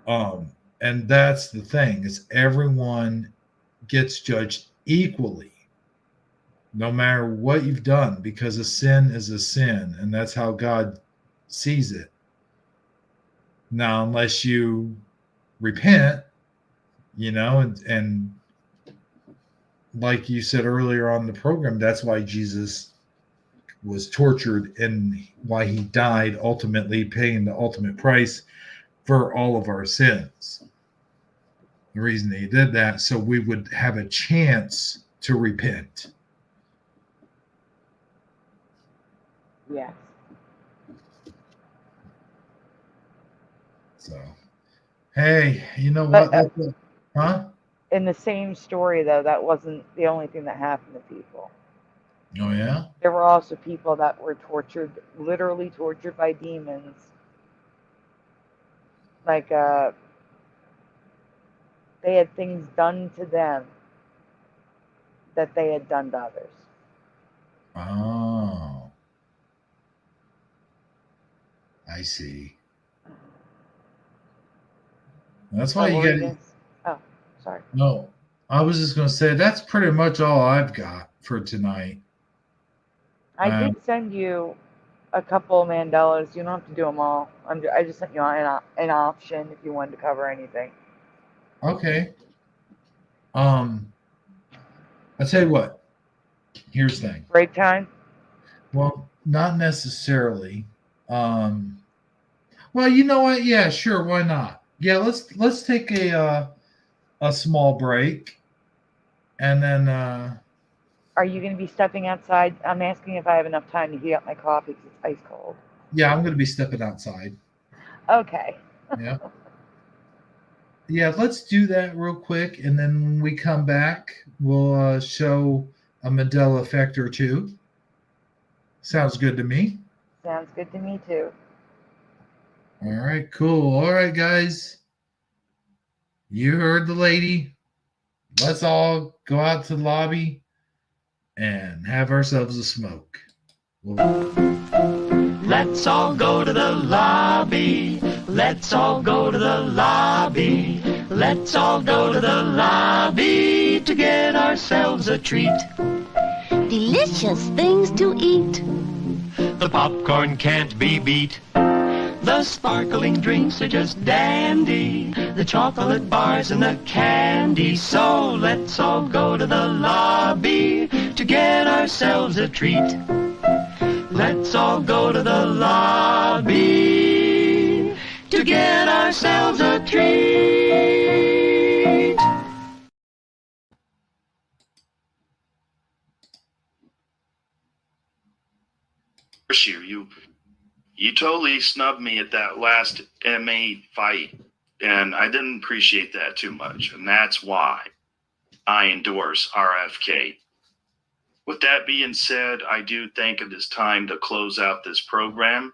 And that's the thing, is everyone gets judged equally, no matter what you've done, because a sin is a sin, and that's how God sees it. Now, unless you repent, and like you said earlier on the program, that's why Jesus was tortured and why he died, ultimately paying the ultimate price for all of our sins. The reason he did that, so we would have a chance to repent. Yes. So, hey, you know But, what? Huh? in the same story, though, that wasn't the only thing that happened to people. Oh, yeah? There were also people that were tortured, literally tortured by demons. Like, they had things done to them that they had done to others. Oh. I see. That's why Oh, you what were got you to. Oh, sorry. No, I was just going to say that's pretty much all I've got for tonight. I did send you a couple of Mandelas. You don't have to do them all. I just sent you an option if you wanted to cover anything. Okay. I'll tell you what. Here's the thing. Break time? Well, not necessarily. Well, you know what? Yeah, sure. Why not? Yeah, let's take a small break, and then. Are you going to be stepping outside? I'm asking if I have enough time to heat up my coffee because it's ice cold. Yeah, I'm going to be stepping outside. Okay. Yeah. Yeah, let's do that real quick, and then when we come back, we'll show a Mandela effect or two. Sounds good to me. Sounds good to me too. All right, cool. All right, guys. You heard the lady. Let's all go out to the lobby and have ourselves a smoke. Let's all go to the lobby. Let's all go to the lobby. Let's all go to the lobby to get ourselves a treat. Delicious things to eat. The popcorn can't be beat. The sparkling drinks are just dandy. The chocolate bars and the candy. So let's all go to the lobby to get ourselves a treat. Let's all go to the lobby to get ourselves a treat. You totally snubbed me at that last MA fight, and I didn't appreciate that too much, and that's why I endorse RFK. With that being said, I do think it is time to close out this program.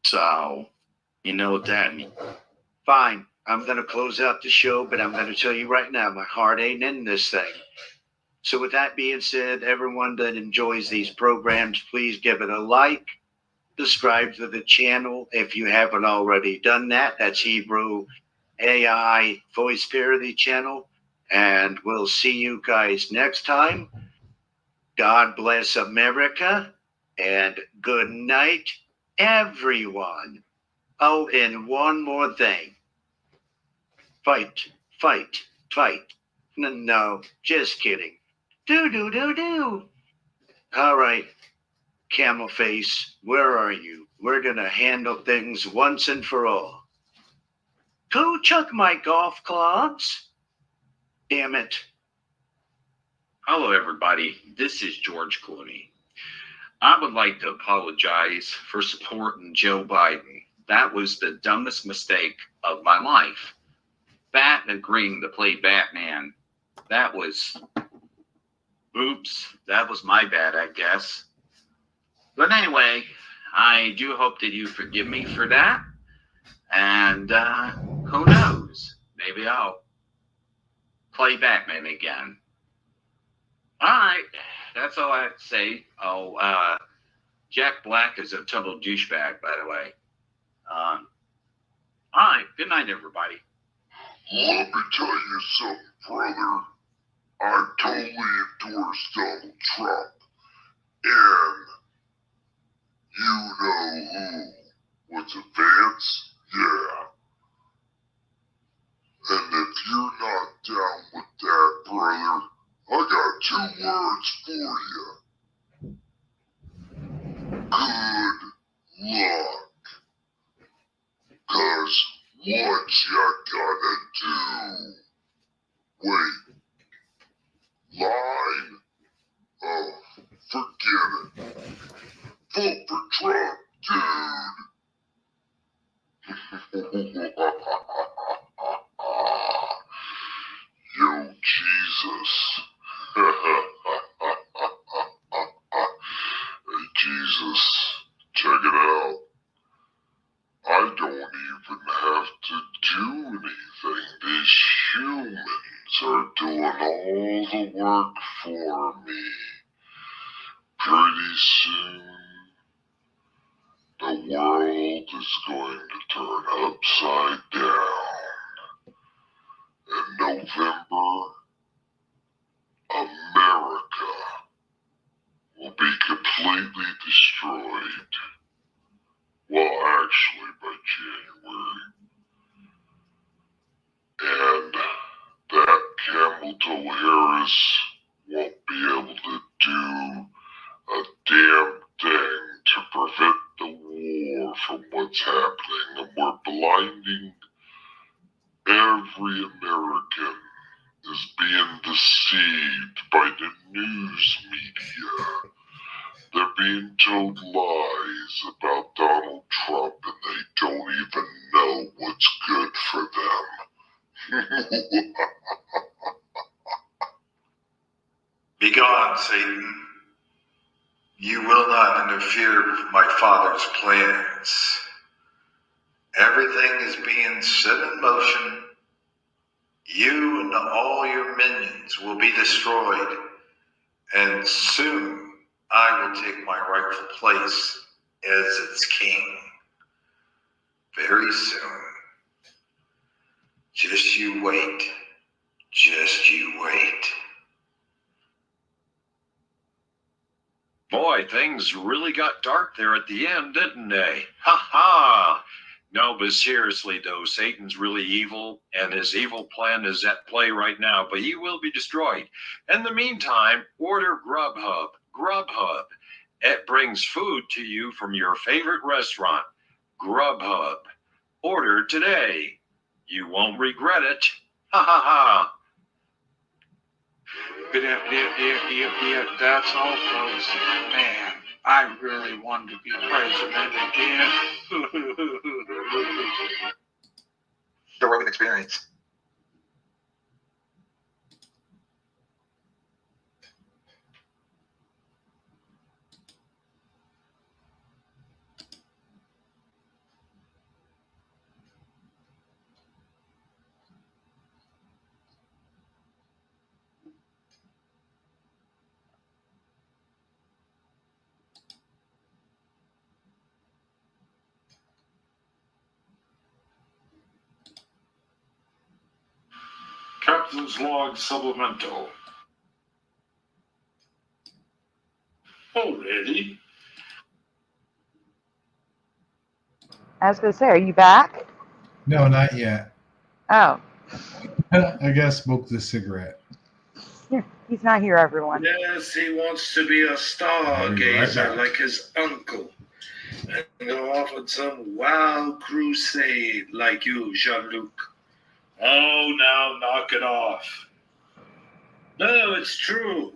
So, you know what that means. Fine. I'm going to close out the show, but I'm going to tell you right now, my heart ain't in this thing. So with that being said, everyone that enjoys these programs, please give it a like, subscribe to the channel if you haven't already done that. That's Hebrew AI Voice Parody channel. And we'll see you guys next time. God bless America, and good night, everyone. Oh, and one more thing. Fight, fight, fight. No, just kidding. Do. All right, Camel Face, where are you? We're going to handle things once and for all. Who took my golf clubs? Damn it. Hello, everybody. This is George Clooney. I would like to apologize for supporting Joe Biden. That was the dumbest mistake of my life. That and agreeing to play Batman. That was, oops, that was my bad, I guess. But anyway, I do hope that you forgive me for that. And who knows? Maybe I'll play Batman again. All right, that's all I have to say. Oh, Jack Black is a total douchebag, by the way. All right, good night, everybody. Let me tell you something, brother. I totally endorse Donald Trump. And you know who? What's a Vance? Yeah. And if you're not down with that, brother, I got 2 words for you. Good luck. 'Cause what you gotta do? Wait. Line? Oh, forget it. Vote for Trump, dude. Yo, Jesus. Hey, Jesus, check it out. I don't even have to do anything. These humans are doing all the work for me. Pretty soon, the world is going to turn upside down. In November, America will be completely destroyed. Well, actually, by January. And that Camel Toe Harris won't be able to do a damn thing to prevent the war from what's happening. And we're blinding every American is being deceived by the news media. They're being told lies about Donald Trump, and they don't even know what's good for them. Begone, Satan. You will not interfere with my Father's plans. Everything is being set in motion. You and all your minions will be destroyed, and soon I will take my rightful place as its king. Very soon. Just you wait. Just you wait. Boy, things really got dark there at the end, didn't they? Ha ha! No, but seriously though, Satan's really evil, and his evil plan is at play right now, but he will be destroyed. In the meantime, order Grubhub. Grubhub. It brings food to you from your favorite restaurant. Grubhub. Order today. You won't regret it. Ha ha ha. Yeah, that's all, folks. Man, I really wanted to be president again. The Rogan Experience. Captain's log supplemental. Already? I was going to say, are you back? No, not yet. Oh, I gotta smoke this cigarette. yeah, he's not here, everyone. Yes, he wants to be a stargazer like his uncle. And go off on some wild crusade like you, Jean-Luc. Oh, now knock it off. No, it's true.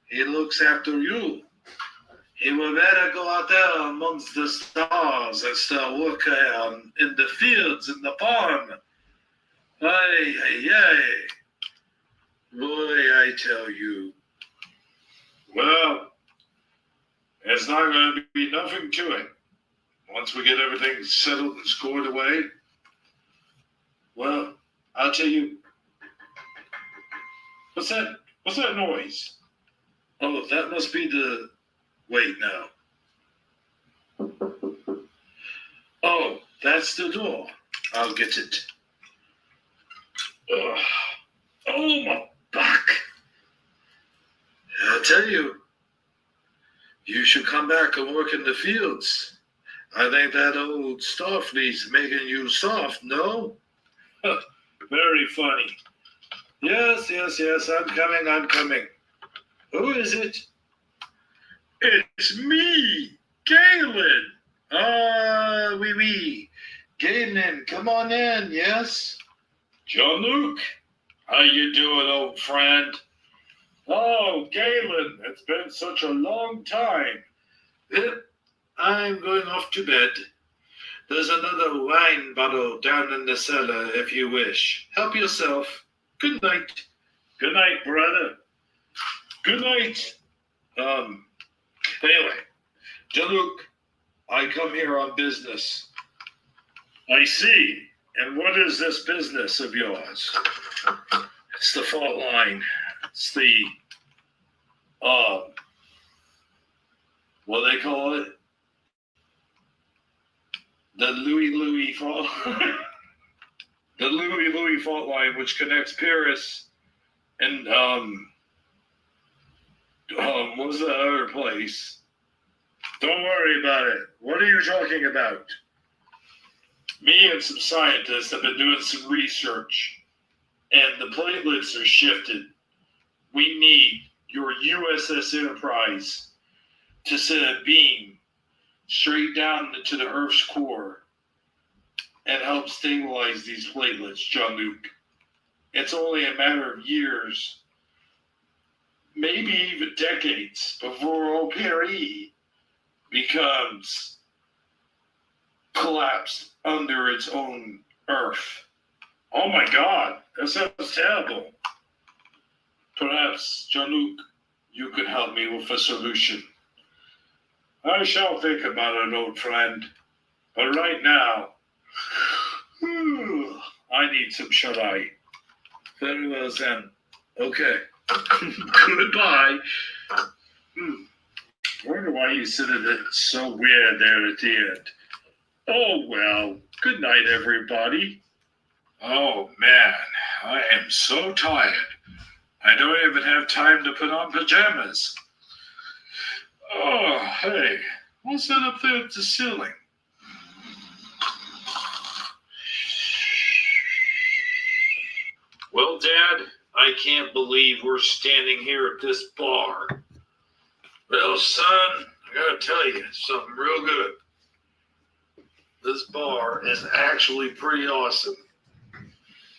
He looks after you. He will better go out there amongst the stars and start working in the fields, in the farm. Aye, aye, aye. Boy, I tell you. Well, it's not going to be nothing to it. Once we get everything settled and scored away, well, I'll tell you. What's that? What's that noise? Oh, that must be the... Wait now. Oh, that's the door. I'll get it. Ugh. Oh, my back. I tell you, you should come back and work in the fields. I think that old Starfleet's making you soft, no? Very funny. Yes, I'm coming. Who is it? It's me, Galen. Oui. Galen, come on in, yes? Jean-Luc, how you doing, old friend? Oh, Galen, it's been such a long time. I'm going off to bed. There's another wine bottle down in the cellar if you wish. Help yourself. Good night. Good night, brother. Good night. Anyway, Jean-Luc, I come here on business. I see. And what is this business of yours? It's the fault line. It's the, what do they call it? The Louis fault. The Louis fault line, which connects Paris and what was the other place? Don't worry about it. What are you talking about? Me and some scientists have been doing some research, and the platelets are shifted. We need your USS Enterprise to send a beam straight down into the Earth's core and help stabilize these platelets, Jean-Luc. It's only a matter of years, maybe even decades, before Paris becomes collapsed under its own Earth. Oh my God, that sounds terrible. Perhaps, Jean-Luc, you could help me with a solution. I shall think about it, old friend. But right now, I need some shut-eye. Very well, then. Okay. Goodbye. I wonder why you said it so weird there at the end. Oh, well, good night, everybody. Oh, man, I am so tired. I don't even have time to put on pajamas. Oh, hey, what's that up there at the ceiling? Well, Dad, I can't believe we're standing here at this bar. Well, son, I gotta tell you something real good. This bar is actually pretty awesome.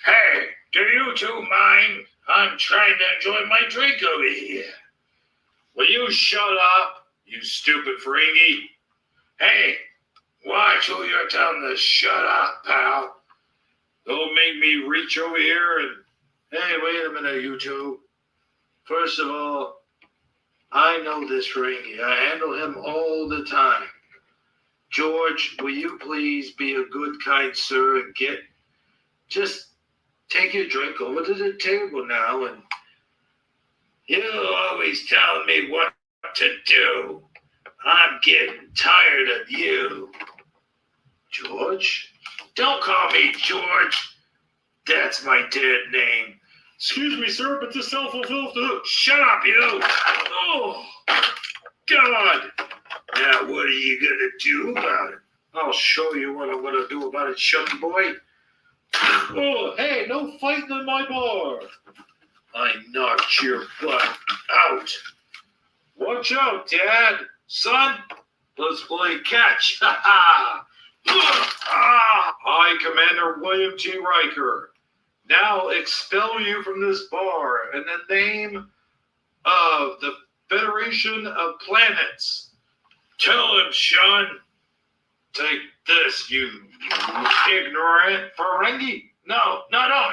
Hey, do you two mind? I'm trying to enjoy my drink over here. Will you shut up, you stupid Ferengi? Hey, watch who you're telling to shut up, pal. Don't make me reach over here and... Hey, wait a minute, you two. First of all, I know this Ferengi. I handle him all the time. George, will you please be a good, kind sir and just take your drink over to the table now, and you're always telling me what to do. I'm getting tired of you. George? Don't call me George. That's my dead name. Excuse me, sir, but this self-fulfilled... Shut up, you! Oh, God! Now, what are you gonna do about it? I'll show you what I'm gonna do about it, Chucky boy. Oh, hey, no fighting in my bar. I knocked your butt out. Watch out, Dad. Son, let's play catch. Ha ha! I, Commander William T. Riker, now expel you from this bar in the name of the Federation of Planets. Tell him, Sean. Take this, you ignorant Ferengi. No,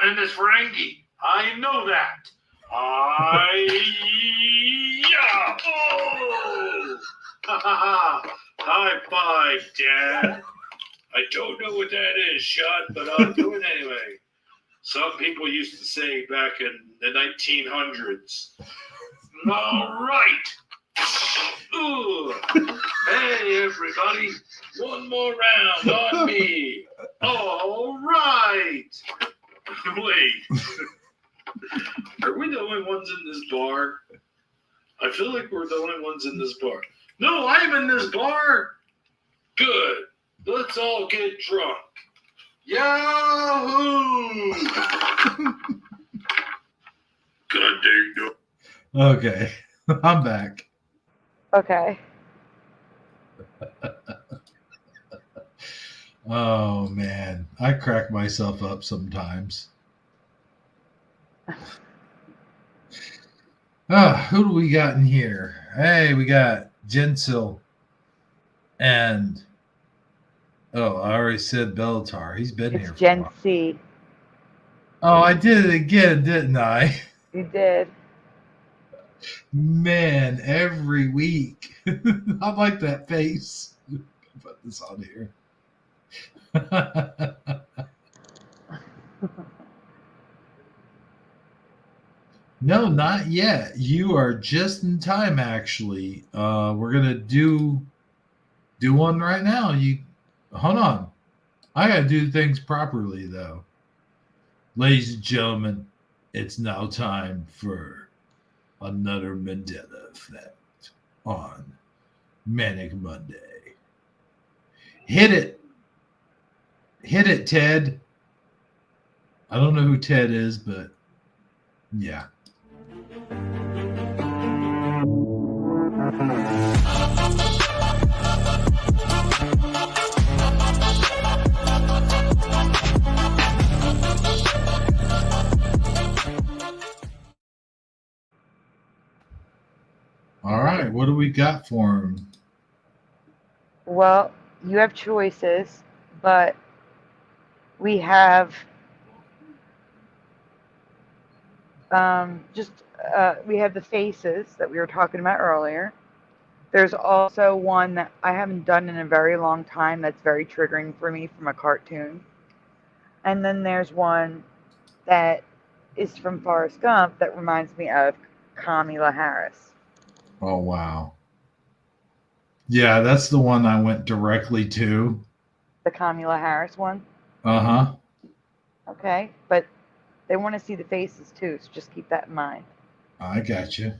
in this Ferengi. I know that. Yeah. Oh! Ha ha ha. High five, Dad. I don't know what that is, Sean, but I'll do it anyway. Some people used to say back in the 1900s. All right. Ooh. Hey, everybody. One more round on me. All right. Wait. Are we the only ones in this bar? I feel like we're the only ones in this bar. No, I'm in this bar. Good. Let's all get drunk. Yahoo! God dang no. Okay, I'm back. Okay. Oh man, I crack myself up sometimes. Who do we got in here? Hey, we got Gensil and I already said Bellatar. He's been here It's for a Gen while. C. Oh, I did it again, didn't I? You did. Man, every week. I like that face. Put this on here. No, not yet. You are just in time, actually. We're gonna do one right now. You hold on. I gotta do things properly, though. Ladies and gentlemen, it's now time for another Mandela effect on Manic Monday. Hit it, Ted. I don't know who Ted is, but yeah. All right, what do we got for him? Well, you have choices, but we have we have the faces that we were talking about earlier. There's also one that I haven't done in a very long time that's very triggering for me from a cartoon. And then there's one that is from Forrest Gump that reminds me of Kamala Harris. Oh, wow. Yeah, that's the one I went directly to. The Kamala Harris one? Uh-huh. Okay, but they want to see the faces too, so just keep that in mind. I got you.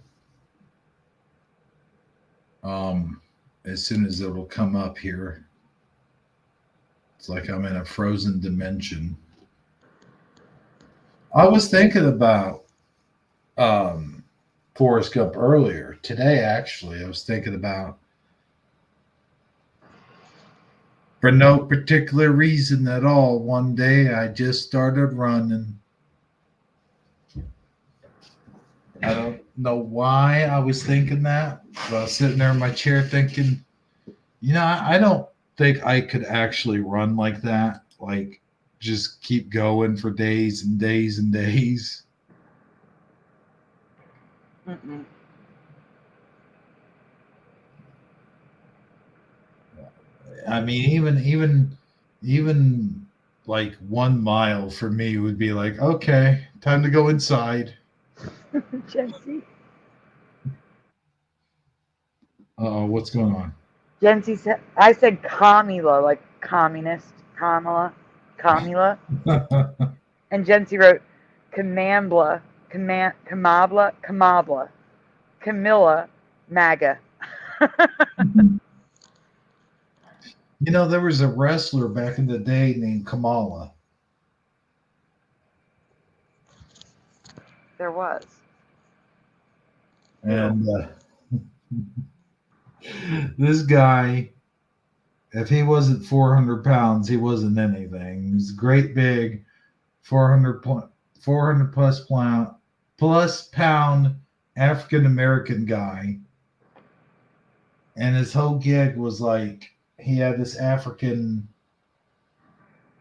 As soon as it'll come up here, it's like I'm in a frozen dimension. I was thinking about Forrest Gump earlier today. Actually, I was thinking about, for no particular reason at all, one day I just started running. I don't know why I was thinking that, but I was sitting there in my chair thinking, I don't think I could actually run like that. Like, just keep going for days and days and days. Mm-mm. I mean, even like 1 mile for me would be like, okay, time to go inside. Jesse. What's going on? Jency said, I said Kamala, like communist, Kamala. And Jency wrote Kamambla, Camilla, MAGA. You know, there was a wrestler back in the day named Kamala. There was. And this guy, if he wasn't 400 pounds, he wasn't anything. He was a great big 400 plus pound African American guy. And his whole gig was like he had this African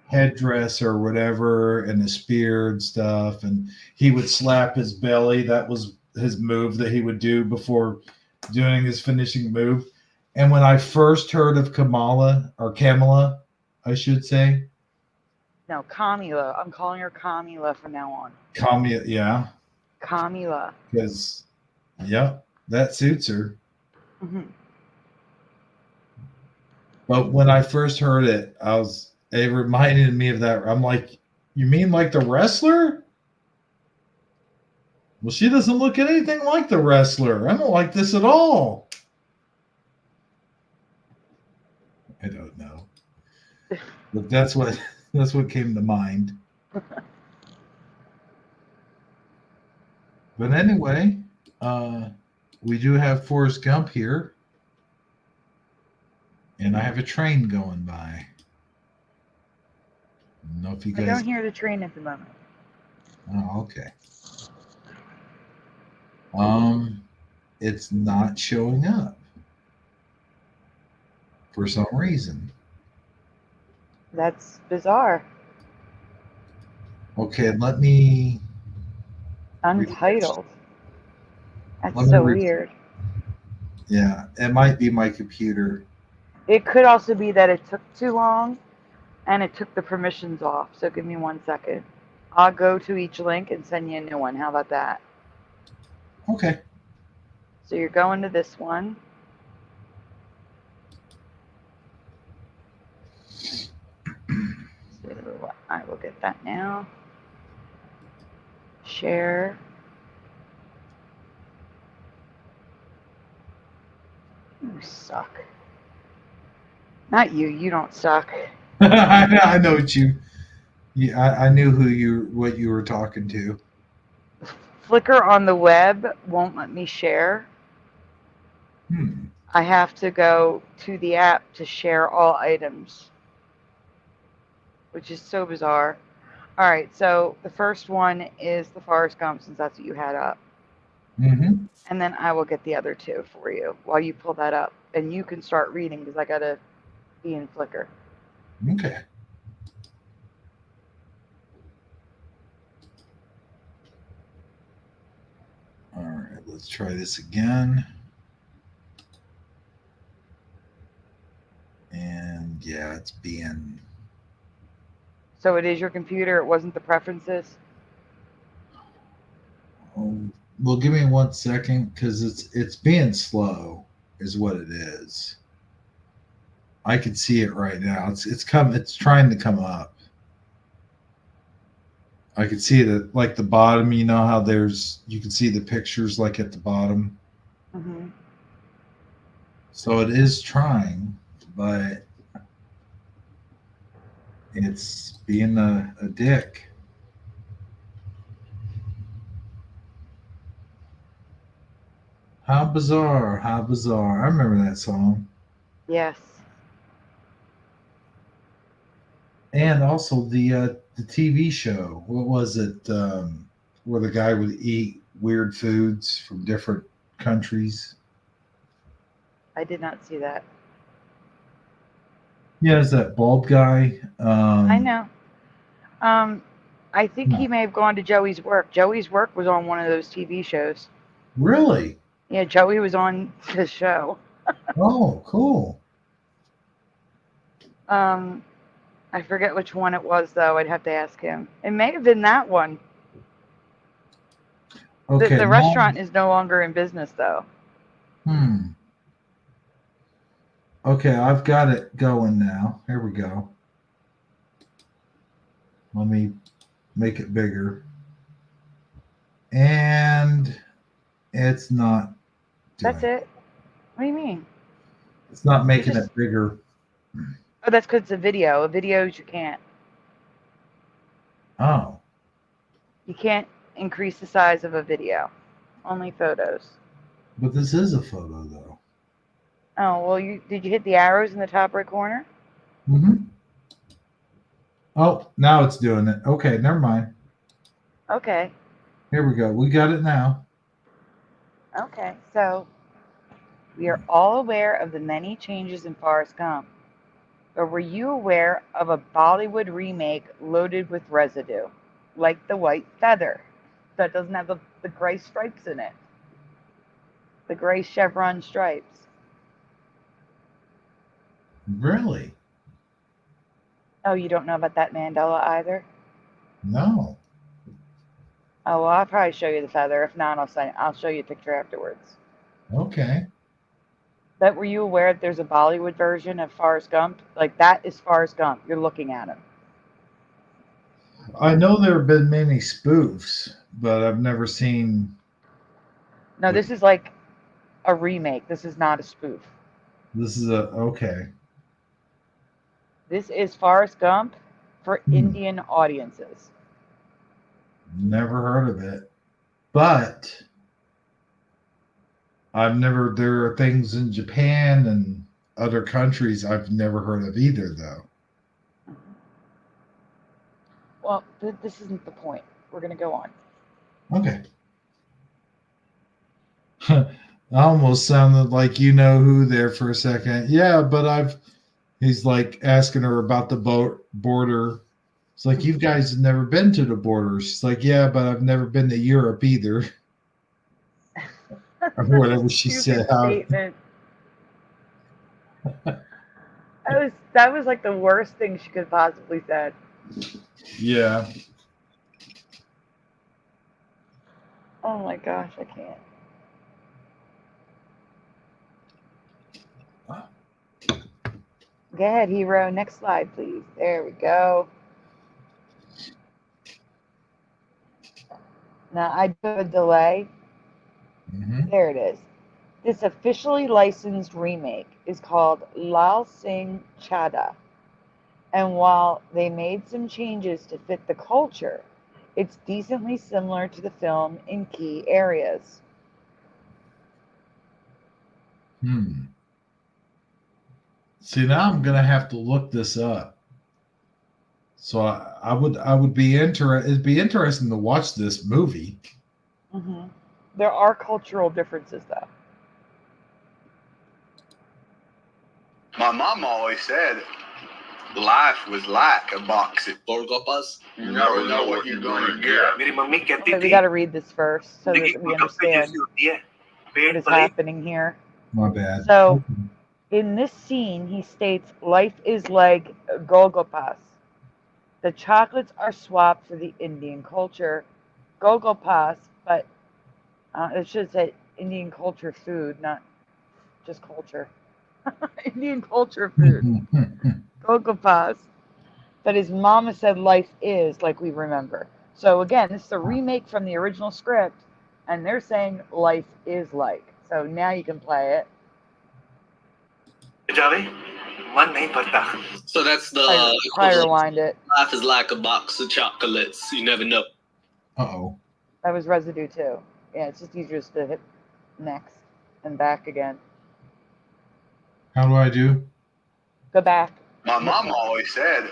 headdress or whatever and a spear and stuff. And he would slap his belly. That was his move that he would do before doing his finishing move. And when I first heard of Kamala, I should say. No, Kamila. I'm calling her Kamila from now on. Kamila, yeah. Kamila. Because, yep, that suits her. Mm-hmm. But when I first heard it, it reminded me of that. I'm like, you mean like the wrestler? Well, she doesn't look anything like the wrestler. I don't like this at all. I don't know. But that's what came to mind. But anyway, we do have Forrest Gump here. And I have a train going by. I don't know if you guys... I don't hear the train at the moment. Oh, okay. It's not showing up for some reason. That's bizarre. Okay, let me... Untitled. That's so weird. Yeah, it might be my computer. It could also be that it took too long and it took the permissions off. So give me 1 second. I'll go to each link and send you a new one. How about that? Okay. So you're going to this one. So I will get that now. Share. You suck. Not you. You don't suck. I know what you. Yeah, I knew what you were talking to. Flickr on the web won't let me share. I have to go to the app to share all items, which is so bizarre. All right, so the first one is the Forrest Gump, since that's what you had up. Mm-hmm. And then I will get the other two for you while you pull that up. And you can start reading because I got to be in Flickr. Okay. All right, let's try this again. And yeah, it's being... So it is your computer. It wasn't the preferences. Well, give me 1 second because it's being slow, is what it is. I can see it right now. It's trying to come up. I can see that, like the bottom. You know how you can see the pictures like at the bottom. Mm-hmm. So it is trying, but it's being a dick. How bizarre, how bizarre. I remember that song. Yes. And also the TV show. What was it? Where the guy would eat weird foods from different countries. I did not see that. Yeah, it's that bald guy. I know. I think he may have gone to Joey's Work. Joey's Work was on one of those TV shows. Really? Yeah, Joey was on the show. Oh, cool. I forget which one it was, though. I'd have to ask him. It may have been that one. Okay. The restaurant is no longer in business, though. Okay, I've got it going now. Here we go. Let me make it bigger. And it's not doing That's it. What do you mean? It's not making just- it bigger. Oh, that's because it's a video. Videos you can't. Oh. You can't increase the size of a video. Only photos. But this is a photo, though. Oh, well, did you hit the arrows in the top right corner? Mm-hmm. Oh, now it's doing it. Okay, never mind. Okay. Here we go. We got it now. Okay, so we are all aware of the many changes in Forrest Gump. But were you aware of a Bollywood remake loaded with residue? Like the white feather. That doesn't have the gray stripes in it. The gray chevron stripes. Really? Oh, you don't know about that Mandela either? No. Oh, well, I'll probably show you the feather. If not, I'll show you a picture afterwards. Okay. But were you aware that there's a Bollywood version of Forrest Gump? Like, that is Forrest Gump. You're looking at him. I know there have been many spoofs, but I've never seen. No, this is like a remake. This is not a spoof. This is okay. This is Forrest Gump for Indian audiences. Never heard of it. But there are things in Japan and other countries I've never heard of either, though. Well, this isn't the point. We're going to go on. Okay. I almost sounded like you know who there for a second. Yeah, but he's like asking her about the border. It's like, you guys have never been to the border. She's like, yeah, but I've never been to Europe either. Or whatever she said. Statement. That was like the worst thing she could possibly said. Yeah. Oh my gosh, I can't. Go ahead, hero. Next slide, please. There we go. Now, I do have a delay. Mm-hmm. There it is. This officially licensed remake is called Lal Singh Chadha. And while they made some changes to fit the culture, it's decently similar to the film in key areas. See, now I'm gonna have to look this up. So I would be it'd be interesting to watch this movie. Mm-hmm. There are cultural differences, though. My mom always said life was like a box of golgappas. You never know what you're gonna get. Okay, we got to read this first so that we understand what is happening here. My bad. So, in this scene, he states, life is like golgappas. The chocolates are swapped for the Indian culture. Golgappas, but it should say Indian culture food, not just culture. Indian culture food. Golgappas. But his mama said life is like we remember. So again, this is a remake from the original script, and they're saying life is like. So now you can play it. So that's the Probably rewind it. Life is like a box of chocolates. You never know. Uh-oh. That was residue too. Yeah, it's just easier just to hit next and back again. How do I do? Go back. My mom always said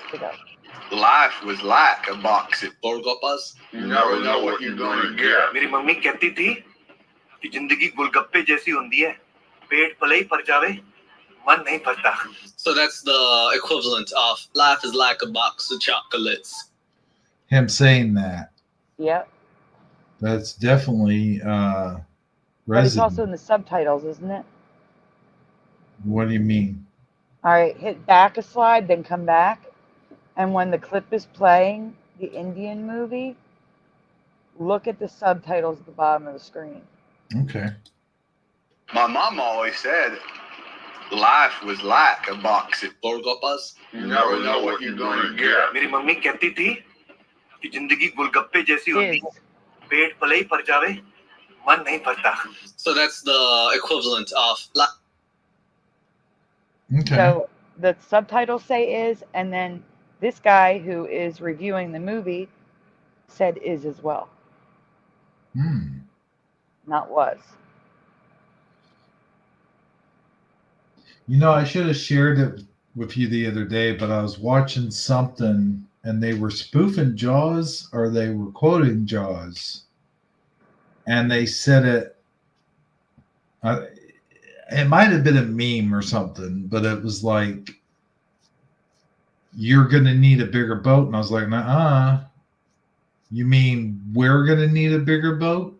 life was like a box of golgappas. You never know what you're gonna get. मेरी mummy कहती थी कि जिंदगी गोलगप्पे जैसी होती है, पेट भले ही भर जावे, मन नहीं भरता. So that's the equivalent of life is like a box of chocolates. Him saying that. Yep. That's definitely But it's resident. also in the subtitles, isn't it? What do you mean? All right, hit back a slide, then come back. And when the clip is playing, the Indian movie, look at the subtitles at the bottom of the screen. Okay. My mom always said life was like a box of golgappas. You never know what you're gonna get. मेरी mummy कहती थी कि जिंदगी गोलगप्पे जैसी होती है, पेट पले पर जावे मन नहीं पड़ता. So that's the equivalent of Okay. So the subtitles say is, and then this guy who is reviewing the movie said is as well, not was. You know, I should have shared it with you the other day, but I was watching something and they were spoofing Jaws or they were quoting Jaws. And they said it, it might have been a meme or something, but it was like, you're going to need a bigger boat. And I was like, nah, you mean we're going to need a bigger boat?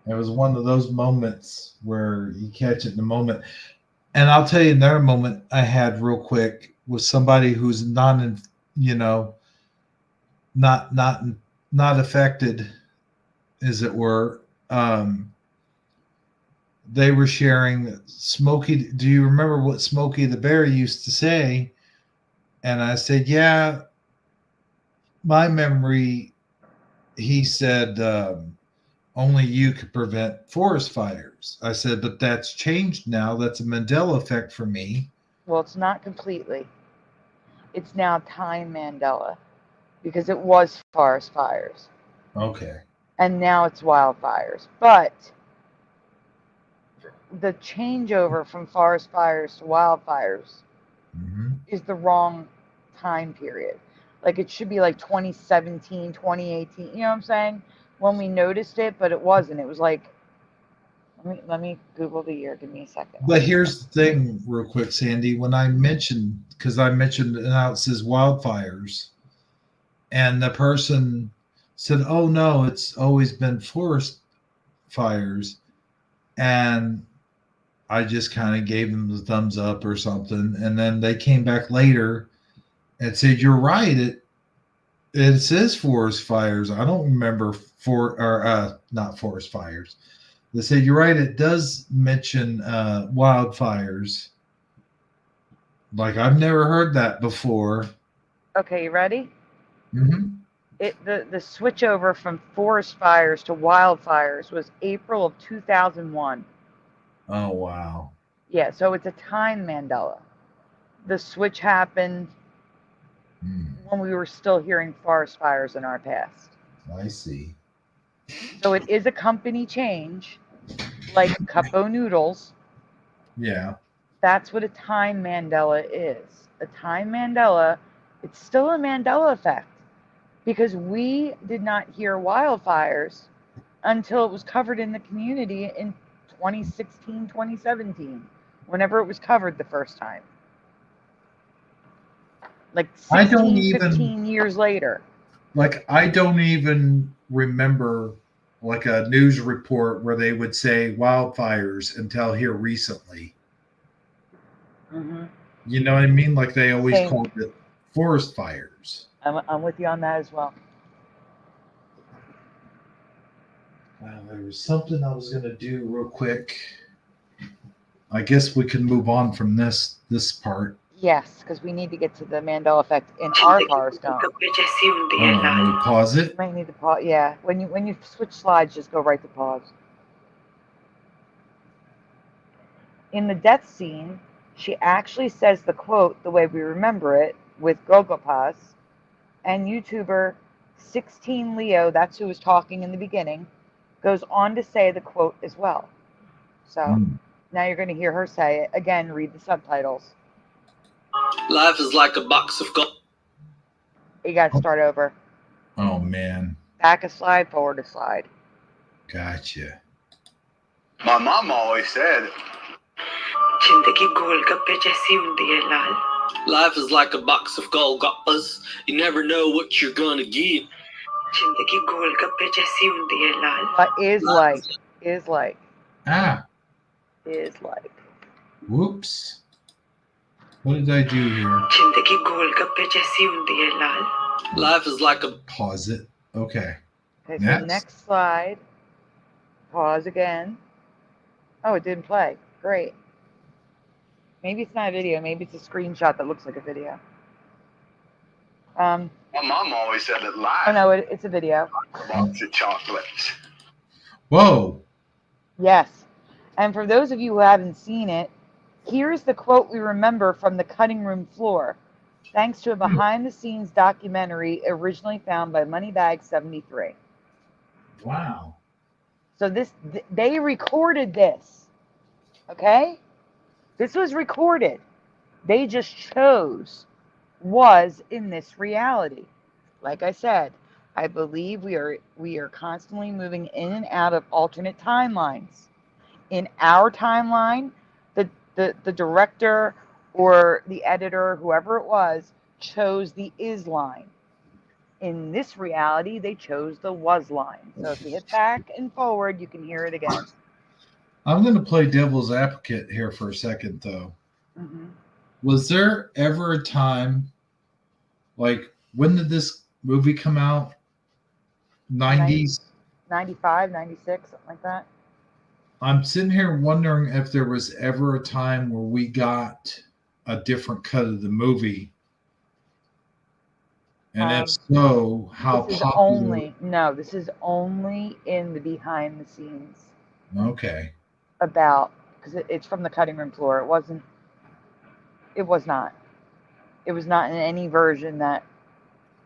It was one of those moments where you catch it in the moment. And I'll tell you another moment I had real quick with somebody who's not affected, as it were. They were sharing Smokey. Do you remember what Smokey the Bear used to say? And I said, yeah, my memory, he said, only you could prevent forest fires. I said, but that's changed now. That's a Mandela effect for me. Well, it's not completely. It's now time Mandela because it was forest fires. Okay. And now it's wildfires. But the changeover from forest fires to wildfires is the wrong time period. Like it should be like 2017, 2018. You know what I'm saying? When we noticed it, but it wasn't. It was like, let me Google the year. Give me a second. But here's the thing, real quick, Sandy. When I mentioned, now it says wildfires, and the person said, "Oh no, it's always been forest fires," and I just kind of gave them the thumbs up or something, and then they came back later and said, "You're right. It says forest fires. I don't remember not forest fires." They said, "You're right. It does mention wildfires." Like I've never heard that before. Okay, you ready? Mm-hmm. The switch over from forest fires to wildfires was April of 2001. Oh wow. Yeah, so it's a time Mandela. The switch happened when we were still hearing forest fires in our past. I see. So it is a company change, like Cupo Noodles. Yeah. That's what a time Mandela is. A time Mandela, it's still a Mandela effect because we did not hear wildfires until it was covered in the community in 2016, 2017, whenever it was covered the first time. Like 15 years later. Like I don't even remember like a news report where they would say wildfires until here recently. Mm-hmm. You know what I mean? Like they always Same. called it forest fires. I'm with you on that as well. Wow, there was something I was going to do real quick. I guess we can move on from this part. Yes, because we need to get to the Mandela effect in our horoscope. Let me pause it. You might need to pause. Yeah, when you switch slides, just go right to pause. In the death scene, she actually says the quote the way we remember it with Gogopas, and YouTuber 16 Leo, that's who was talking in the beginning, goes on to say the quote as well. So now you're going to hear her say it. Again, read the subtitles. Life is like a box of gold. You got to start over. Oh, man. Back a slide, forward a slide. Gotcha. My mom always said, Life is like a box of Golgappas. You never know what you're gonna get. But is like. Ah. Is like. Whoops. What did I do here? Life is like a... Pause it. Okay. Okay, so next slide. Pause again. Oh, it didn't play. Great. Maybe it's not a video. Maybe it's a screenshot that looks like a video. My mom always said that life. Oh no, it's a video. Box of chocolates. Whoa. Yes. And for those of you who haven't seen it, here's the quote we remember from the cutting room floor, thanks to a behind-the-scenes documentary originally found by Moneybag73. Wow. So they recorded this, okay? This was recorded. They just chose was in this reality. Like I said, I believe we are constantly moving in and out of alternate timelines. In our timeline, the director or the editor, whoever it was, chose the is line. In this reality, they chose the was line. So if you hit back and forward, you can hear it again. I'm going to play devil's advocate here for a second, though. Mm-hmm. Was there ever a time, like, when did this movie come out? 90s? 95, 96, something like that. I'm sitting here wondering if there was ever a time where we got a different cut of the movie. And if so, how this is popular? this is only in the behind the scenes. Okay. About, because it's from the cutting room floor. It was not in any version that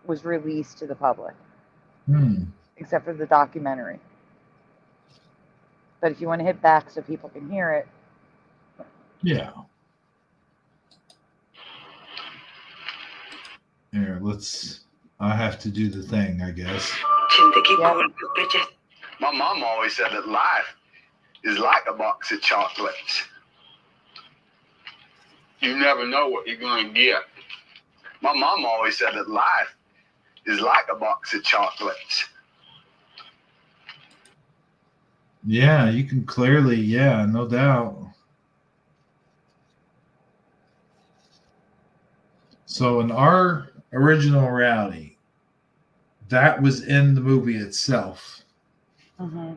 was released to the public. Except for the documentary. But if you want to hit back so people can hear it. Yeah. Here, I have to do the thing, I guess. My mom always said that life is like a box of chocolates. You never know what you're going to get. My mom always said that life is like a box of chocolates. Yeah, you can clearly, no doubt. So in our original reality, that was in the movie itself. Mm-hmm.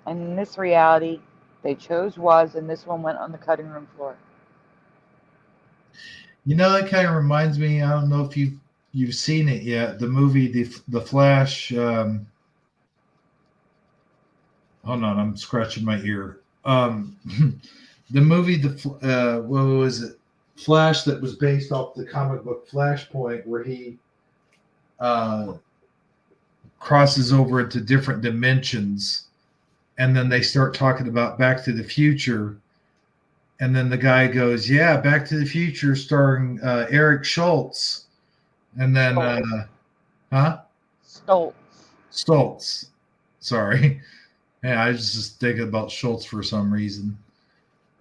And in this reality, they chose was, and this one went on the cutting room floor. You know, that kind of reminds me, I don't know if you've seen it yet, the movie The Flash. Hold on, I'm scratching my ear. The movie, what was it? Flash, that was based off the comic book Flashpoint, where he crosses over into different dimensions, and then they start talking about Back to the Future, and then the guy goes, "Yeah, Back to the Future, starring Eric Schultz," and then Stoltz. Sorry. Yeah, I was just thinking about Schultz for some reason.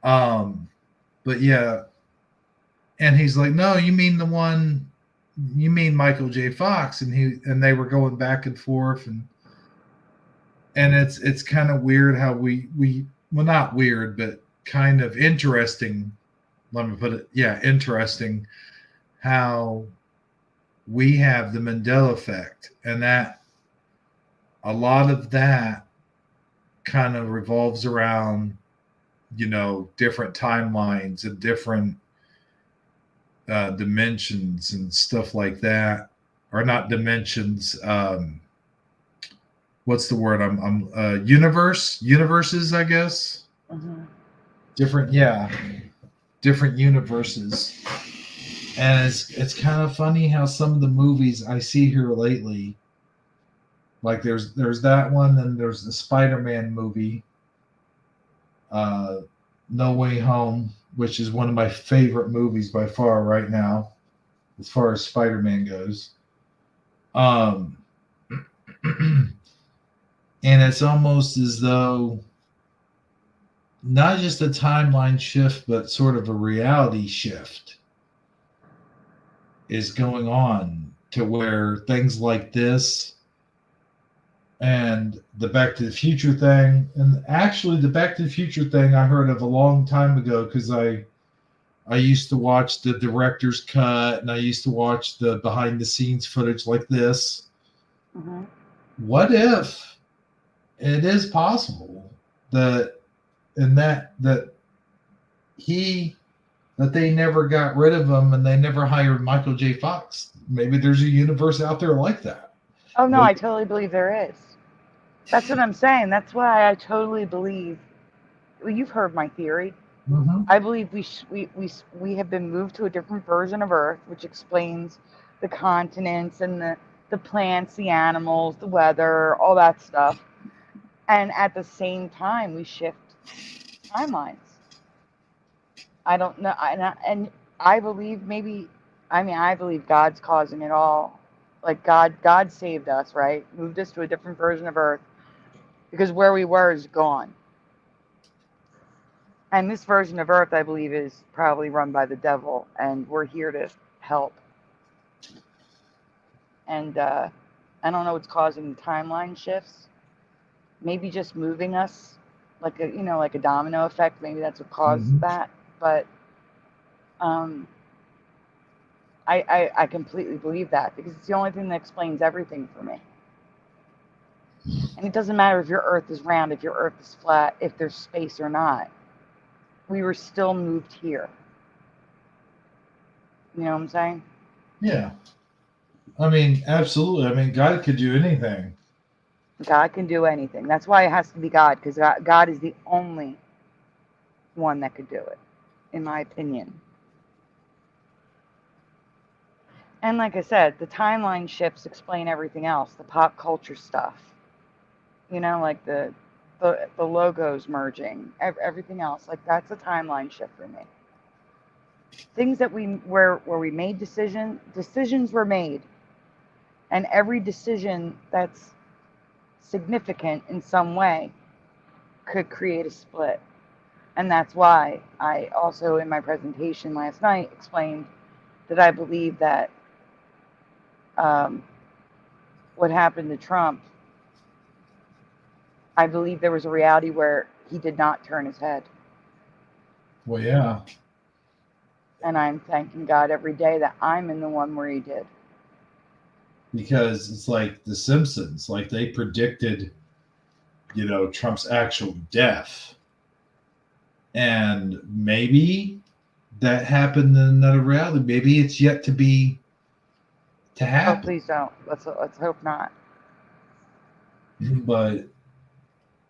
But yeah, and he's like, "No, you mean Michael J. Fox," and they were going back and forth, and it's kind of weird how we well, not weird, but kind of interesting. Let me put it, interesting how we have the Mandela effect, and that a lot of that kind of revolves around, different timelines and different dimensions and stuff like that, or not dimensions. What's the word? Universes, I guess. Mm-hmm. Different universes, and it's kind of funny how some of the movies I see here lately. Like there's that one, then there's the Spider-Man movie, No Way Home, which is one of my favorite movies by far right now, as far as Spider-Man goes. And it's almost as though not just a timeline shift, but sort of a reality shift is going on, to where things like this and the Back to the Future thing, and actually the Back to the Future thing I heard of a long time ago, because I used to watch the director's cut, and I used to watch the behind the scenes footage like this. Mm-hmm. What if it is possible that they never got rid of him, and they never hired Michael J. Fox maybe there's a universe out there like that. Oh no, But- I totally believe there is. That's what I'm saying. That's why I totally believe. Well, you've heard my theory. Mhm. I believe we have been moved to a different version of Earth, which explains the continents and the plants, the animals, the weather, all that stuff. And at the same time, we shift timelines. I don't know, and I believe I believe God's causing it all. Like God saved us, right? Moved us to a different version of Earth because where we were is gone. And this version of Earth, I believe, is probably run by the devil, and we're here to help. And I don't know what's causing the timeline shifts. Maybe just moving us, like a domino effect. Maybe that's what caused that. But I completely believe that because it's the only thing that explains everything for me. And it doesn't matter if your Earth is round, if your Earth is flat, if there's space or not. We were still moved here. You know what I'm saying? Yeah. I mean, absolutely. I mean, God could do anything. God can do anything. That's why it has to be God, because God is the only one that could do it, in my opinion. And like I said, the timeline shifts explain everything else, the pop culture stuff. You know, like the logos merging, everything else. Like that's a timeline shift for me. Things that where we made decisions were made. And every decision that's significant in some way could create a split. And that's why I also, in my presentation last night, explained that I believe that what happened to Trump, I believe there was a reality where he did not turn his head. Well, yeah. And I'm thanking God every day that I'm in the one where he did. Because it's like The Simpsons, like they predicted, Trump's actual death. And maybe that happened in another reality. Maybe it's yet to happen. Oh, please don't. Let's hope not. But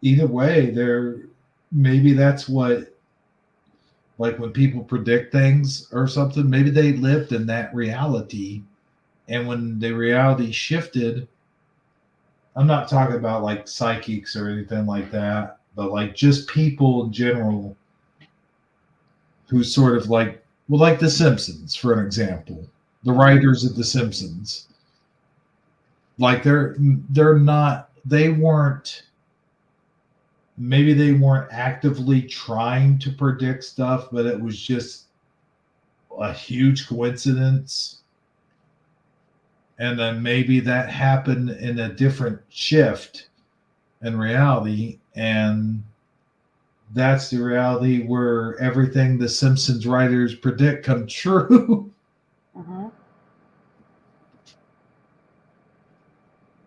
either way, maybe that's what, like when people predict things or something, maybe they lived in that reality. And when the reality shifted, I'm not talking about like psychics or anything like that, but like just people in general who sort of like The Simpsons, for an example, the writers of The Simpsons, like they weren't actively trying to predict stuff, but it was just a huge coincidence. And then maybe that happened in a different shift in reality. And that's the reality where everything the Simpsons writers predict come true.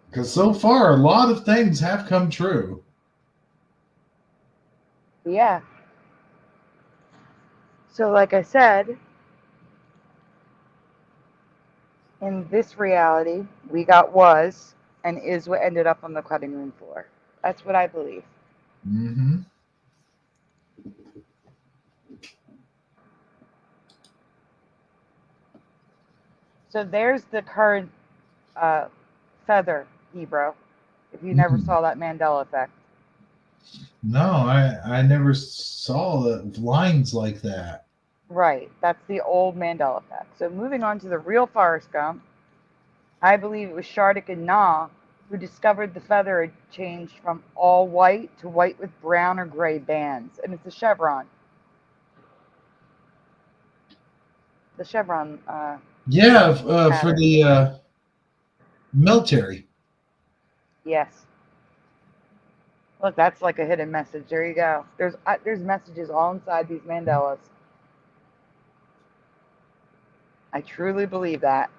Because so far, a lot of things have come true. Yeah. So like I said, in this reality, we got was and is what ended up on the cutting room floor. That's what I believe. Mm-hmm. So there's the current feather, Hebrew. If you never saw that Mandela effect. No, I never saw lines like that. Right. That's the old Mandela effect. So moving on to the real Forrest Gump, I believe it was Shardik and Na who discovered the feather had changed from all white to white with brown or gray bands. And it's a chevron. The chevron. For the military. Yes. Look, that's like a hidden message. There you go. There's messages all inside these Mandelas. I truly believe that.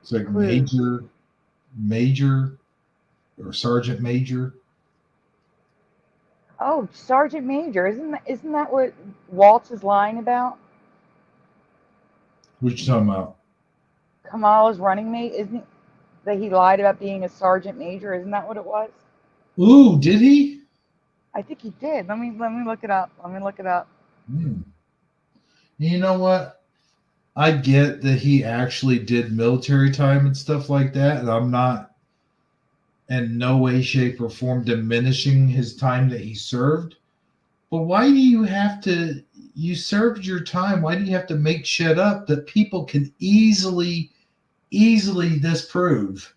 It's like Clues. major, or sergeant major. Oh, Sergeant Major. Isn't that what Waltz is lying about? What you talking about? Kamala's running mate, isn't it? That he lied about being a sergeant major, isn't that what it was? Ooh, did he? I think he did. Let me look it up. Let me look it up. You know what? I get that he actually did military time and stuff like that, and I'm not in no way, shape, or form diminishing his time that he served. But why do you have to? You served your time. Why do you have to make shit up that people can easily disprove?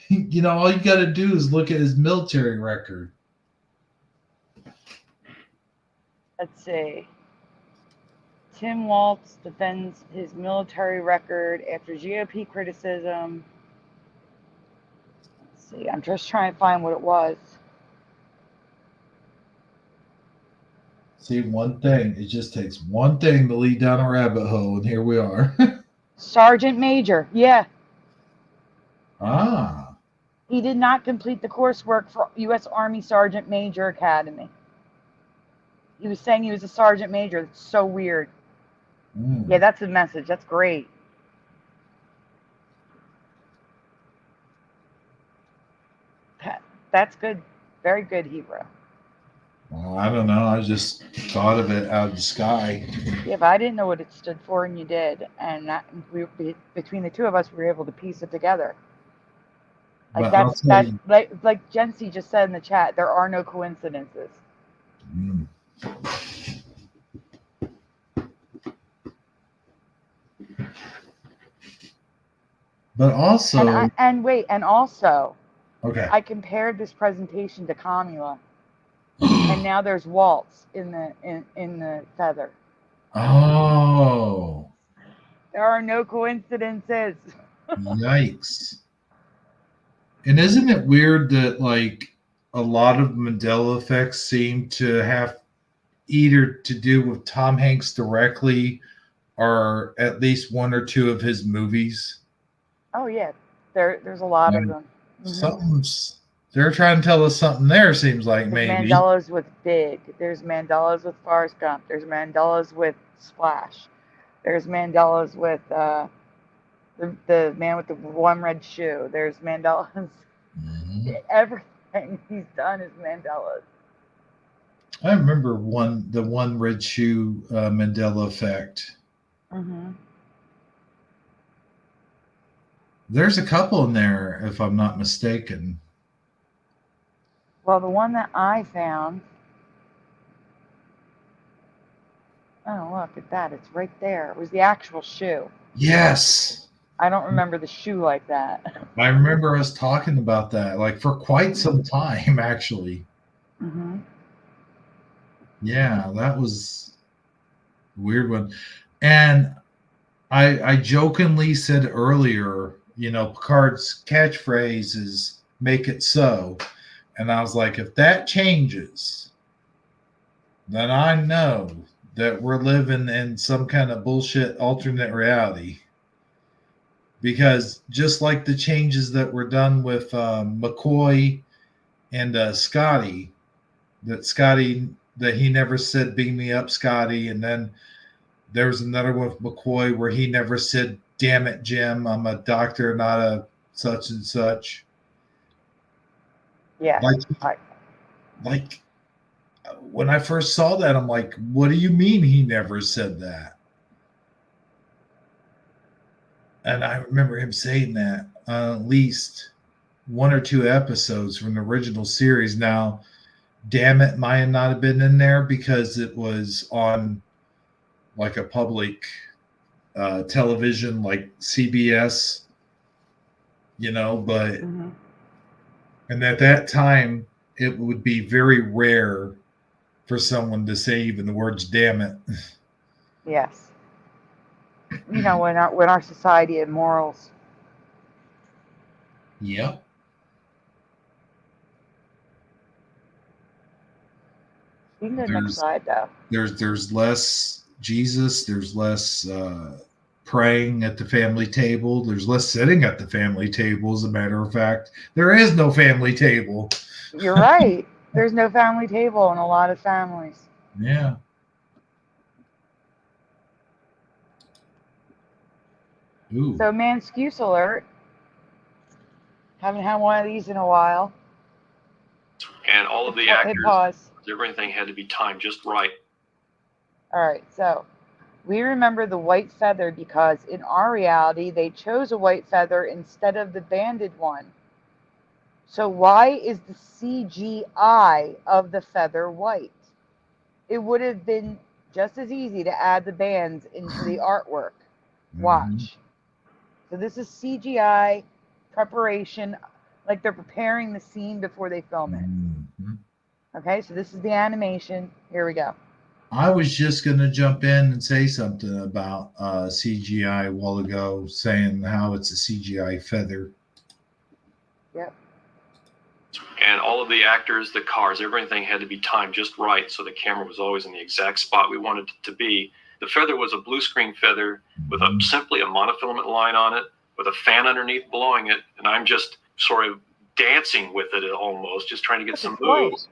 You know, all you got to do is look at his military record. Let's see. Tim Waltz defends his military record after GOP criticism. Let's see. I'm just trying to find what it was. See, one thing. It just takes one thing to lead down a rabbit hole, and here we are. Sergeant Major. Yeah. Ah. He did not complete the coursework for U.S. Army Sergeant Major Academy. He was saying he was a sergeant major. It's so weird. Yeah, that's a message. That's great. That's good. Very good, Hebrew. Well, I don't know. I just thought of it out of the sky. Yeah, but I didn't know what it stood for, and you did. And that, between the two of us, we were able to piece it together. Like But that's like Jency just said in the chat. There are no coincidences. But also, and also, okay. I compared this presentation to Kamala, and now there's Waltz in the feather. Oh, there are no coincidences. Yikes! And isn't it weird that like a lot of Mandela effects seem to have either to do with Tom Hanks directly, or at least one or two of his movies? Oh yeah, there's a lot of them. Something's they're trying to tell us something there. Seems like there's maybe Mandelas with Big. There's Mandelas with Forrest Gump. There's Mandelas with Splash. There's Mandelas with the man with the one red shoe. There's Mandelas. Everything he's done is Mandelas. I remember the one red shoe Mandela effect. There's a couple in there, if I'm not mistaken. Well, the one that I found. Oh, look at that. It's right there. It was the actual shoe. Yes. I don't remember the shoe like that. I remember us talking about that like for quite some time, actually. Yeah, that was a weird one. And I jokingly said earlier, you know, Picard's catchphrase is "make it so." And I was like, if that changes, then I know that we're living in some kind of bullshit alternate reality. Because just like the changes that were done with McCoy and Scotty, that he never said, "Beam me up, Scotty." And then there was another one with McCoy where he never said, "Damn it, Jim, I'm a doctor, not a such and such." Yeah. Like when I first saw that, I'm like, what do you mean he never said that? And I remember him saying that at least one or two episodes from the original series. Now, damn it, might not have been in there because it was on like a public television like CBS, you know, but and at that time it would be very rare for someone to say even the words "damn it." Yes. You know, when our society had morals. Yep. You can go to the next slide, though. There's less Jesus. There's less praying at the family table. There's less sitting at the family table. As a matter of fact, there is no family table. You're right. There's no family table in a lot of families. Yeah. Ooh. So, man, excuse alert. Haven't had one of these in a while. And all of the Hit actors, pause. everything had to be timed just right. All right, so we remember the white feather because in our reality, they chose a white feather instead of the banded one. So why is the CGI of the feather white? It would have been just as easy to add the bands into the artwork. Watch. So this is CGI preparation, like they're preparing the scene before they film it. Okay, so this is the animation. Here we go. I was just going to jump in and say something about CGI a while ago, saying how it's a CGI feather. Yep. And all of the actors, the cars, everything had to be timed just right, so the camera was always in the exact spot we wanted it to be. The feather was a blue screen feather with simply a monofilament line on it, with a fan underneath blowing it, and I'm just sort of dancing with it almost, just trying to get some moves.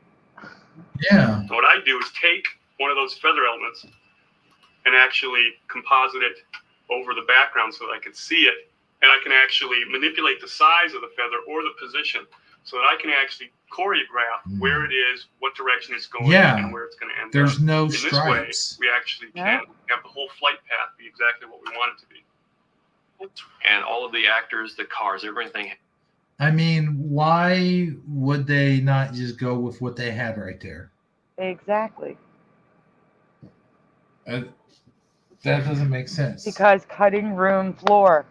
Yeah. What I do is take one of those feather elements and actually composite it over the background so that I can see it, and I can actually manipulate the size of the feather or the position so that I can actually choreograph where it is, what direction it's going, and where it's going to end There's up. no In stripes. this way, we actually can have the whole flight path be exactly what we want it to be. And all of the actors, the cars, everything. I mean, why would they not just go with what they had right there? Exactly. That doesn't make sense. Because cutting room floor.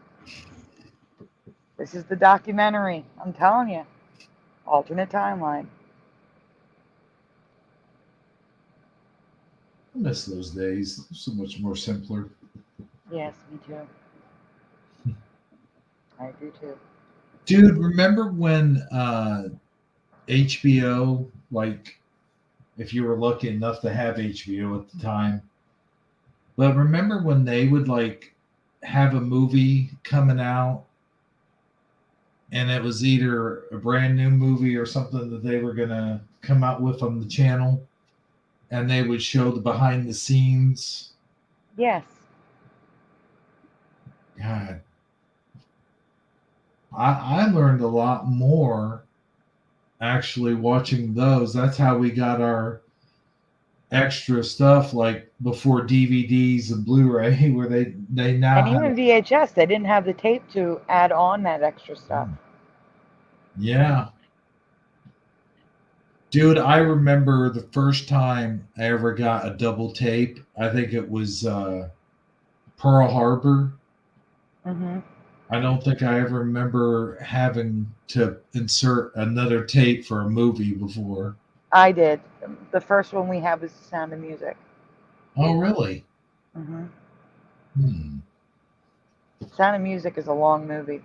This is the documentary. I'm telling you. Alternate timeline. I miss those days. So much more simpler. Yes, me too. I do too. Dude, remember when HBO, like, if you were lucky enough to have HBO at the time, but remember when they would, like, have a movie coming out and it was either a brand new movie or something that they were going to come out with on the channel, and they would show the behind the scenes? Yes. God. I learned a lot more actually watching those. That's how we got our extra stuff, like before DVDs and Blu-ray, where they now And have. even VHS, they didn't have the tape to add on that extra stuff. Yeah. Dude, I remember the first time I ever got a double tape. I think it was Pearl Harbor. Mm-hmm. I don't think I ever remember having to insert another tape for a movie before. I did. The first one we had was The Sound of Music. Oh, really? Mm-hmm. Sound of Music is a long movie.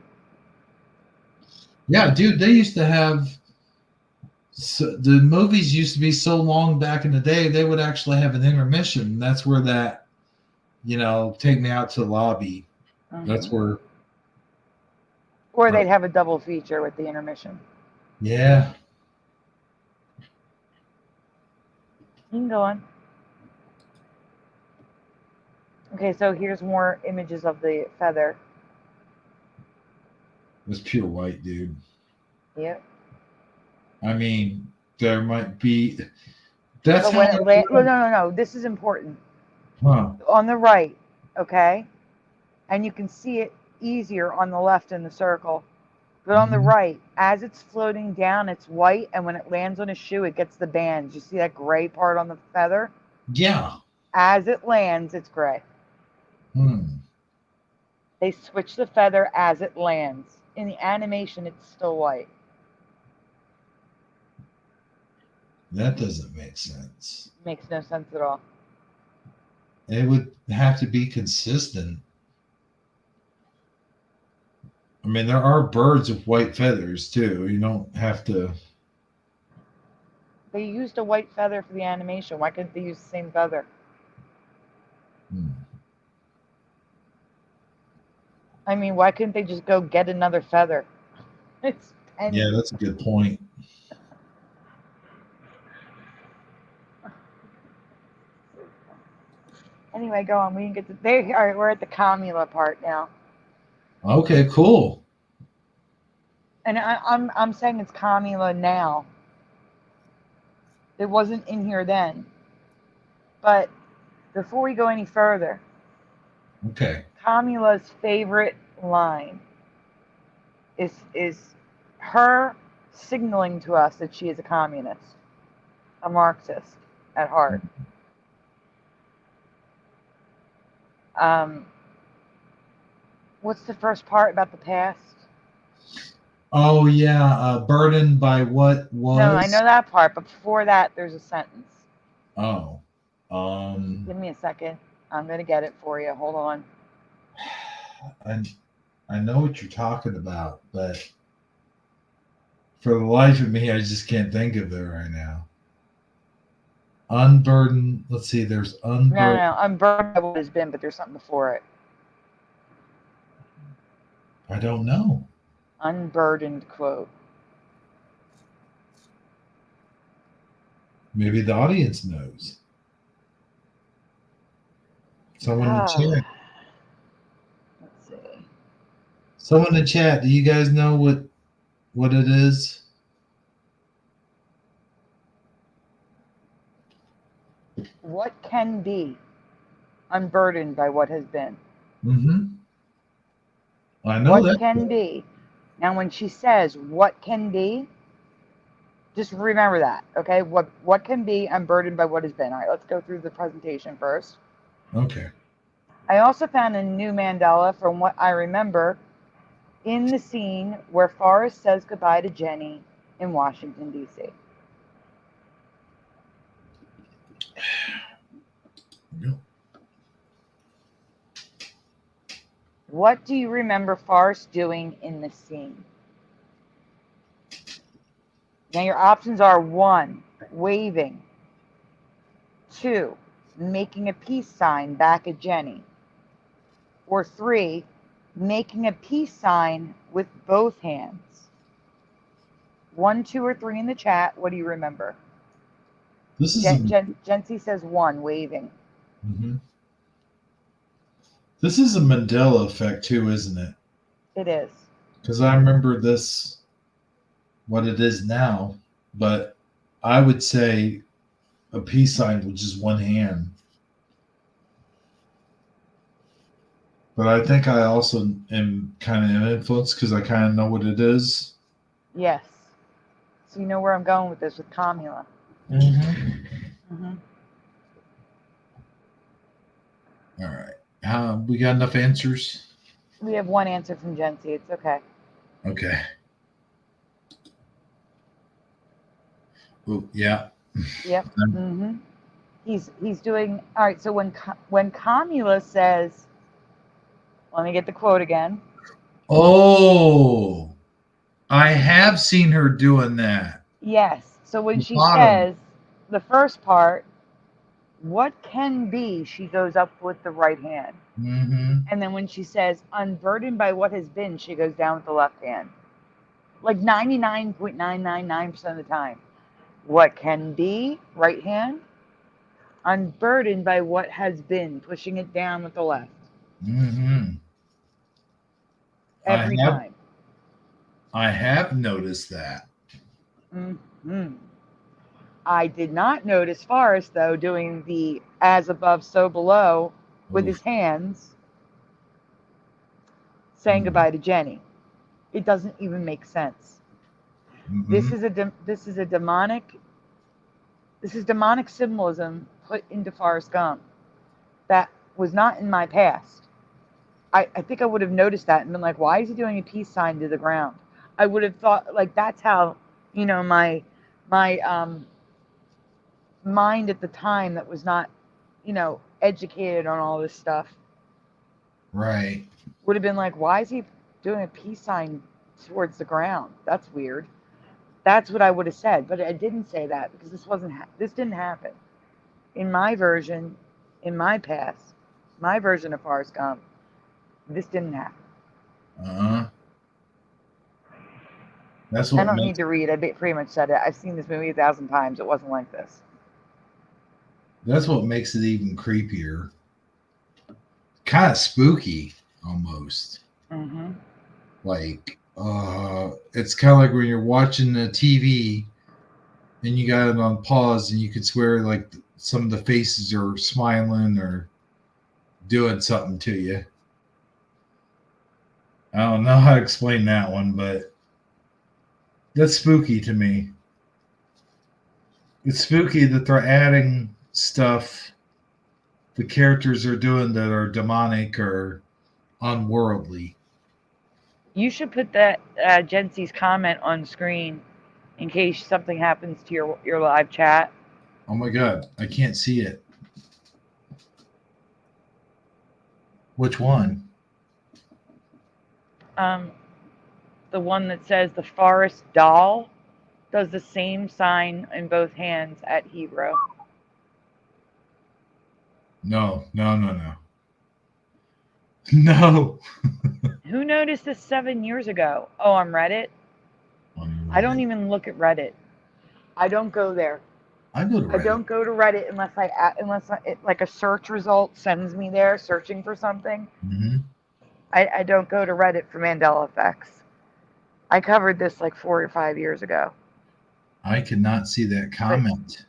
Yeah, dude, they used to have... the movies used to be so long back in the day, they would actually have an intermission. That's where that, take me out to the lobby. Mm-hmm. That's where... Or they'd have a double feature with the intermission. Yeah. You can go on. Okay, so here's more images of the feather. It's pure white, dude. Yep. I mean, there might be... That's but when no. This is important. Huh. On the right, okay? And you can see it easier on the left in the circle. But on the right, as it's floating down, it's white, and when it lands on a shoe, it gets the bands. You see that gray part on the feather? Yeah. As it lands, it's gray. They switch the feather as it lands. In the animation, it's still white. That doesn't make sense. Makes no sense at all. It would have to be consistent. I mean, there are birds with white feathers, too. You don't have to... They used a white feather for the animation. Why couldn't they use the same feather? I mean, why couldn't they just go get another feather? It's penny. Yeah, that's a good point. Anyway, go on. We can get to there. All right, we're at the Kamila part now. Okay, cool. And I'm saying it's Kamila now. It wasn't in here then. But before we go any further, Okay. Kamila's favorite line is her signaling to us that she is a communist, a Marxist at heart. What's the first part about the past? Oh yeah, burdened by what was. No, I know that part, but before that, there's a sentence. Oh. Give me a second. I'm gonna get it for you. Hold on. I know what you're talking about, but for the life of me, I just can't think of it right now. Unburdened. Let's see. There's unburdened. No, unburdened by what has been, but there's something before it. I don't know. Unburdened quote. Maybe the audience knows. Someone in the chat. Let's see. Someone in the chat. Do you guys know what it is? What can be unburdened by what has been? Mm-hmm. I know what that. Can be. Now, when she says what can be, just remember that, okay? What can be unburdened by what has been. All right, let's go through the presentation first. Okay. I also found a new mandala from what I remember in the scene where Forrest says goodbye to Jenny in Washington, D.C. What do you remember Forrest doing in the scene? Now your options are 1, waving, 2, making a peace sign back at Jenny, or 3, making a peace sign with both hands. 1, 2, or 3 in the chat. What do you remember? This is Jency says 1, waving. Mm-hmm. This is a Mandela effect too, isn't it? It is. Because I remember this, what it is now, but I would say a peace sign with just one hand. But I think I also am kind of influenced because I kind of know what it is. Yes. So you know where I'm going with this with Kamila. Mm-hmm. Mm-hmm. All right. We got enough answers? We have one answer from Jency. It's okay. Okay. Oh, yeah. Yep. Mm-hmm. He's doing all right. So when Kamila says, let me get the quote again. Oh, I have seen her doing that. Yes. So when she Bottom. says the first part, what can be, she goes up with the right hand. Mm-hmm. And then when she says unburdened by what has been, she goes down with the left hand. Like 99.999% of the time. What can be, right hand. Unburdened by what has been, pushing it down with the left. Mm-hmm. Every time. I have noticed that. Mm-hmm. I did not notice Forrest, though, doing the as above, so below with his hands, saying goodbye to Jenny. It doesn't even make sense. Mm-hmm. This is demonic symbolism put into Forrest Gump that was not in my past. I think I would have noticed that and been like, why is he doing a peace sign to the ground? I would have thought, like, that's how, my mind at the time that was not, educated on all this stuff. Right. Would have been like, why is he doing a peace sign towards the ground? That's weird. That's what I would have said, but I didn't say that because this didn't happen. In my version, in my past, my version of Forrest Gump, this didn't happen. Uh-huh. That's what I don't need to read. I pretty much said it. I've seen this movie 1,000 times. It wasn't like this. That's what makes it even creepier. Kind of spooky, almost. Mm-hmm. Like, it's kind of like when you're watching the TV and you got it on pause and you could swear like some of the faces are smiling or doing something to you. I don't know how to explain that one, but that's spooky to me. It's spooky that they're adding stuff the characters are doing that are demonic or unworldly. You should put that Jency's comment on screen in case something happens to your live chat. Oh my god, I can't see it. Which one? The one that says the forest doll does the same sign in both hands at Hebrew. No. No. Who noticed this 7 years ago? Oh, on Reddit? I don't even look at Reddit. I don't go there. I go to Reddit. I don't go to Reddit unless like a search result sends me there searching for something. Mm-hmm. I don't go to Reddit for Mandela effects. I covered this like 4 or 5 years ago. I cannot see that comment.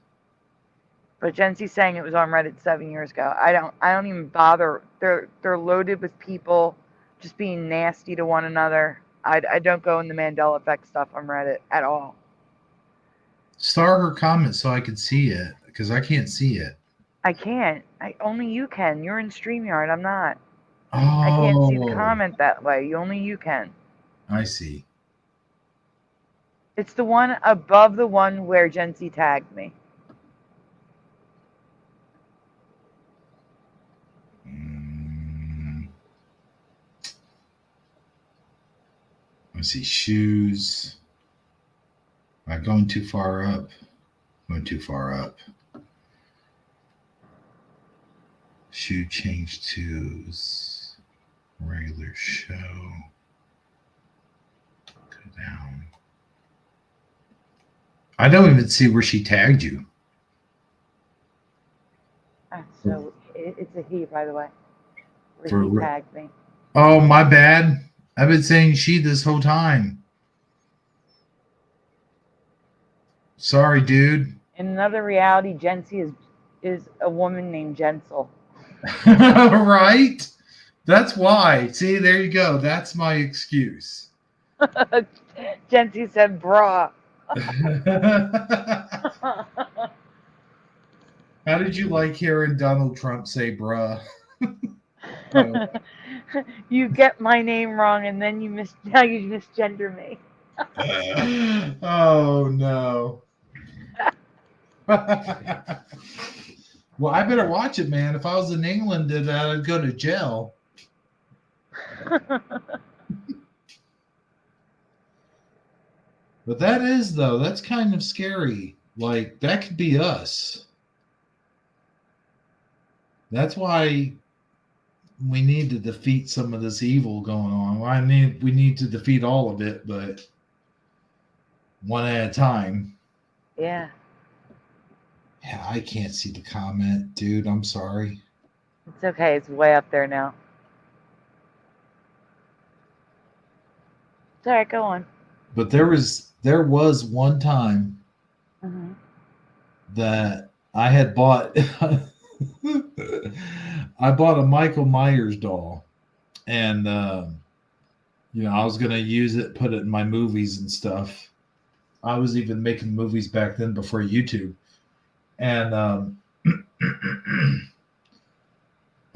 But Jency's saying it was on Reddit 7 years ago. I don't even bother. They're loaded with people just being nasty to one another. I don't go in the Mandela effect stuff on Reddit at all. Star her comment so I can see it, because I can't see it. I can't. Only you can. You're in StreamYard. I'm not. Oh. I can't see the comment that way. Only you can. I see. It's the one above the one where Jency tagged me. Let's see. Shoes. Am I going too far up? Going too far up. Shoe change to regular show. Go down. I don't even see where she tagged you. So it's a he, by the way. Where For he real? tagged me. Oh, my bad. I've been saying she this whole time. Sorry, dude. In another reality, Jency is a woman named Jensel. Right? That's why. See, there you go. That's my excuse. Jency said, "Brah." How did you like hearing Donald Trump say bruh? Oh. You get my name wrong, and then you misgender me. Oh no. Well, I better watch it, man. If I was in England, I'd go to jail. But that's kind of scary. Like, that could be us. That's why we need to defeat some of this evil going on. We need to defeat all of it, but one at a time. Yeah. Yeah, I can't see the comment, dude. I'm sorry. It's okay. It's way up there now. It's all right. Go on. But there was one time that I had bought I bought a Michael Myers doll, and I was gonna use it, put it in my movies and stuff. I was even making movies back then before YouTube, and I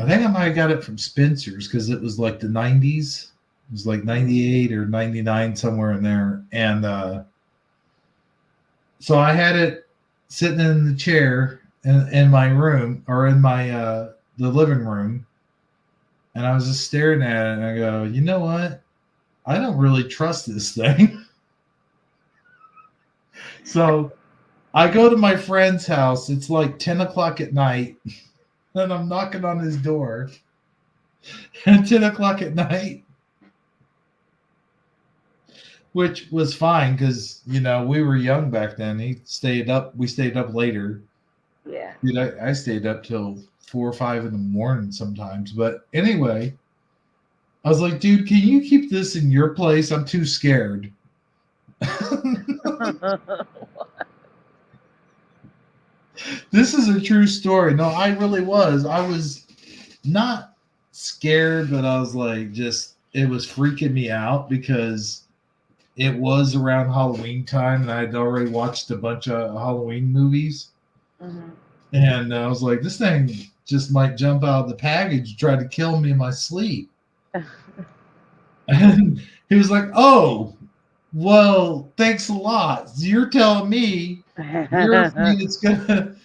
think I might have got it from Spencer's because it was like the 90s. It was like 98 or 99, somewhere in there. And so I had it sitting in the chair in my room, or in my the living room. And I was just staring at it, and I go, you know what? I don't really trust this thing. So I go to my friend's house. It's like 10 o'clock at night, and I'm knocking on his door at 10 o'clock at night. Which was fine because, we were young back then. We stayed up later. Yeah. Dude, I stayed up till 4 or 5 in the morning sometimes. But anyway, I was like, dude, can you keep this in your place? I'm too scared. This is a true story. No, I really was. I was not scared, but I was like, it was freaking me out because it was around Halloween time and I'd already watched a bunch of Halloween movies. Mm-hmm. And I was like, this thing just might jump out of the package, try to kill me in my sleep. And he was like, oh, well, thanks a lot. You're telling me you're afraid it's going to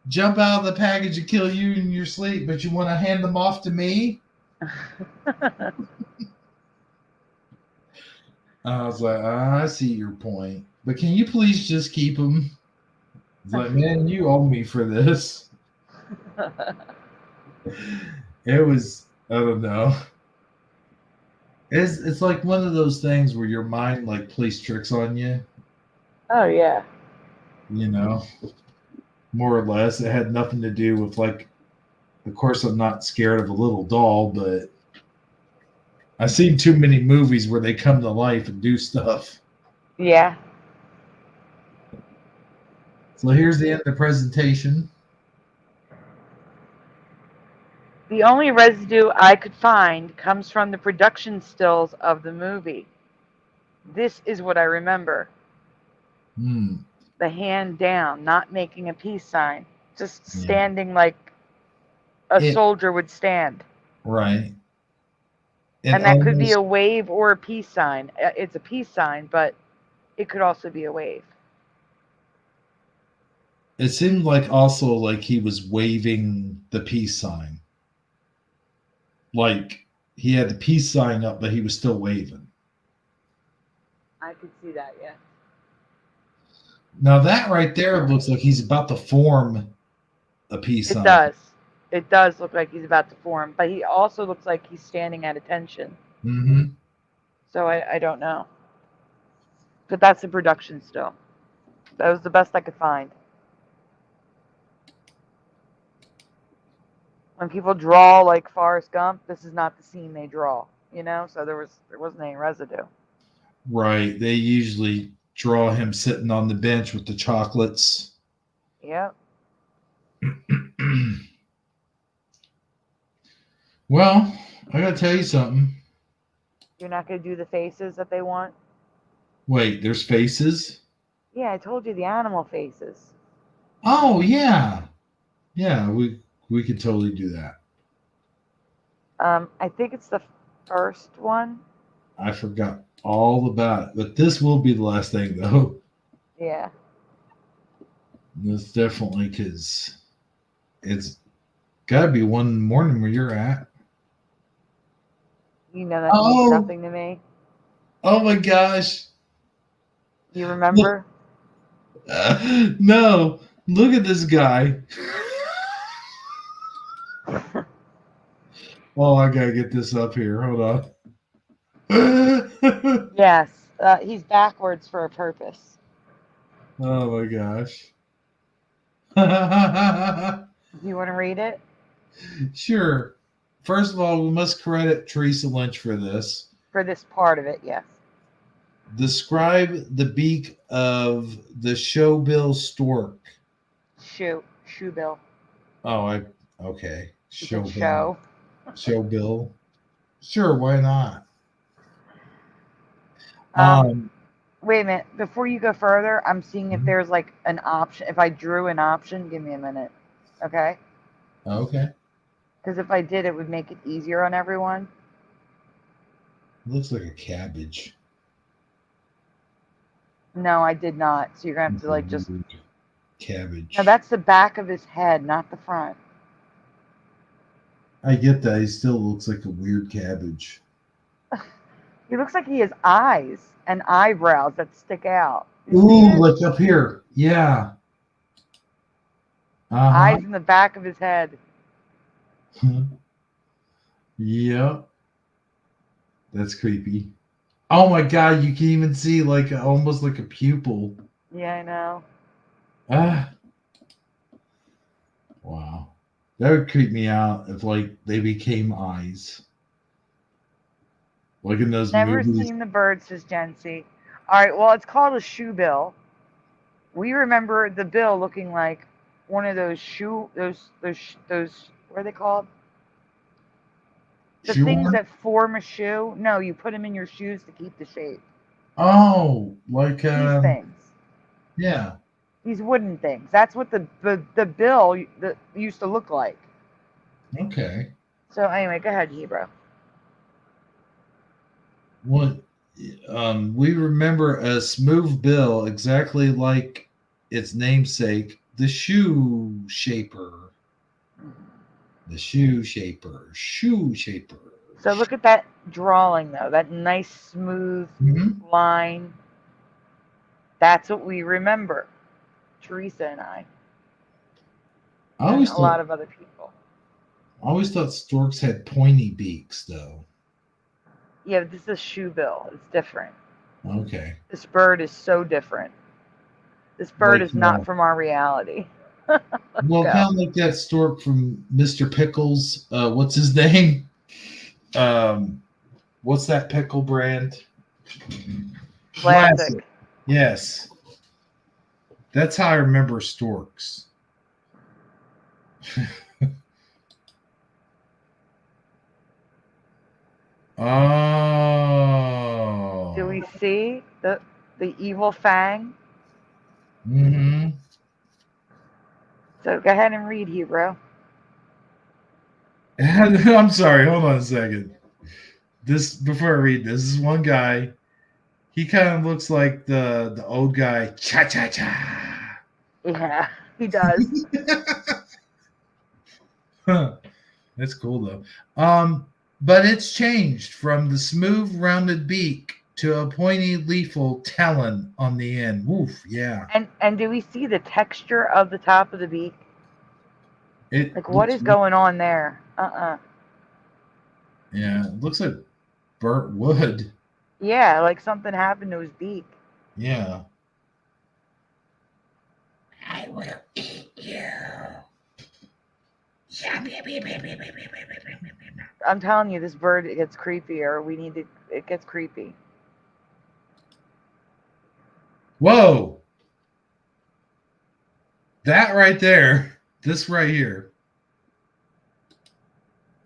jump out of the package and kill you in your sleep, but you want to hand them off to me? I was like, I see your point, but can you please just keep them? It's like, man, you owe me for this. It was, I don't know. It's like one of those things where your mind like plays tricks on you. Oh yeah. You know, more or less. It had nothing to do with like. Of course, I'm not scared of a little doll, but I've seen too many movies where they come to life and do stuff. Yeah. So here's the end of the presentation. The only residue I could find comes from the production stills of the movie. This is what I remember. The hand down, not making a peace sign, just standing like a soldier would stand. Right. And that could be a wave or a peace sign. It's a peace sign, but it could also be a wave. It seemed like also like he was waving the peace sign. Like he had the peace sign up, but he was still waving. I could see that, yeah. Now that right there looks like he's about to form a peace sign. It does. It does look like he's about to form, but he also looks like he's standing at attention. Mm-hmm. So I don't know. But that's the production still. That was the best I could find. When people draw like Forrest Gump, this is not the scene they draw, you know? So there wasn't any residue. Right. They usually draw him sitting on the bench with the chocolates. Yep. Well, I gotta tell you something. You're not going to do the faces that they want? Wait, there's faces? Yeah, I told you the animal faces. Oh, yeah. Yeah, we could totally do that. I think it's the first one. I forgot all about it. But this will be the last thing, though. Yeah. That's definitely because it's got to be 1 in the morning where you're at. You know that means nothing to me. Oh, my gosh. You remember? No. Look at this guy. Oh, I got to get this up here. Hold on. Yes. He's backwards for a purpose. Oh, my gosh. Do you want to read it? Sure. First of all, we must credit Teresa Lynch for this. For this part of it, yes. Describe the beak of the showbill stork. Shoebill. Oh, okay. Showbill. Show. Showbill. Sure, why not? Wait a minute. Before you go further, I'm seeing if there's like an option. If I drew an option, give me a minute. Okay? Okay. Because if I did, it would make it easier on everyone. Looks like a cabbage. No, I did not. So you're going to have to like just... Cabbage. No, that's the back of his head, not the front. I get that. He still looks like a weird cabbage. He looks like he has eyes and eyebrows that stick out. Ooh, like up here. Yeah. Eyes in the back of his head. Yep. That's creepy. Oh my god, you can even see like almost like a pupil. Yeah, I know. Wow. That would creep me out if like they became eyes. Like in those Never movies. seen the bird, says Jency. All right, well, it's called a shoe bill. We remember the bill looking like one of those what are they called? The Shoe things horn? that form a shoe. No, you put them in your shoes to keep the shape. Oh, like These things. yeah. These wooden things. That's what the bill used to look like. Okay. So anyway, go ahead, Hebrew. What we remember a smooth bill exactly like its namesake, the shoe shaper. The shoe shaper. Shoe shaper. So look at that drawing though. That nice smooth line. That's what we remember. Teresa and I. I And always a lot thought of other people. storks had pointy beaks though. Yeah, but this is a shoe bill. It's different. Okay. This bird is so different. This bird Like, is not from our reality. Well, go. kind of like that stork from Mr. Pickles. What's his name? What's that pickle brand? Classic. Yes. That's how I remember storks. Oh. Do we see the evil fang? Mm-hmm. So go ahead and read, Hebrew. I'm sorry. Hold on a second. Before I read this is one guy. He kind of looks like the old guy. Cha cha cha. Yeah, he does. That's cool though. But it's changed from the smooth rounded beak to a pointy lethal talon on the end. Woof, yeah. And do we see the texture of the top of the beak? Like what is going on there? Yeah, it looks like burnt wood. Yeah, like something happened to his beak. Yeah. I will eat you. I'm telling you, this bird gets creepier. It gets creepy. Whoa. That right there, this right here.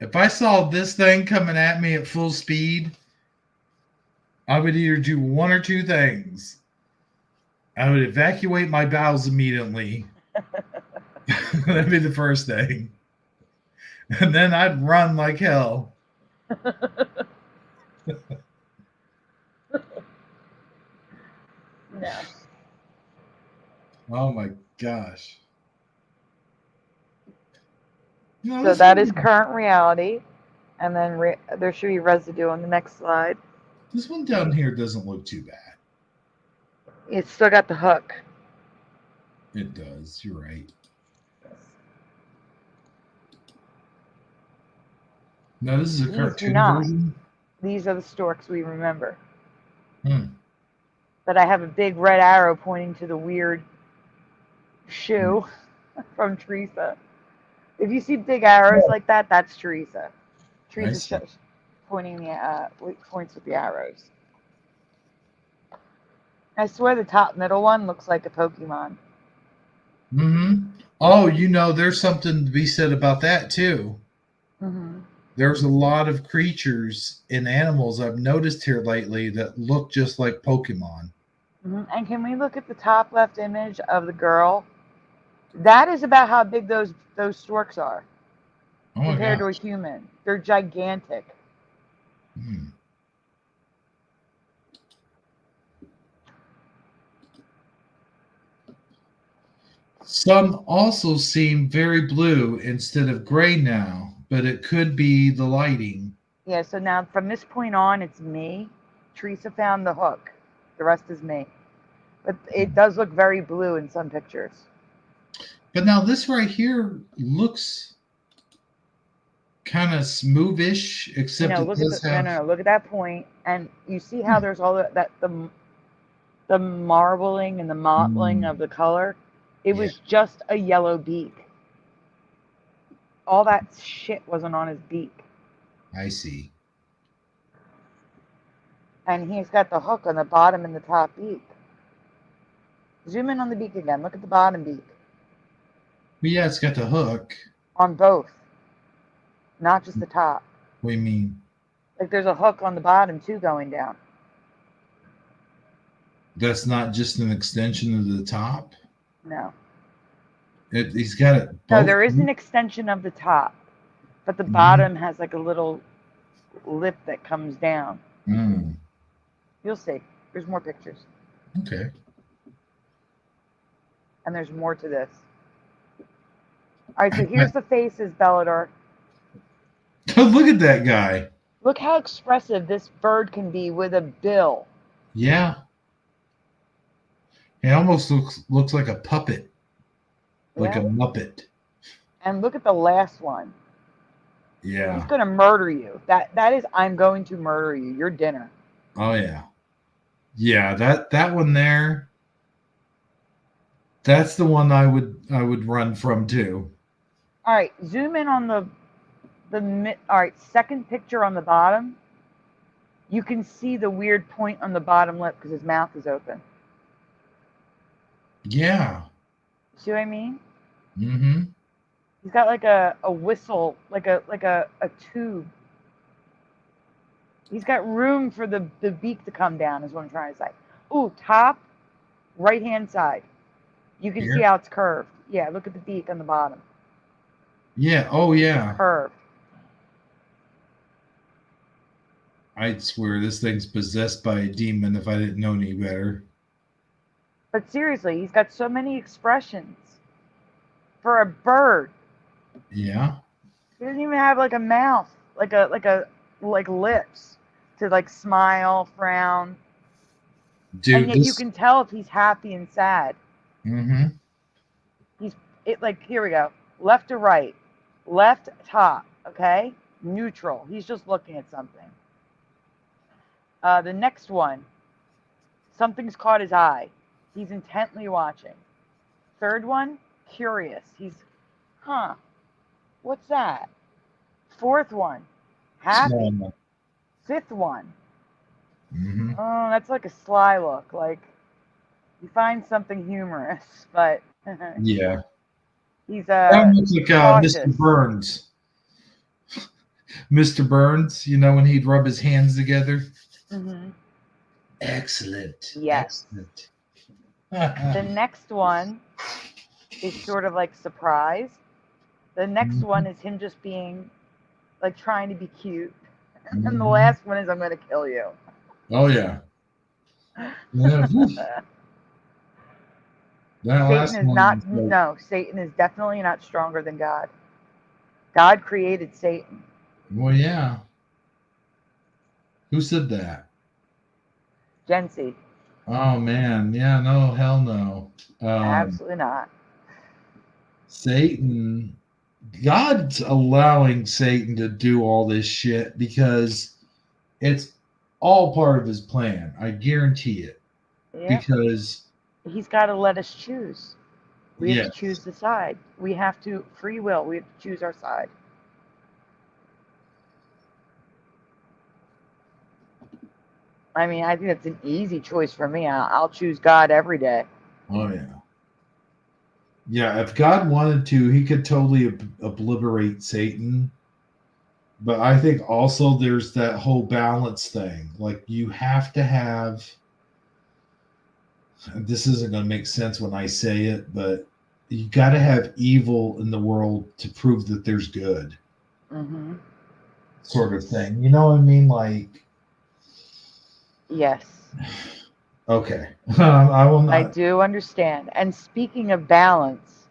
If I saw this thing coming at me at full speed, I would either do one or two things. I would evacuate my bowels immediately. That'd be the first thing. And then I'd run like hell. No. Oh my gosh. No, So that is current reality. And then there should be residue on the next slide. This one down here doesn't look too bad. It's still got the hook. It does. You're right. No, this is a cartoon version. These are the storks we remember. Hmm. But I have a big red arrow pointing to the weird shoe from Teresa. If you see big arrows like that, that's Teresa. Teresa points with the arrows. I swear the top middle one looks like a Pokemon. Mm-hmm. Oh, there's something to be said about that too. Mm-hmm. There's a lot of creatures and animals I've noticed here lately that look just like Pokemon. Mm-hmm. And can we look at the top left image of the girl? That is about how big those storks are compared to a human. They're gigantic. Hmm. Some also seem very blue instead of gray now, but it could be the lighting. Yeah, so now from this point on, it's me. Teresa found the hook. The rest is me. But it does look very blue in some pictures. But now this right here looks kind of smoothish, except look look at that point, and you see how there's all the marbling and the mottling of the color. It was just a yellow beak. All that shit wasn't on his beak. I see. And he's got the hook on the bottom and the top beak. Zoom in on the beak again. Look at the bottom beak. But yeah, it's got the hook. On both. Not just the top. What do you mean? Like there's a hook on the bottom too going down. That's not just an extension of the top? No. He's got it both. No, there is an extension of the top. But the bottom has like a little lip that comes down. Mm. You'll see. There's more pictures. Okay. And there's more to this. All right, so here's the faces, Bellador. Look at that guy. Look how expressive this bird can be with a bill. Yeah. It almost looks like a puppet. Like a Muppet. And look at the last one. Yeah. He's going to murder you. That is, I'm going to murder you. Your dinner. Oh, yeah. Yeah, that one there, that's the one I would run from too. All right, zoom in on all right, second picture on the bottom. You can see the weird point on the bottom lip because his mouth is open. Yeah. See what I mean? Mm-hmm. He's got like a whistle, like a tube. He's got room for the beak to come down, is what I'm trying to say. Ooh, top, right-hand side. You can see how it's curved. Yeah, look at the beak on the bottom. Yeah, oh yeah. It's curved. I'd swear this thing's possessed by a demon if I didn't know any better. But seriously, he's got so many expressions. For a bird. Yeah. He doesn't even have like a mouth, like lips to like smile, frown. Dude, and yet you can tell if he's happy and sad. Mm-hmm. Here we go. Left to right. Left top, okay? Neutral. He's just looking at something. The next one. Something's caught his eye. He's intently watching. Third one, curious. He's, what's that? Fourth one, happy. Fifth one. Mm-hmm. Oh, that's like a sly look. Like, he finds something humorous, but yeah. He's that looks like cautious. Mr. Burns. Mr. Burns, you know, when he'd rub his hands together. Mm-hmm. Excellent. Yes. Excellent. The next one is sort of like surprise. The next one is him just being like trying to be cute. Mm-hmm. And the last one is I'm going to kill you. Oh, yeah. Satan is definitely not stronger than God. God created Satan. Well, yeah. Who said that? Gency. Oh, man. Yeah, no, hell no. Absolutely not. Satan, God's allowing Satan to do all this shit because it's all part of his plan. I guarantee it. Yeah. Because he's got to let us choose. We have Yes. to choose the side. We have to, free will, we have to choose our side. I mean, I think it's an easy choice for me. I'll choose God every day. Oh, yeah. Yeah, if God wanted to, he could totally obliterate Satan. But I think also there's that whole balance thing. Like, you have to have, this isn't going to make sense when I say it, but you got to have evil in the world to prove that there's good. Mm-hmm. Sort of thing. You know what I mean? Like, yes. Okay. I will not. I do understand. And speaking of balance,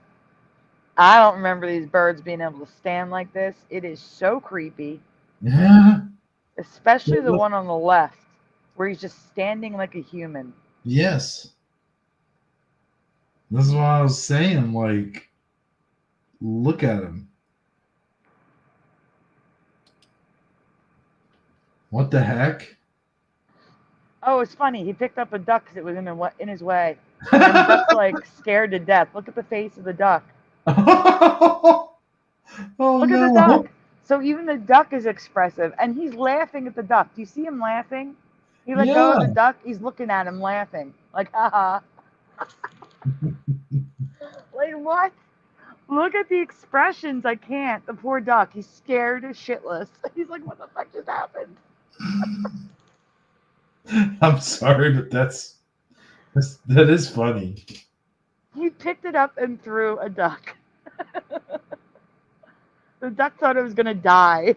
I don't remember these birds being able to stand like this. It is so creepy. Yeah. Especially the one on the left, where he's just standing like a human. Yes. This is what I was saying. Like, look at him. What the heck? Oh, it's funny. He picked up a duck because it was in his way. And the duck's like scared to death. Look at the face of the duck. Oh, Look at the duck. So even the duck is expressive, and he's laughing at the duck. Do you see him laughing? He let go of the duck. He's looking at him laughing. Like, haha. Like, what? Look at the expressions. I can't. The poor duck. He's scared as shitless. He's like, what the fuck just happened? I'm sorry, but that is funny. He picked it up and threw a duck. The duck thought it was going to die.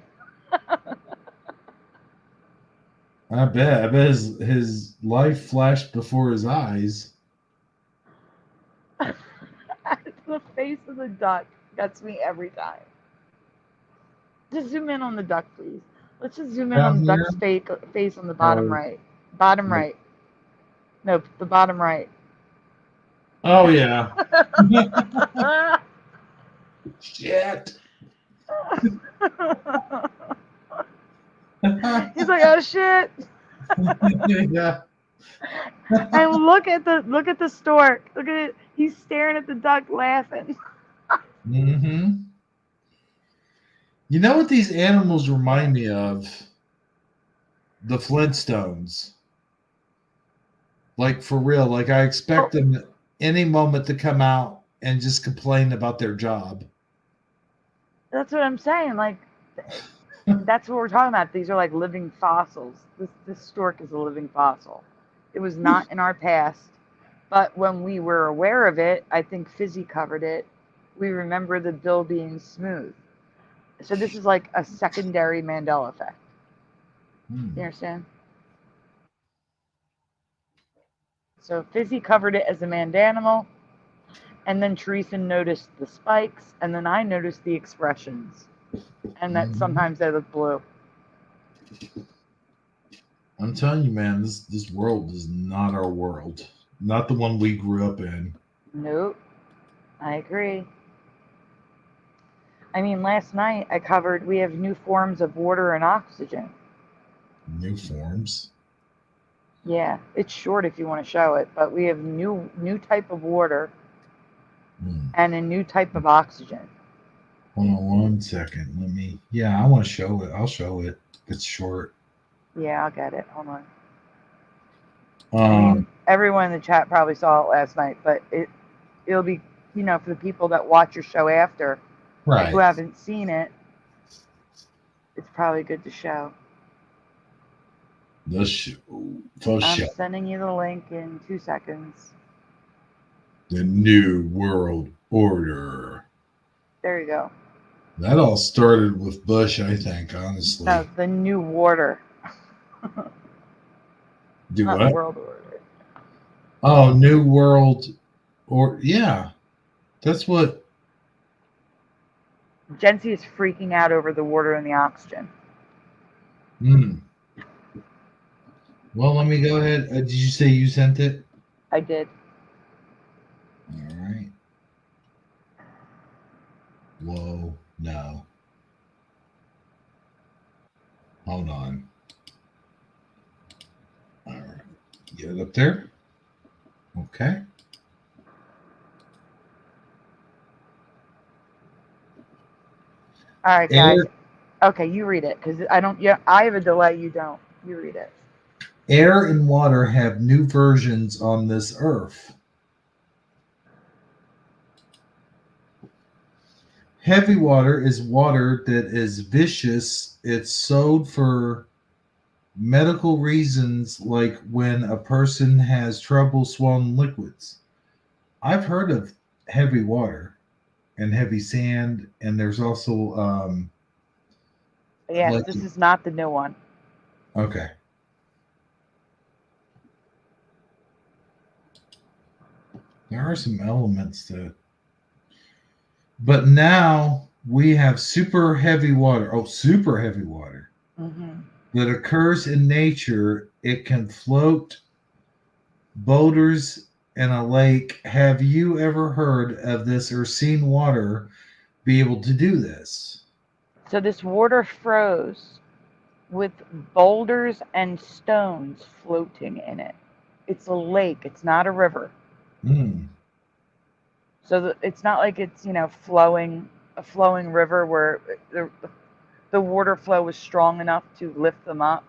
I bet his life flashed before his eyes. The face of the duck gets me every time. Just zoom in on the duck, please. Let's just zoom in on the duck's face on the bottom right. Bottom right. Nope, the bottom right. Oh, yeah. Shit. He's like, oh shit. Yeah. And look at the stork. Look at it. He's staring at the duck, laughing. Mm-hmm. You know what these animals remind me of? The Flintstones. Like, for real. Like, I expect them at any moment to come out and just complain about their job. That's what I'm saying. Like, that's what we're talking about. These are like living fossils. This stork is a living fossil. It was not in our past, but when we were aware of it, I think Fizzy covered it. We remember the bill being smooth. So this is like a secondary Mandela effect. You understand? So Fizzy covered it as a mandanimal, and then Teresa noticed the spikes, and then I noticed the expressions, and that sometimes they look blue. I'm telling you, man, this world is not our world. Not the one we grew up in. Nope. I agree. I mean, last night I covered, we have new forms of water and oxygen. New forms? Yeah, it's short if you want to show it, but we have new type of water and a new type of oxygen. Hold on 1 second. I want to show it. I'll show it. It's short. Yeah, I'll get it. Hold on. I mean, everyone in the chat probably saw it last night, but it'll be, for the people that watch your show after, right, who haven't seen it, it's probably good to show. I'm sending you the link in 2 seconds. The New World Order. There you go. That all started with Bush, I think, honestly. No, the new water. Do Not what? World Order. Oh, New World yeah. That's what. Jency is freaking out over the water and the oxygen. Well, let me go ahead. Did you say you sent it? I did. All right. Whoa, no. Hold on. All right. Get it up there. Okay. All right, guys. Okay, you read it because I don't. Yeah, I have a delay. You don't. You read it. Air and water have new versions on this earth. Heavy water is water that is vicious. It's sold for medical reasons, like when a person has trouble swallowing liquids. I've heard of heavy water and heavy sand, and there's also yes, this is not the new one. Okay. There are some elements that, but now we have super heavy water. Oh, super heavy water that occurs in nature. It can float boulders in a lake. Have you ever heard of this or seen water be able to do this? So this water froze with boulders and stones floating in it. It's a lake. It's not a river. So it's not like it's, flowing, a flowing river where the water flow was strong enough to lift them up.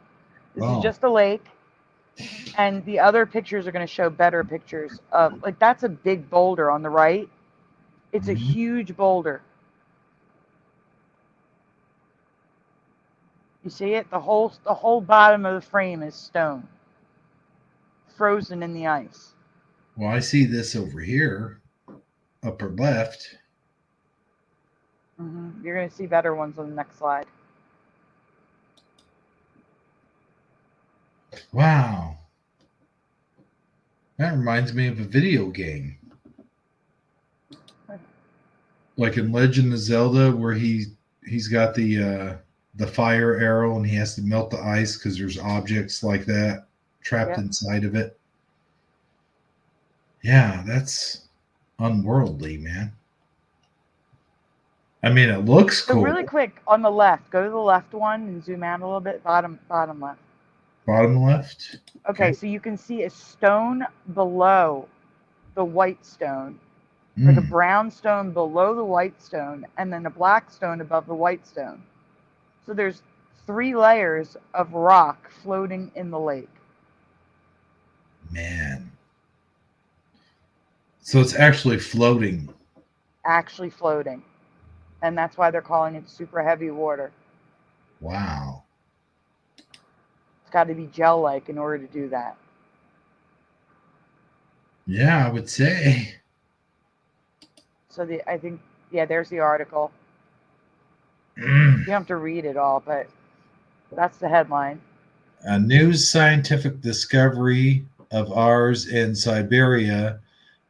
This is just a lake, And the other pictures are going to show better pictures of, like, that's a big boulder on the right. It's a huge boulder. You see it? The whole bottom of the frame is stone, frozen in the ice. Well, I see this over here, upper left. You're going to see better ones on the next slide. Wow. That reminds me of a video game. Like in Legend of Zelda, where he's got the fire arrow and he has to melt the ice because there's objects like that trapped inside of it. Yeah, that's unworldly, man. I mean, it looks So cool. really quick, on the left, go to the left one and zoom out a little bit. Bottom left. Bottom left. Okay, so you can see a stone below the white stone, like a brown stone below the white stone, and then a black stone above the white stone. So there's 3 layers of rock floating in the lake. Man. So it's actually floating. Actually floating. And that's why they're calling it super heavy water. Wow. It's got to be gel-like in order to do that. Yeah, I would say. So I think, there's the article. You don't have to read it all, but that's the headline. A new scientific discovery of ours in Siberia,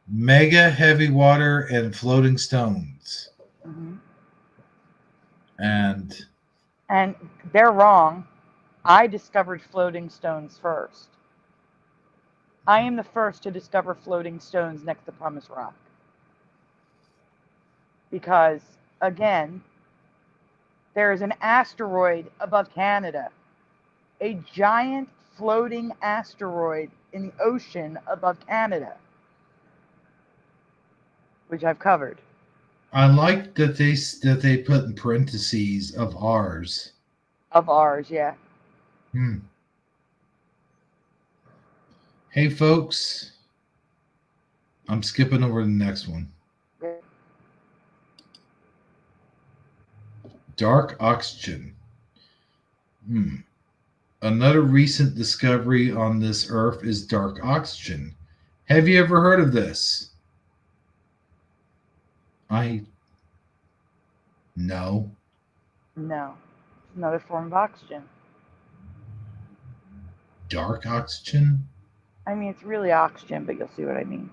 mega heavy water and floating stones. And they're wrong. I discovered floating stones first. I am the first to discover floating stones next to Pumice Rock. Because, again, there is an asteroid above Canada. A giant floating asteroid in the ocean above Canada. Which I've covered. I like that they put in parentheses of ours. Of ours, yeah. Hey, folks. I'm skipping over to the next one. Dark oxygen. Another recent discovery on this earth is dark oxygen. Have you ever heard of this? No. No. It's another form of oxygen. Dark oxygen? I mean, it's really oxygen, but you'll see what I mean.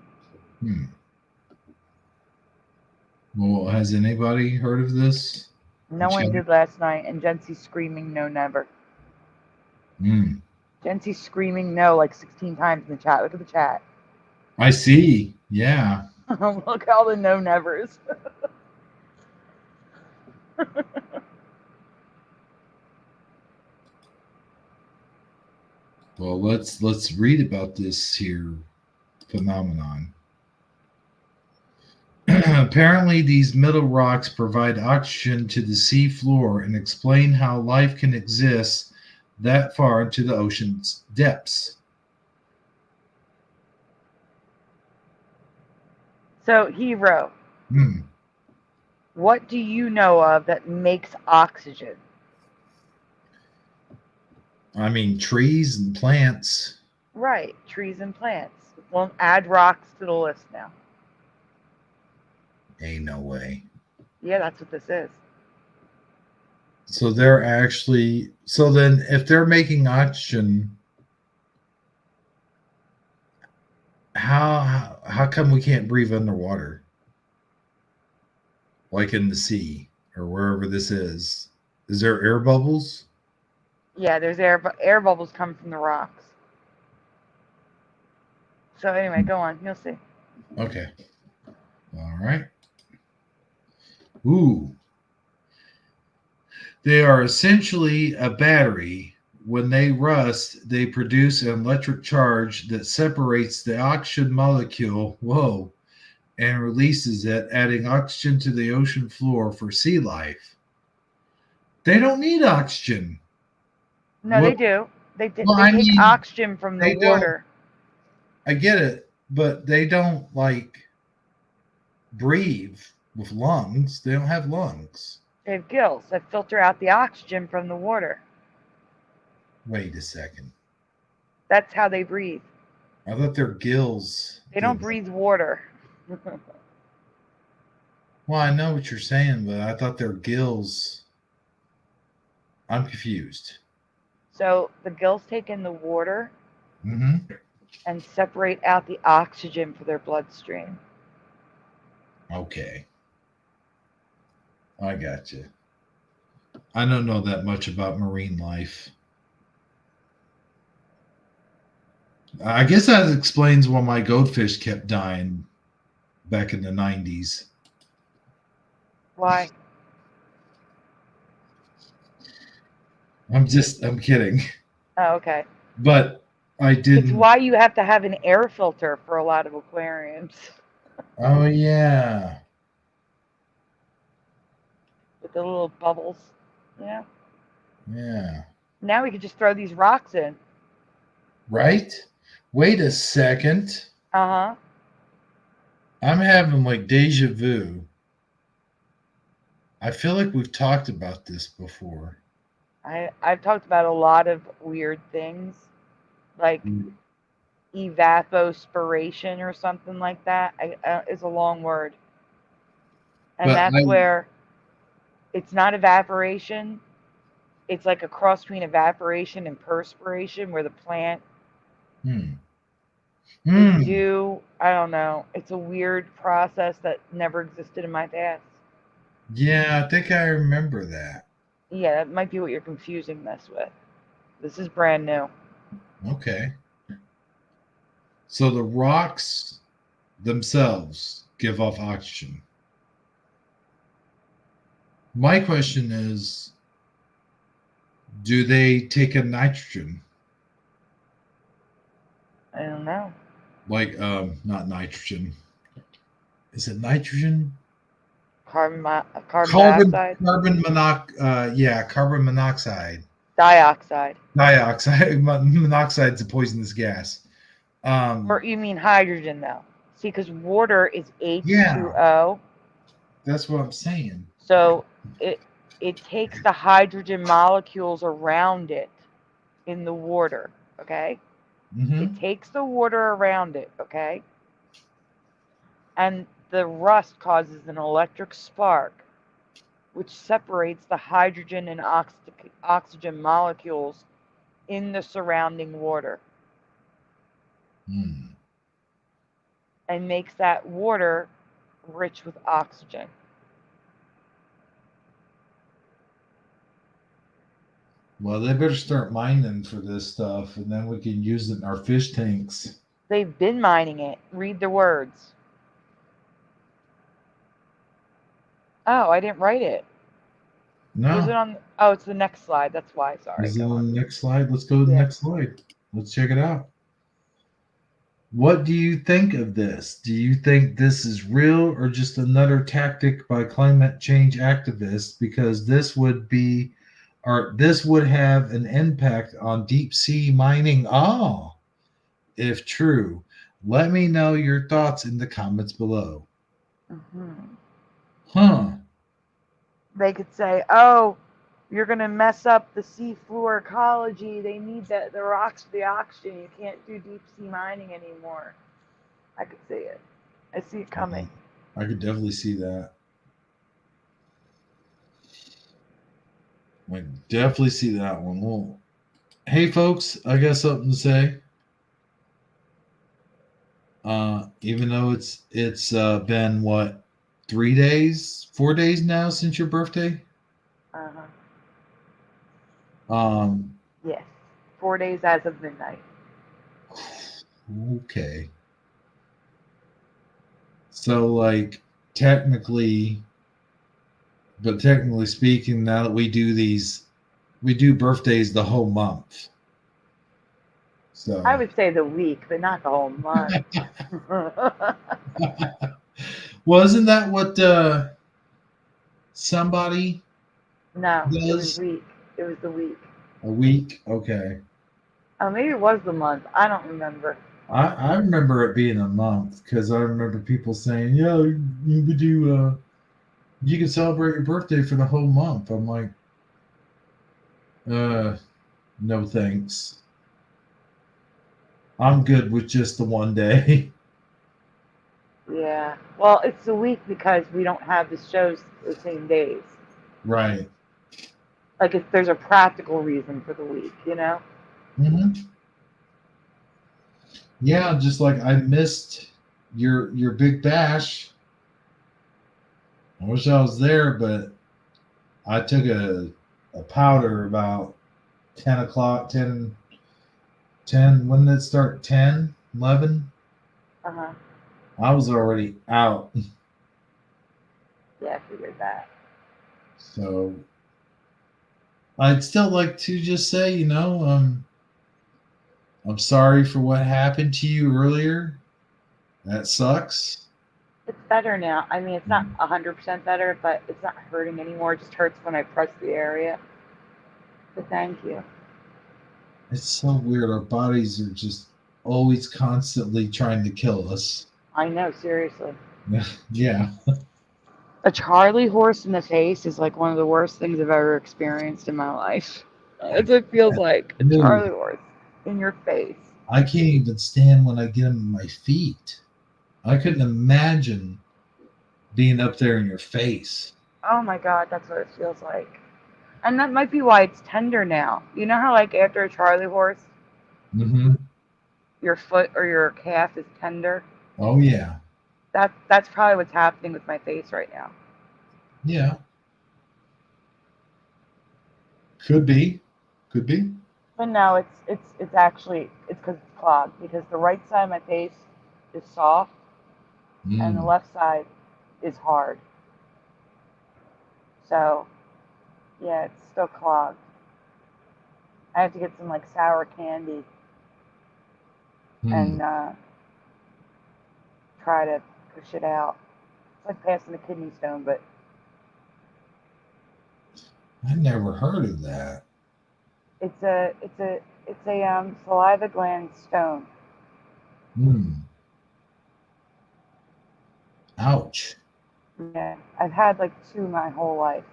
Well, has anybody heard of this? No one did last night, and Jency's screaming no, never. Jency's screaming no like 16 times in the chat. Look at the chat. I see. Yeah. Look at all the no nevers. Well, let's read about this here phenomenon. Apparently, these middle rocks provide oxygen to the sea floor and explain how life can exist that far into the ocean's depths. So, Hero, what do you know of that makes oxygen? I mean, trees and plants. Right, trees and plants. Well, add rocks to the list now. Ain't no way. Yeah, that's what this is. So they're actually, so then if they're making oxygen, how come we can't breathe underwater? Like in the sea or wherever this is. Is there air bubbles? Yeah, there's air bubbles come from the rocks. So anyway, go on. You'll see. Okay. All right. Ooh. They are essentially a battery. When they rust, they produce an electric charge that separates the oxygen molecule, and releases it, adding oxygen to the ocean floor for sea life. They don't need oxygen. No, they do. They take mean, oxygen from the they don't. water. I get it, but they don't like breathe with lungs. They don't have lungs. They have gills that filter out the oxygen from the water. Wait a second. That's how they breathe. I thought their gills. They don't breathe water. Well, I know what you're saying, but I thought their gills. I'm confused. So the gills take in the water Mm-hmm. and separate out the oxygen for their bloodstream. Okay. I got you. I don't know that much about marine life. I guess that explains why my goldfish kept dying back in the 90s. Why? I'm kidding. Oh, okay. But I didn't. It's why you have to have an air filter for a lot of aquariums. Oh, yeah. With the little bubbles. Yeah. Yeah. Now we could just throw these rocks in. Right? Wait a second. Uh-huh. I'm having like deja vu. I feel like we've talked about this before. I've talked about a lot of weird things, like evapotranspiration or something like that. It's a long word. And But that's where it's not evaporation. It's like a cross between evaporation and perspiration where the plant would do, I don't know. It's a weird process that never existed in my past. Yeah, I think I remember that. Yeah, that might be what you're confusing this with. This is brand new. Okay. So the rocks themselves give off oxygen. My question is, do they take in nitrogen? I don't know. Like, not nitrogen. Is it nitrogen? Carbon dioxide? Carbon monoxide. Dioxide. Dioxide. Monoxide's a poisonous gas. Or you mean hydrogen, though? See, because water is H2O. Yeah. That's what I'm saying. So it takes the hydrogen molecules around it in the water, okay? Mm-hmm. It takes the water around it, okay? And the rust causes an electric spark, which separates the hydrogen and oxygen molecules in the surrounding water. And makes that water rich with oxygen. Well, they better start mining for this stuff, and then we can use it in our fish tanks. They've been mining it. Read the words. Oh, I didn't write it. No. Was it on? Oh, it's the next slide. That's why. Sorry. Is it on the next slide? Let's go to the next slide. Let's check it out. What do you think of this? Do you think this is real or just another tactic by climate change activists? Because this would have an impact on deep sea mining. Oh, if true, let me know your thoughts in the comments below. They could say, "Oh, you're going to mess up the sea floor ecology. They need the rocks for the oxygen. You can't do deep sea mining anymore." I could see it. I see it coming. I could definitely see that. I definitely see that one. Well, hey, folks, I got something to say. Even though it's been what, 4 days now since your birthday? Yes, 4 days as of midnight. Okay. So, like, technically speaking, now that we do birthdays the whole month. So I would say the week, but not the whole month. well, isn't that what somebody No, does? it was week. It was the week. A week? Okay. Oh, maybe it was the month. I don't remember. I remember it being a month because I remember people saying, "Yeah, you could do you can celebrate your birthday for the whole month." I'm like, no thanks. I'm good with just the one day. Yeah. Well, it's a week because we don't have the shows the same days. Right. Like, if there's a practical reason for the week, you know? Hmm. Yeah, just like I missed your big bash. I wish I was there, but I took a powder about 10 o'clock, 10. When did it start? 10, 11? Uh-huh. I was already out. Yeah, I figured that. So I'd still like to just say, I'm sorry for what happened to you earlier. That sucks. It's better now. I mean, it's not 100% better, but it's not hurting anymore. It just hurts when I press the area. But thank you. It's so weird. Our bodies are just always constantly trying to kill us. I know, seriously. Yeah. A Charlie horse in the face is like one of the worst things I've ever experienced in my life. That's what it feels like. A Dude, Charlie horse in your face. I can't even stand when I get them in my feet. I couldn't imagine being up there in your face. Oh my God, that's what it feels like. And that might be why it's tender now. You know how, like, after a Charlie horse, Mm-hmm. your foot or your calf is tender? Oh, yeah. That's probably what's happening with my face right now. Yeah. Could be. Could be. But no, it's actually because it's clogged, because the right side of my face is soft and the left side is hard. So yeah, it's still clogged. I have to get some like sour candy and try to push it out. It's like passing a kidney stone, but I never heard of that. it's a saliva gland stone. Ouch. Yeah, I've had like 2 my whole life.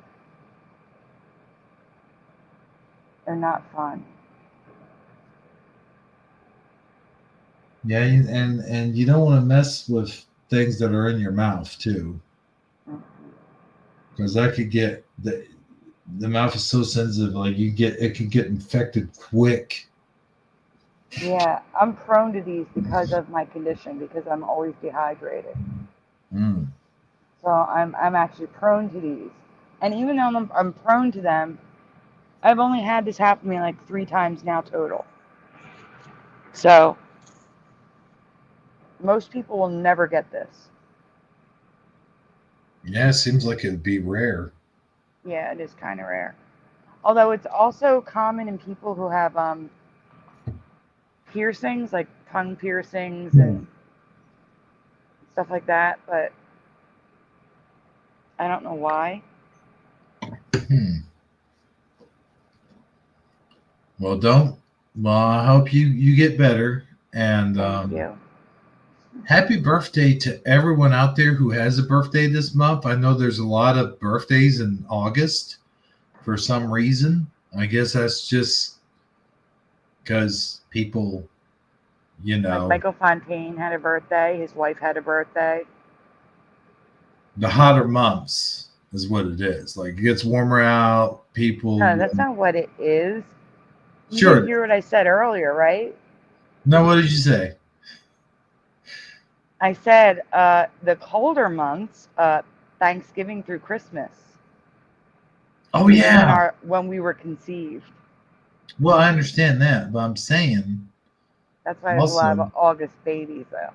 They're not fun. Yeah, and you don't want to mess with things that are in your mouth too, because that could get the mouth is so sensitive. Like it could get infected quick. Yeah, I'm prone to these because of my condition, because I'm always dehydrated. So I'm actually prone to these. And even though I'm prone to them, I've only had this happen to me like 3 times now total. So most people will never get this. Yeah, it seems like it'd be rare. Yeah, it is kind of rare. Although it's also common in people who have piercings, like tongue piercings and stuff like that, but I don't know why. Well, I hope you get better. And Thank you. Happy birthday to everyone out there who has a birthday this month. I know there's a lot of birthdays in August for some reason. I guess that's just because people, Like Michael Fontaine had a birthday. His wife had a birthday. The hotter months is what it is. Like it gets warmer out. People. No, that's not what it is. You Sure. didn't hear what I said earlier, right? No, what did you say? I said the colder months, Thanksgiving through Christmas. Oh yeah. When we were conceived. Well, I understand that, but I'm saying that's why there's a lot of August babies, though.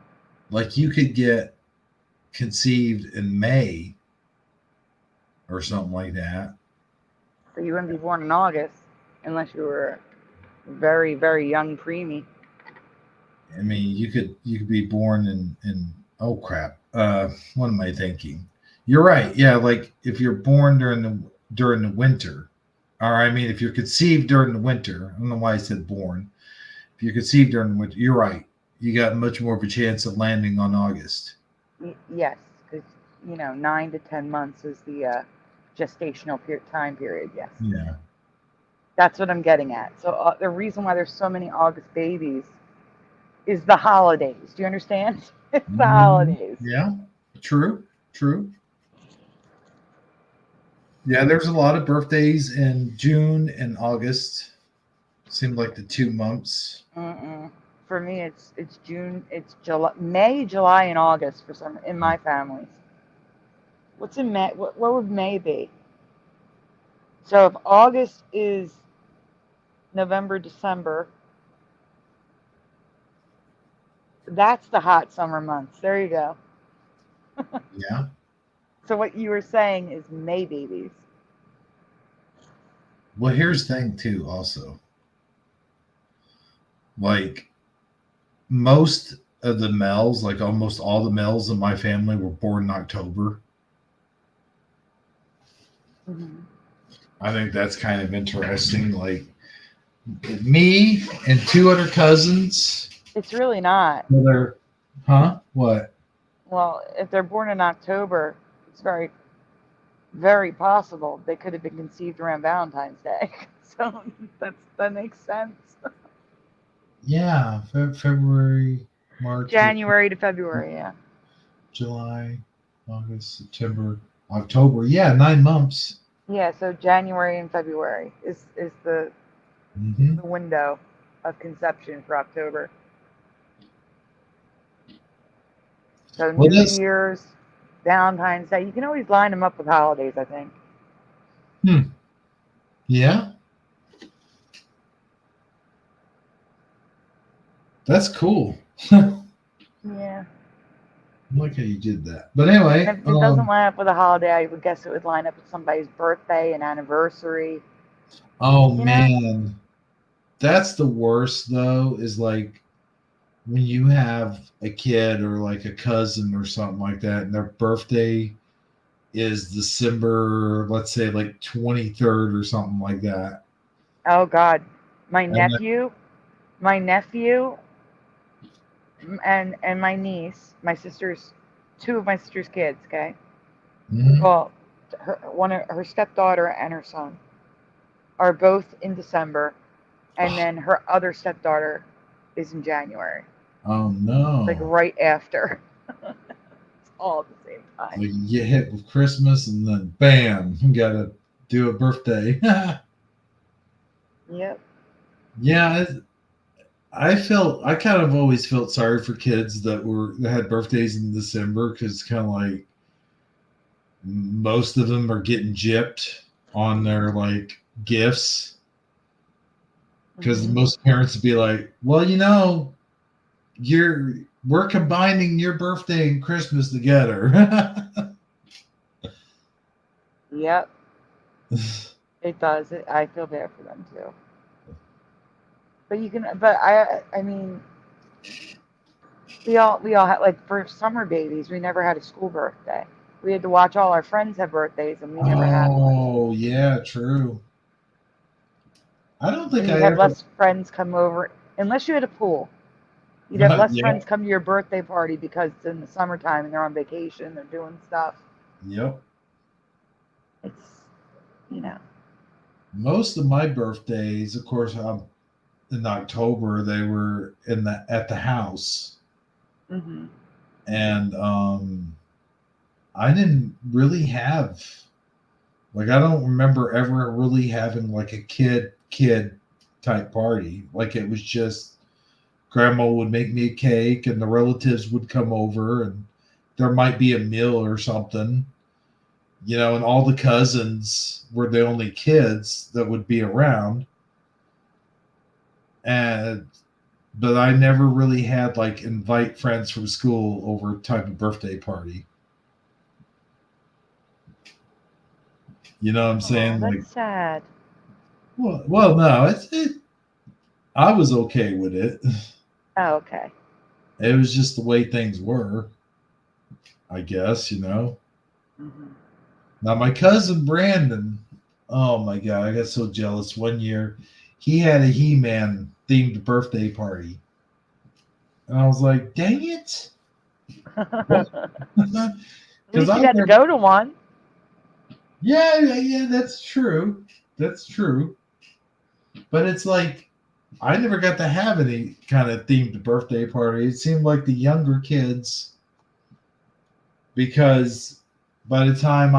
Like you could get conceived in May or something like that. So you wouldn't be born in August unless you were very, very young preemie. I mean, you could be born in oh crap. What am I thinking? You're right. Yeah, like if you're born during the winter, or I mean, if you're conceived during the winter, I don't know why I said born. If you're conceived during winter, you're right. You got much more of a chance of landing on August. Yes, because 9 to 10 months is the gestational time period. Yes. Yeah. That's what I'm getting at. So the reason why there's so many August babies is the holidays. Do you understand? It's the holidays. Yeah. True. Yeah, there's a lot of birthdays in June and August. Seemed like the 2 months. For me, it's June, it's July, May, July, and August for some in my families. What's in May? What would May be? So if August is November, December, that's the hot summer months. There you go. Yeah. So what you were saying is May babies. Well, here's the thing too, also. Like most of the males, like almost all the males in my family were born in October. Mm-hmm. I think that's kind of interesting. Like me and 2 other cousins. It's really not. What? Well, if they're born in October, it's very, very possible they could have been conceived around Valentine's Day. So that makes sense. Yeah, February, March, January to February, yeah. July, August, September, October. Yeah, 9 months. Yeah, so January and February is the window of conception for October. So Well, New Year's, Valentine's Day, you can always line them up with holidays, I think. Yeah. That's cool. Yeah. I like how you did that. But anyway. And if it doesn't line up with a holiday, I would guess it would line up with somebody's birthday and anniversary. Oh, man. That's the worst, though, is like when you have a kid or like a cousin or something like that, and their birthday is December, let's say like 23rd or something like that. Oh, God. My nephew and my niece, two of my sister's kids, okay? Well, her stepdaughter and her son are both in December, and then her other stepdaughter is in January. Oh, no. Like right after. It's all at the same time. Like you get hit with Christmas and then bam, you got to do a birthday. Yep. Yeah, I kind of always felt sorry for kids that had birthdays in December because it's kind of like most of them are getting gypped on their like gifts because most parents would be like, well, we're combining your birthday and Christmas together. Yep. It does. I feel bad for them too. But I mean, we all had, like, for summer babies, we never had a school birthday. We had to watch all our friends have birthdays, and we never had one. Oh, yeah, true. I don't think And you'd have less friends come over, unless you had a pool. You'd have less friends come to your birthday party because it's in the summertime and they're on vacation, they're doing stuff. Yep. It's, Most of my birthdays, of course, in October, they were at the house. Mm-hmm. And I didn't really have, like, I don't remember ever really having like a kid type party. Like, it was just grandma would make me a cake and the relatives would come over and there might be a meal or something, and all the cousins were the only kids that would be around. But I never really had like invite friends from school over type of birthday party. You know what I'm saying? That's like sad. Well, no, I was okay with it. Oh, okay. It was just the way things were, I guess, Mm-hmm. Now, my cousin Brandon, oh my God, I got so jealous. One year, he had a He-Man themed birthday party. And I was like, dang it. At Because least you got to go to one. Yeah, that's true. That's true. But it's like, I never got to have any kind of themed birthday party. It seemed like the younger kids, because by the time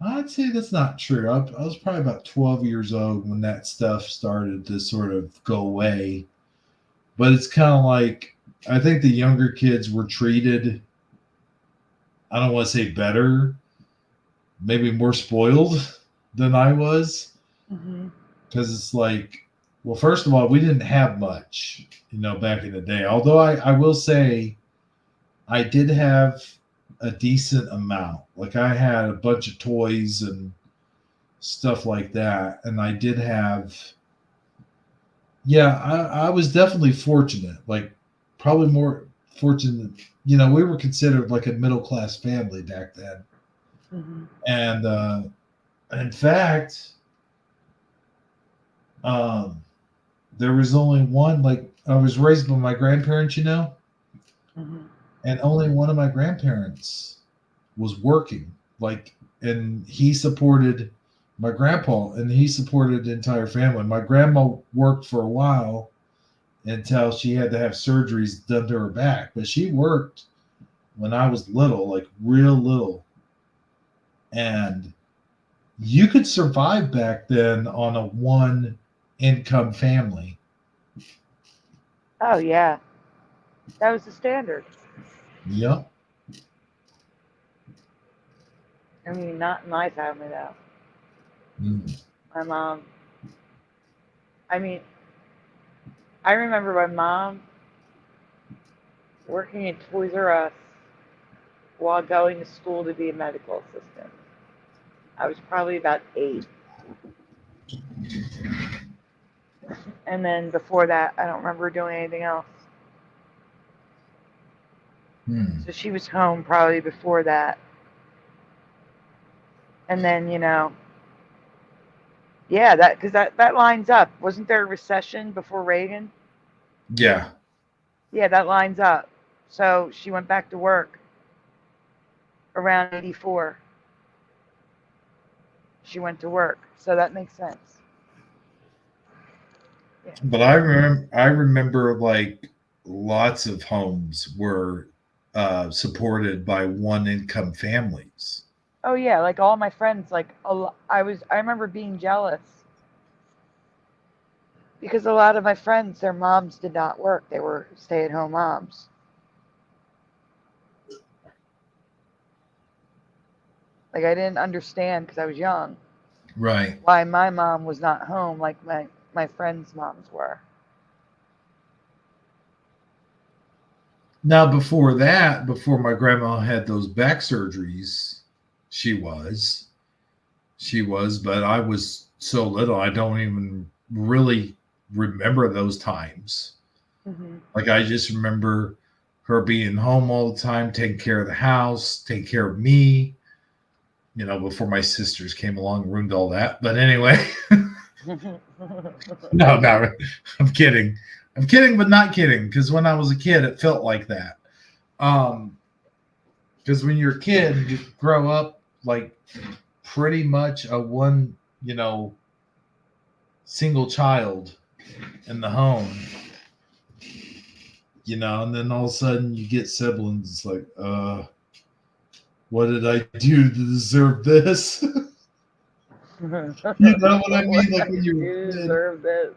I'd say that's not true. I was probably about 12 years old when that stuff started to sort of go away. But it's kind of like, I think the younger kids were treated, I don't want to say better, maybe more spoiled than I was. Because it's like, well, first of all, we didn't have much, back in the day. Although I will say I did have a decent amount. Like I had a bunch of toys and stuff like that. And I did have, I was definitely fortunate, like probably more fortunate. We were considered like a middle-class family back then. And in fact, there was only one, like I was raised by my grandparents, and only one of my grandparents was working, and he supported my grandpa, and he supported the entire family. My grandma worked for a while until she had to have surgeries done to her back, but she worked when I was little, like real little. And you could survive back then on a one income family. Oh, yeah. That was the standard. Yep. I mean, not in my family, though. My mom, I remember my mom working at Toys R Us while going to school to be a medical assistant. I was probably about 8. And then before that, I don't remember doing anything else. So she was home probably before that. And then, because that lines up. Wasn't there a recession before Reagan? Yeah. Yeah, that lines up. So she went back to work around 84. She went to work. So that makes sense. Yeah. But I remember like lots of homes were supported by one income families. Oh yeah, like all my friends, I remember being jealous because a lot of my friends, their moms did not work. They were stay-at-home moms. Like I didn't understand because I was young. Right. Why my mom was not home like my friends' moms were. Now, before my grandma had those back surgeries, she was, but I was so little, I don't even really remember those times. Like, I just remember her being home all the time, taking care of the house, taking care of me, before my sisters came along and ruined all that. But anyway, no, I'm kidding. I'm kidding, but not kidding, because when I was a kid, it felt like that. Because when you're a kid, you grow up like pretty much a one, single child in the home, and then all of a sudden you get siblings. It's like, what did I do to deserve this? You know what I mean? Like when you deserve this.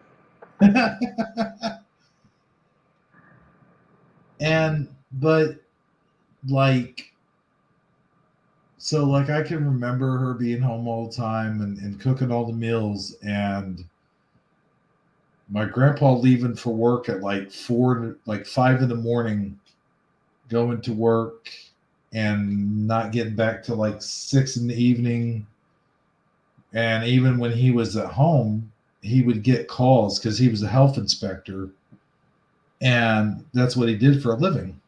So I can remember her being home all the time and cooking all the meals, and my grandpa leaving for work at 5 in the morning, going to work and not getting back till 6 in the evening. And even when he was at home, he would get calls because he was a health inspector, and that's what he did for a living.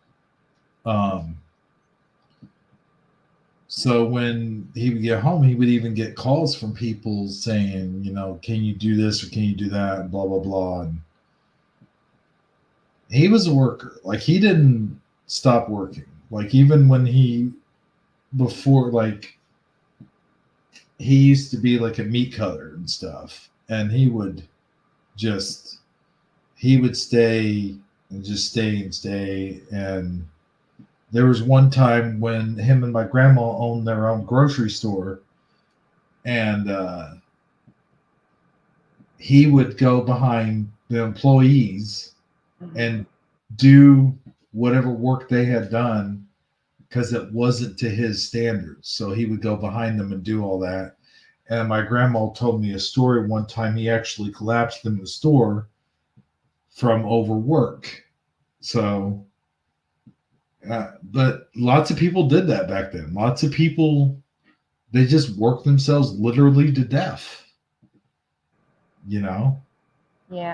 So when he would get home, he would even get calls from people saying, can you do this or can you do that, and blah blah blah. And he was a worker. Like, he didn't stop working. Like, even when before, like, he used to be like a meat cutter and stuff, and he would stay and just stay and stay. And there was one time when him and my grandma owned their own grocery store, and he would go behind the employees and do whatever work they had done because it wasn't to his standards. So he would go behind them and do all that. And my grandma told me a story one time. He actually collapsed in the store from overwork. So, but lots of people did that back then. Lots of people, they just worked themselves literally to death. Yeah,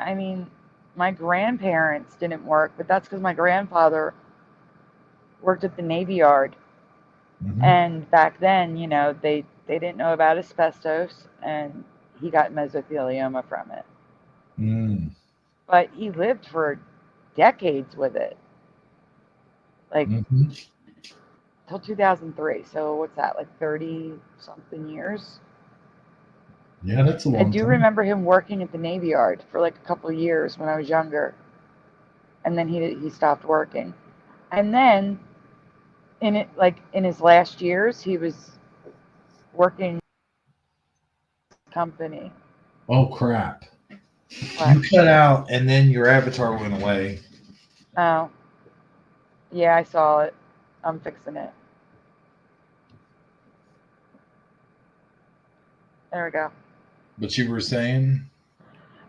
I mean, my grandparents didn't work, but that's because my grandfather worked at the Navy Yard. Mm-hmm. And back then, they didn't know about asbestos, and he got mesothelioma from it. Mm. But he lived for decades with it, like till 2003. So what's that, like 30 something years? Yeah, that's a long time. I do remember him working at the Navy Yard for like a couple of years when I was younger, and then he stopped working. And then in his last years, he was working company. Oh crap! What? You cut out, and then your avatar went away. Oh, yeah, I saw it. I'm fixing it. There we go. But you were saying?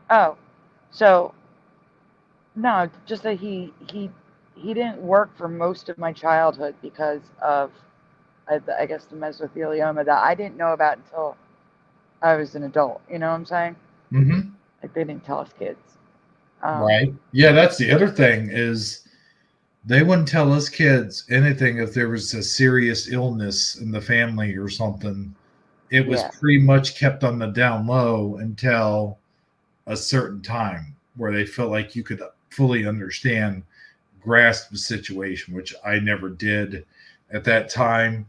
Oh, so no, just that he didn't work for most of my childhood because of, I guess, the mesothelioma that I didn't know about until I was an adult. You know what I'm saying? Mm-hmm. Like, they didn't tell us kids. Right. Yeah, that's the other thing is they wouldn't tell us kids anything if there was a serious illness in the family or something. It was pretty much kept on the down low until a certain time where they felt like you could fully understand, grasp the situation, which I never did at that time.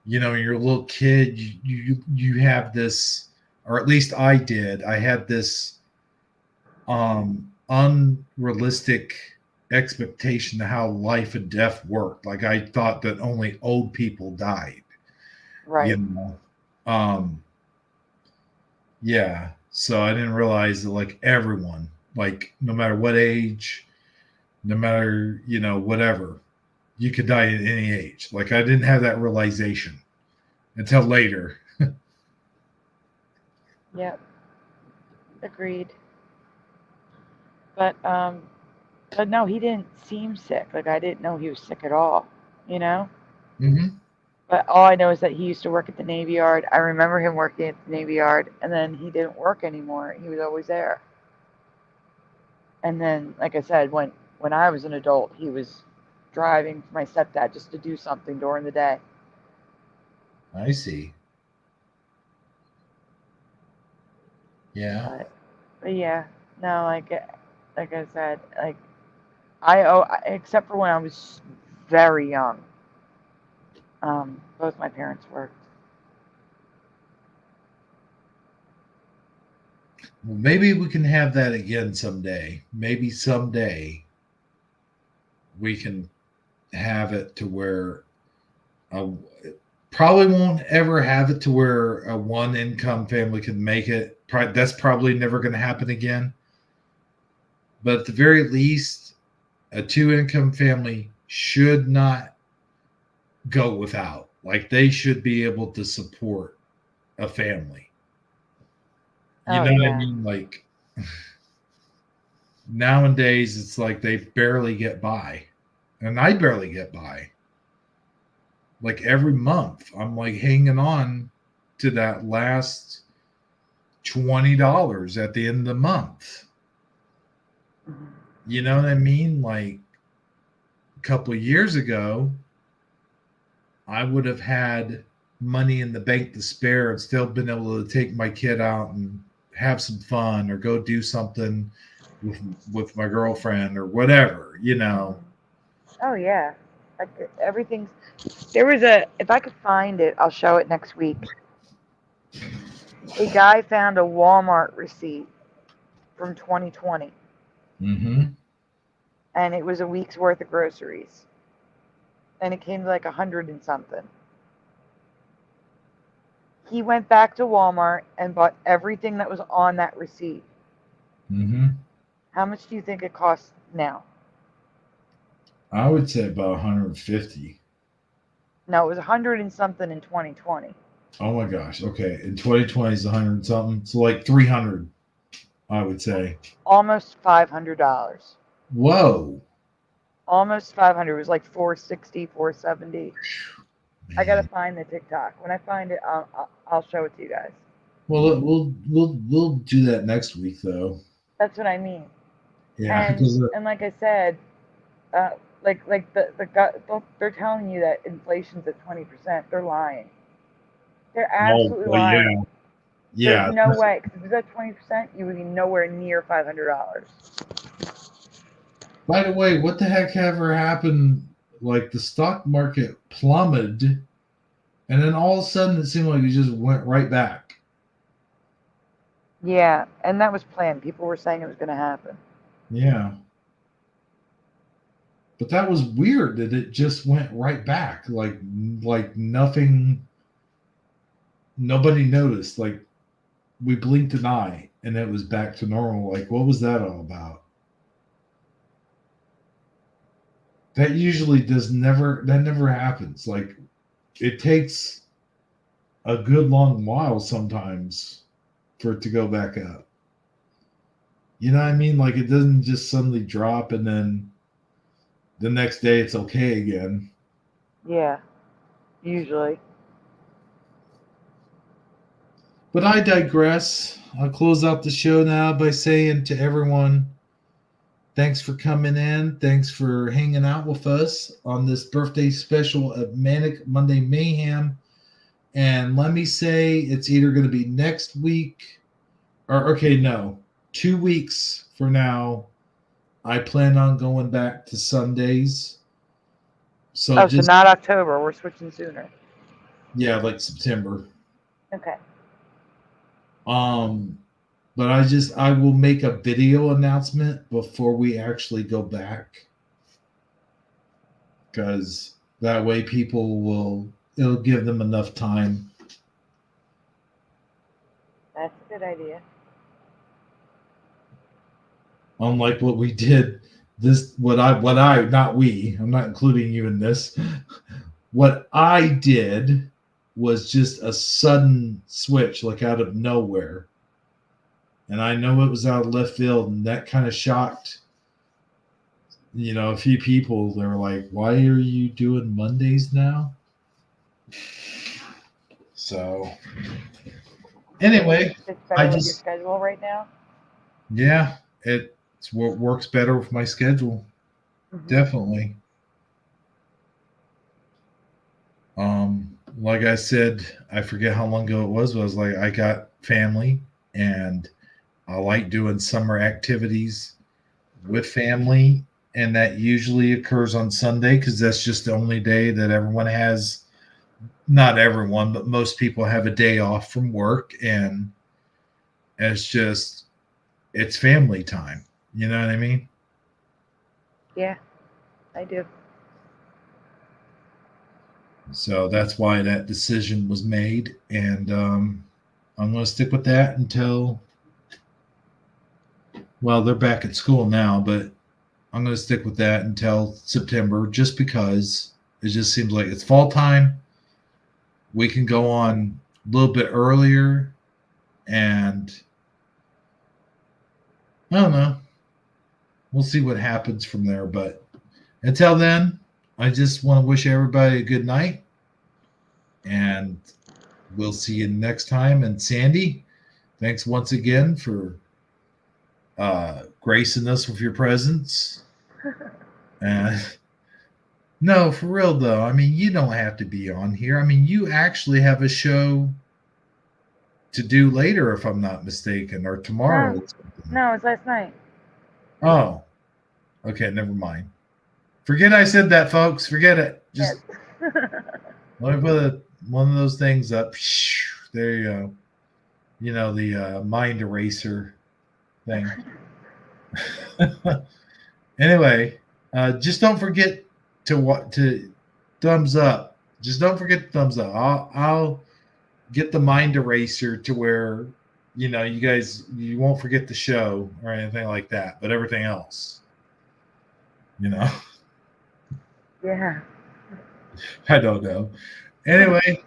You're a little kid, you have this, or at least I did. I had this unrealistic expectation of how life and death worked. Like, I thought that only old people died. Right. Yeah. So I didn't realize that, like, everyone, like, no matter what age, no matter, whatever, you could die at any age. Like, I didn't have that realization until later. Yep. Agreed. But no, he didn't seem sick. Like, I didn't know he was sick at all, Mm-hmm. But all I know is that he used to work at the Navy Yard. I remember him working at the Navy Yard, and then he didn't work anymore. He was always there. And then, like I said, when I was an adult, he was driving for my stepdad just to do something during the day. I see. Yeah. But yeah, no, like I said, like except for when I was very young. Both my parents worked. Well, maybe we can have that again someday. Maybe someday we can have it to where probably won't ever have it to where a one income family can make it. That's probably never going to happen again. But at the very least, a 2 income family should not go without. Like, they should be able to support a family. You know what I mean? Like, nowadays it's like they barely get by, and I barely get by. Like, every month I'm like hanging on to that last $20 at the end of the month. You know what I mean? Like, a couple of years ago, I would have had money in the bank to spare and still been able to take my kid out and have some fun or go do something with my girlfriend or whatever, you know. Oh yeah, like everything's. There was a. If I could find it, I'll show it next week. A guy found a Walmart receipt from 2020, Mm-hmm. and it was a week's worth of groceries, and it came to like 100 and something. He went back to Walmart and bought everything that was on that receipt. Mm-hmm. How much do you think it costs now? I would say about 150. No, it was 100 and something in 2020. Oh my gosh. Okay. In 2020 is 100 and something. So like 300, I would say. Almost $500. Whoa. Almost 500. It was like 460, 470. I gotta find the TikTok. When I find it, I'll show it to you guys. Well, we'll do that next week though. That's what I mean. Yeah, And because and like I said, like they're telling you that inflation's at 20%. They're lying. They're absolutely well, lying. yeah. There's no way. Because if it was at 20%, you would be nowhere near $500. By the way, what the heck ever happened? Like the stock market plummeted, and then all of a sudden it seemed like it just went right back. Yeah, and that was planned. People were saying it was going to happen. Yeah. But that was weird that it just went right back. Like nothing, nobody noticed. Like we blinked an eye and it was back to normal. Like what was that all about? That usually never happens. Like it takes a good long while sometimes for it to go back up. You know what I mean? Like it doesn't just suddenly drop and then the next day it's okay again. Yeah, usually. But I digress. I'll close out the show now by saying to everyone, thanks for coming in. Thanks for hanging out with us on this birthday special of Manic Monday Mayhem. And let me say it's either going to be next week or, 2 weeks from now. I plan on going back to Sundays. So so not October. We're switching sooner. Yeah, like September. Okay. But I will make a video announcement before we actually go back. Because that way it'll give them enough time. That's a good idea. Unlike what we did I'm not including you in this. What I did was just a sudden switch, like out of nowhere. And I know it was out of left field, and that kind of shocked, a few people. They were like, why are you doing Mondays now? So, anyway, It's better with your schedule right now? Yeah, it's what works better with my schedule. Mm-hmm. Definitely. Like I said, I forget how long ago it was, but I was like, I got family and I like doing summer activities with family. And that usually occurs on Sunday because that's just the only day that everyone has, not everyone, but most people have a day off from work. And it's family time. You know what I mean? Yeah, I do. So that's why that decision was made. And I'm going to stick with that until, they're back at school now, but I'm going to stick with that until September just because it just seems like it's fall time. We can go on a little bit earlier and I don't know. We'll see what happens from there. But until then, I just want to wish everybody a good night. And we'll see you next time. And Sandy, thanks once again for gracing us with your presence. No, for real though. I mean, you don't have to be on here. I mean, you actually have a show to do later, if I'm not mistaken, or tomorrow. No, it was last night. Oh, okay. Never mind. Forget I said that, folks. Forget it. Just let me put one of those things up. There you go. You know, the mind eraser thing. Anyway, just don't forget to thumbs up. Just don't forget the thumbs up. I'll get the mind eraser to where, you know, you won't forget the show or anything like that, but everything else, you know. Yeah. I don't know. Anyway,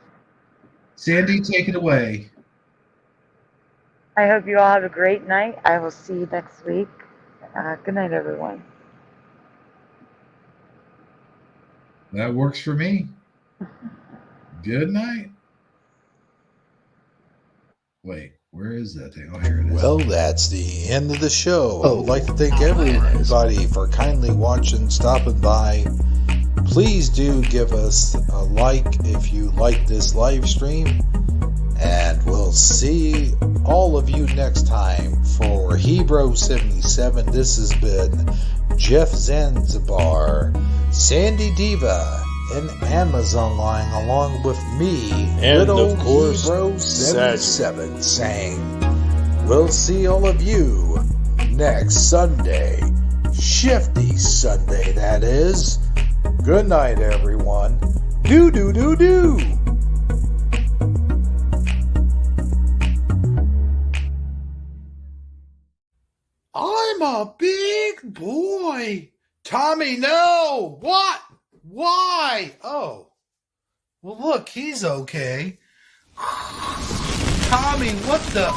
Sandy, take it away. I hope you all have a great night. I will see you next week. Good night, everyone. That works for me. Good night. Wait, where is that thing? Oh, here it is. Well, that's the end of the show. I would like to thank everybody for kindly watching, stopping by. Please do give us a like if you like this live stream. And we'll see all of you next time. For Hebro77, this has been Jeff Zanzibar, Sandy Diva, and Amazon Line, along with me, and good of course, Hebro77, saying, we'll see all of you next Sunday. Shifty Sunday, that is. Good night, everyone. Do. I'm a big boy. Tommy, no. What? Why? Oh. Well, look, he's okay. Tommy, what the...